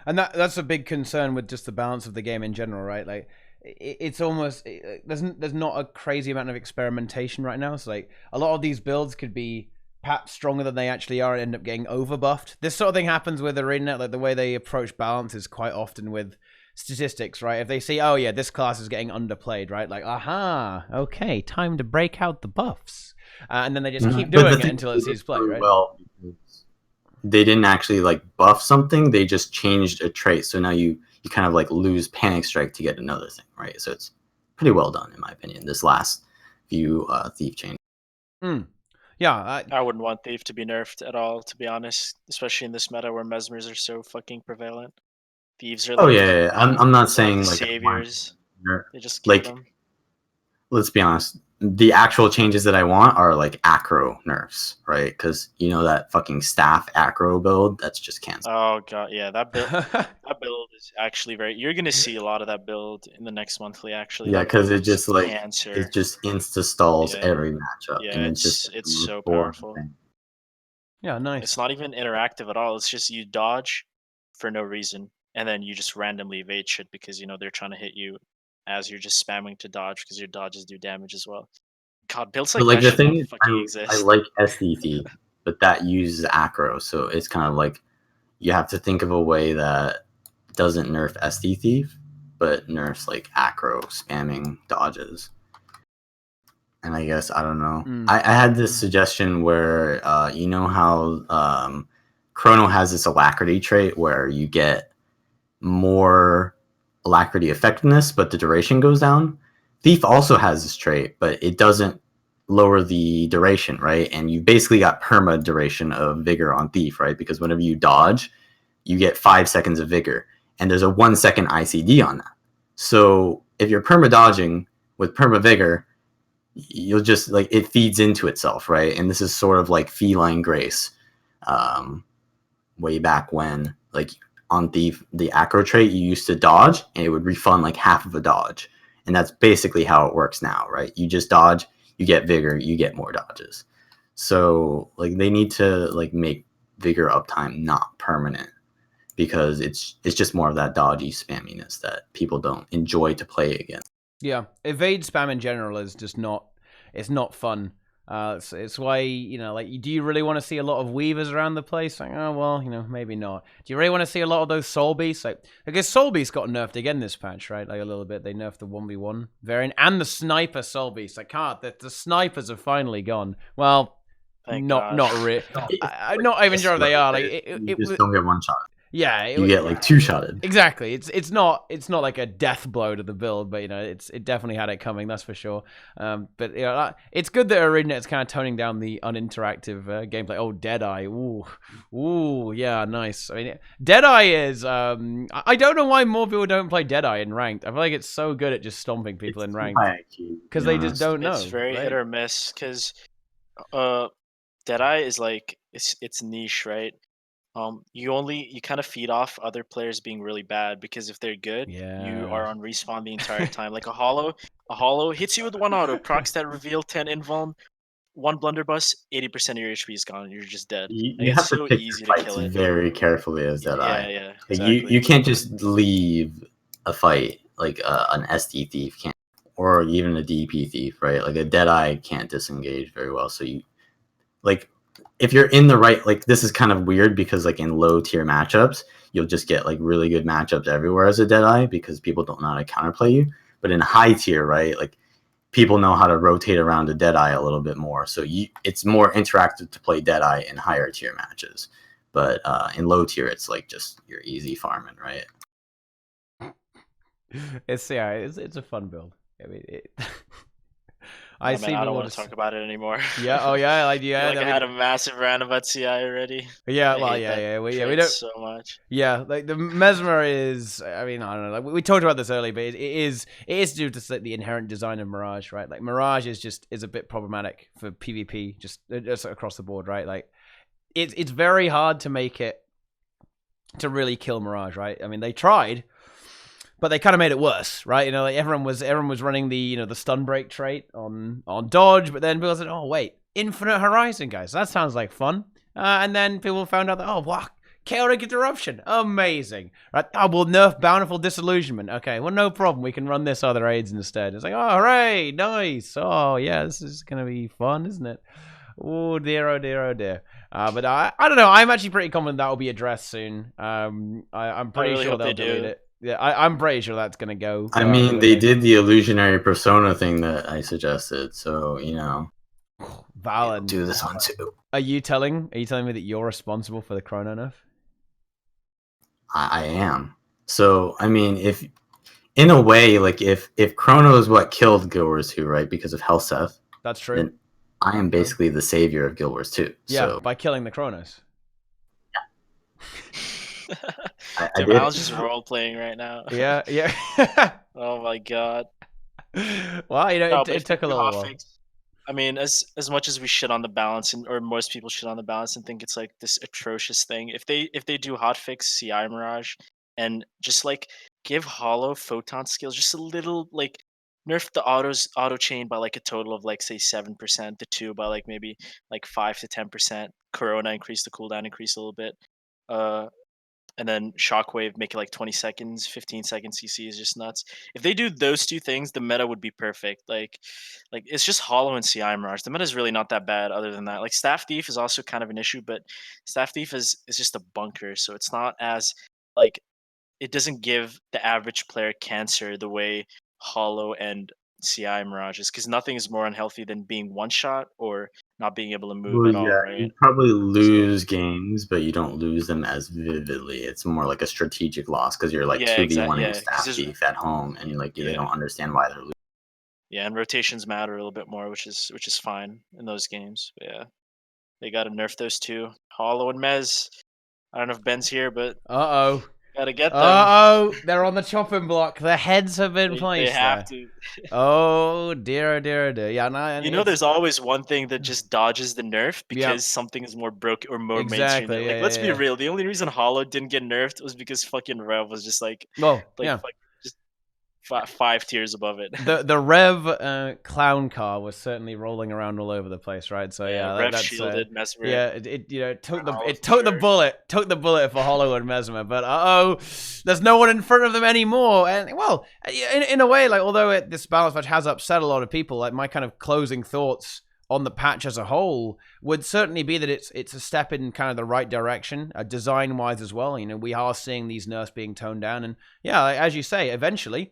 that's a big concern with just the balance of the game in general, right? Like it's almost there's not a crazy amount of experimentation right now. So like a lot of these builds could be perhaps stronger than they actually are and end up getting overbuffed. This sort of thing happens with ArenaNet. Like the way they approach balance is quite often with statistics, right? If they see, oh yeah, this class is getting underplayed, right? Like, aha, okay, time to break out the buffs, and then they just keep doing it until it sees play, right? Well, they didn't actually like buff something; they just changed a trait. So now you kind of like lose Panic Strike to get another thing, right? So it's pretty well done, in my opinion. This last few Thief changes. Yeah, I wouldn't want Thief to be nerfed at all, to be honest, especially in this meta where Mesmers are so fucking prevalent. Thieves are Oh like yeah. I'm not saying the like saviors. They just kill like them. let's be honest, the actual changes that I want are like acro nerfs, right? Because you know that fucking staff acro build that's just canceled. Oh god, yeah, that build is actually very. You're gonna see a lot of that build in the next monthly. Actually, Yeah, that because build it is just like cancer. it just insta stalls Yeah. every matchup, Yeah, and it's just it's like, the most so boring powerful. thing. Yeah, nice. It's not even interactive at all. It's just you dodge for no reason, and then you just randomly evade shit because they're trying to hit you as you're just spamming to dodge because your dodges do damage as well. God, builds But like like that the should thing not is, fucking I exist. like SD Thief, but that uses acro, so it's kind of like you have to think of a way that doesn't nerf SD Thief, but nerfs like acro spamming dodges. And I guess I don't know. I had this suggestion where you know how Chrono has this alacrity trait where you get more alacrity effectiveness, but the duration goes down. Thief also has this trait, but it doesn't lower the duration, right? And you basically got perma duration of vigor on Thief, right? Because whenever you dodge, you get 5 seconds of vigor, and there's a 1 second ICD on that. So if you're perma dodging with perma vigor, you'll just like it feeds into itself, right? And this is sort of like feline grace, way back when, like on the acro trait, you used to dodge and it would refund like half of a dodge, and that's basically how it works now, right? You just dodge, you get vigor, you get more dodges. So like they need to like make vigor uptime not permanent, because it's just more of that dodgy spamminess that people don't enjoy to play against. Yeah, evade spam in general is just not. It's not fun. It's why like, do you really want to see a lot of weavers around the place? Like, oh well, maybe not. Do you really want to see a lot of those soul beasts? Like, I guess soul beasts got nerfed again this patch, right? Like a little bit. They nerfed the 1v1 variant and the sniper soul beasts. Like, the snipers have finally gone. Well, Thank not God. really. I'm not even sure they are. Like, you just don't get one shot. Yeah, you get like 2 shotted. Exactly. It's not like a death blow to the build, but it definitely had it coming. That's for sure. But it's good that ArenaNet's kind of toning down the uninteractive gameplay. Oh, Deadeye. Ooh, yeah, nice. I mean, Deadeye is. I don't know why more people don't play Deadeye in ranked. I feel like it's so good at just stomping people in ranked because they just don't know. It's very hit or miss because Deadeye is like it's niche, right? You kind of feed off other players being really bad because if they're good, you are on respawn the entire time. Like a hollow hits you with 1 auto, procs that reveal 10 invuln, 1 blunderbuss, 80% of your HP is gone. You're just dead. You it's have to so pick easy your to fights kill it. very carefully as Deadeye. Yeah, like exactly. you can't just leave a fight like an SD thief can't, or even a DP thief, right? Like a Deadeye can't disengage very well. So you like if you're in the right, like this is kind of weird because like in low tier matchups, you'll just get like really good matchups everywhere as a Deadeye because people don't know how to counterplay you. But in high tier, right, like people know how to rotate around a Deadeye a little bit more. So it's more interactive to play Deadeye in higher tier matches. But in low tier, it's like just you're easy farming, right? It's a fun build. I mean, I don't want to talk about it anymore. Yeah. Oh yeah. Like yeah. I had a massive rant about CI already. Yeah. Well. Yeah. We don't so much. Yeah. Like the Mesmer is. I mean, I don't know. Like we talked about this earlier, but it is due to like, the inherent design of Mirage, right? Like Mirage is a bit problematic for PvP, just across the board, right? Like it's very hard to make it to really kill Mirage, right? I mean, they tried. But they kind of made it worse, right? Like everyone was running the the stun break trait on dodge, but then people said, "Oh wait, Infinite Horizon, guys, that sounds like fun." And then people found out that chaotic interruption, amazing, right? Oh, we'll nerf Bountiful Disillusionment. Okay, well no problem, we can run this other aids instead. It's like, oh hooray, nice. Oh yeah, this is gonna be fun, isn't it? Oh dear, oh dear, oh dear. But I don't know. I'm actually pretty confident that will be addressed soon. I'm pretty sure they'll delete it. Yeah, I'm pretty sure that's gonna go. I mean, they did the illusionary persona thing that I suggested, so Vallun, do this one too. Are you telling me that you're responsible for the Chrono nerf? I am. So I mean, if in a way, like if Chrono is what killed Guild Wars 2, right, because of Helseth, that's true. Then I am basically the savior of Guild Wars 2. Yeah, so. By killing the Chronos. I Dude, did. Alan's just role playing right now. Yeah, yeah. Oh my god. Well, you know, No, it, but it if they took a do little while. hotfix, I mean, as much as we shit on the balance, or most people shit on the balance and think it's like this atrocious thing, if they do hotfix CI Mirage and just like give Hollow photon skills just a little, like nerf the auto chain by like a total of like say 7%, the two by like maybe like 5 to 10%, Corona increase the cooldown increase a little bit. Uh and then Shockwave make it like 20 seconds, 15 seconds CC is just nuts. If they do those two things, the meta would be perfect. Like it's just Hollow and CI Mirage. The meta is really not that bad other than that. Like Staff Thief is also kind of an issue, but Staff Thief is just a bunker, so it's not as like it doesn't give the average player cancer the way Hollow and CI Mirage is, because nothing is more unhealthy than being one shot or not being able to move Well, at all, yeah, right? you probably So lose games, but you don't lose them as vividly. It's more like a strategic loss because you're like yeah, exactly. 2v1ing Yeah, because Staff there's Thief at home, and like they yeah. don't understand why they're losing. Yeah, and rotations matter a little bit more, which is fine in those games. But yeah, they got to nerf those two, Hollow and Mez. I don't know if Ben's here, but Uh-oh. gotta get them. Uh-oh. They're on the chopping block. The heads have been They placed have there. to. Oh, dear, oh, dear, oh, dear. Yeah, no, and You know, there's always one thing that just dodges the nerf yeah, because something is more broken or more mainstream. exactly. Like, Yeah, let's yeah, be yeah. real. The only reason Hollow didn't get nerfed was because fucking Rev was just like Yeah. just 5 tiers above it. The Rev clown car was certainly rolling around all over the place, right? So Yeah, yeah, Rev that's shielded Mesmer. yeah, it you know took the Hollow it for took the sure. bullet for Hollow and Mesmer, but there's no one in front of them anymore. And well, in a way, like although this balance patch has upset a lot of people, like my kind of closing thoughts on the patch as a whole would certainly be that it's a step in kind of the right direction, design wise as well. You know, we are seeing these nerfs being toned down, and yeah, like, as you say, eventually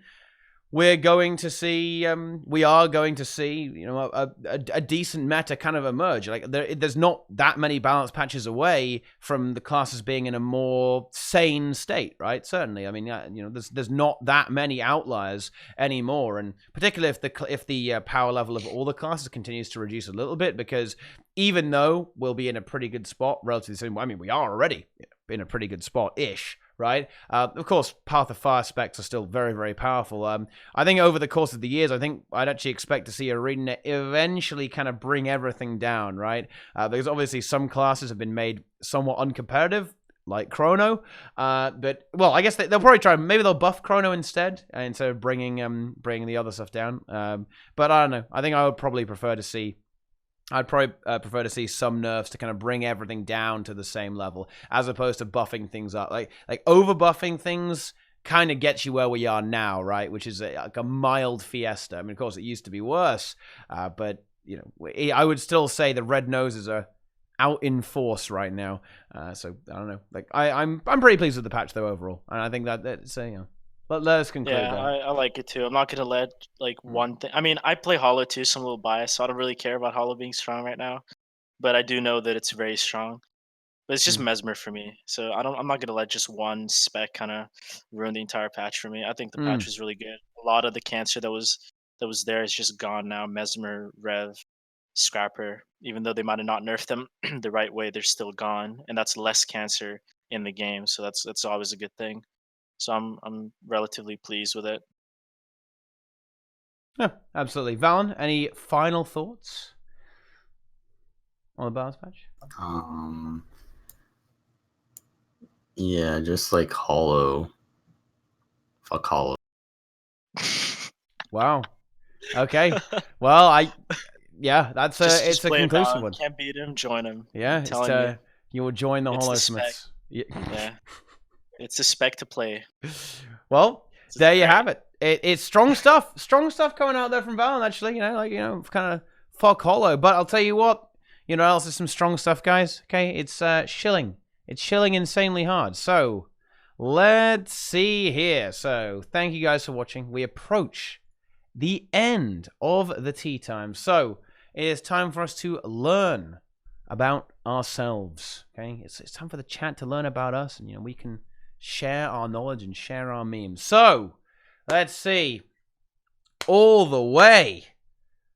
we're going to see, we are going to see, you know, a decent meta kind of emerge. Like there's not that many balance patches away from the classes being in a more sane state, right? Certainly, I mean, you know, there's not that many outliers anymore, and particularly if the power level of all the classes continues to reduce a little bit, because even though we'll be in a pretty good spot relatively soon, I mean, we are already in a pretty good spot-ish, right? Of course, Path of Fire specs are still very, very powerful. I think over the course of the years, I think I'd actually expect to see ArenaNet eventually kind of bring everything down, right? Because obviously some classes have been made somewhat uncompetitive, like Chrono. But, well, I guess they'll probably try, maybe they'll buff Chrono instead of bringing the other stuff down. But I don't know. I think I would probably prefer to see some nerfs to kind of bring everything down to the same level, as opposed to buffing things up. Like over buffing things kind of gets you where we are now, right? Which is like a mild fiesta. I mean, of course, it used to be worse, but you know, I would still say the red noses are out in force right now. So I don't know. Like I'm pretty pleased with the patch though overall, and I think that's you know. Let us conclude. Yeah, I like it too. I'm not gonna let like one thing. I mean, I play Hollow too, so I'm a little biased, so I don't really care about Hollow being strong right now. But I do know that it's very strong. But it's just Mesmer for me, so I'm not gonna let just one spec kind of ruin the entire patch for me. I think the patch was really good. A lot of the cancer that was there is just gone now. Mesmer, Rev, Scrapper, even though they might have not nerfed them the right way, they're still gone, and that's less cancer in the game. So that's always a good thing. So I'm relatively pleased with it. Yeah, absolutely. Vallun, any final thoughts on the balance patch? Yeah, just like Hollow. Fuck Hollow. Wow. Okay. Well, that's it's a conclusive one. Can't beat him, join him. Yeah, you will join the Hollow-Smiths. Yeah. It's a spec to play. Well, there you have it. It's strong stuff. Strong stuff coming out there from Vallun, actually. You know, kind of fuck Hollow. But I'll tell you what, you know, else is some strong stuff, guys. Okay, it's shilling. It's shilling insanely hard. So, let's see here. So, thank you guys for watching. We approach the end of the tea time. So, it is time for us to learn about ourselves. Okay, it's time for the chat to learn about us, and you know, we can share our knowledge and share our memes. So, let's see. All the way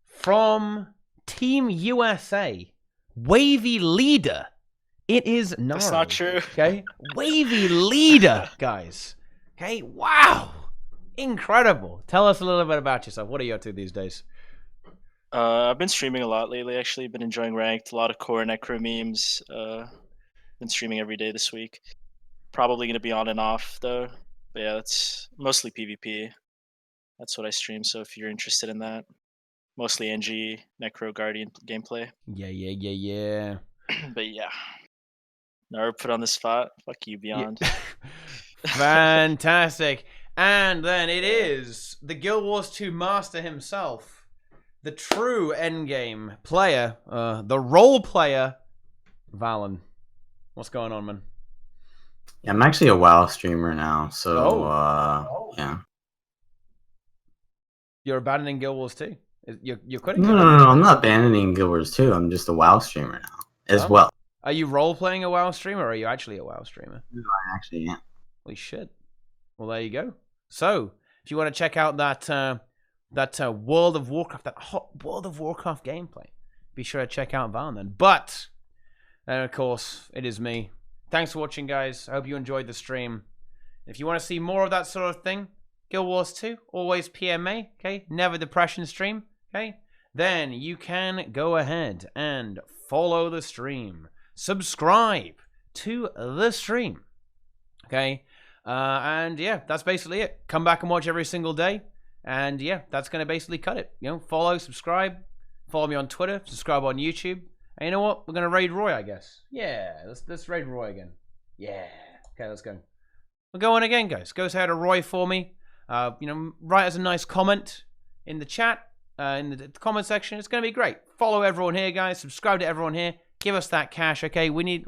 from Team USA, Wavy Leader It is Naru. That's not true. Okay, wavy leader, guys. Okay, wow, incredible. Tell us a little bit about yourself. What are you up to these days? I've been streaming a lot lately. Actually, been enjoying ranked. A lot of core necro memes. Been streaming every day this week. Probably gonna be on and off though. But yeah, it's mostly PvP. That's what I stream. So if you're interested in that, mostly NG Necro Guardian gameplay. Yeah. But yeah, Naru put on the spot. Fuck you, Beyond. Yeah. Fantastic. And then it is the Guild Wars 2 master himself, the true endgame player, the role player, Vallun. What's going on, man? Yeah, I'm actually a WoW streamer now, so yeah. You're abandoning Guild Wars 2? You're quitting? No, I'm not abandoning Guild Wars 2. I'm just a WoW streamer now as well. Are you role playing a WoW streamer, or are you actually a WoW streamer? No, I actually am. Holy shit! Well, there you go. So, if you want to check out that World of Warcraft, that hot World of Warcraft gameplay, be sure to check out Vallun then. But, and of course, it is me. Thanks for watching, guys. I hope you enjoyed the stream. If you want to see more of that sort of thing, Guild Wars 2, always PMA, okay? Never depression stream, okay? Then you can go ahead and follow the stream. Subscribe to the stream, okay? And yeah, that's basically it. Come back and watch every single day. And yeah, that's going to basically cut it. You know, follow, subscribe. Follow me on Twitter. Subscribe on YouTube. And you know what? We're going to raid Roy, I guess. Yeah, let's raid Roy again. Yeah. Okay, let's go. We're going again, guys. Go say hi to Roy for me. You know, write us a nice comment in the chat, in the comment section. It's going to be great. Follow everyone here, guys. Subscribe to everyone here. Give us that cash, okay? We need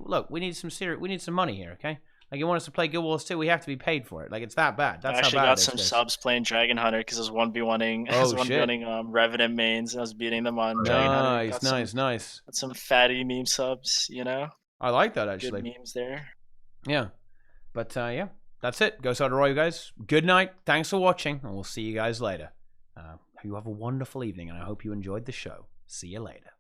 some money here, okay? Like, you want us to play Guild Wars 2, we have to be paid for it. Like, it's that bad. That's I actually how bad got it is, some guys. subs playing Dragon Hunter because I was 1v1ing Revenant mains, and I was beating them on Dragon Hunter. Nice. Got some fatty meme subs, you know? I like that, actually. Good memes there. Yeah. But, yeah. That's it. Go start a Roy, guys. Good night. Thanks for watching, and we'll see you guys later. You have a wonderful evening, and I hope you enjoyed the show. See you later.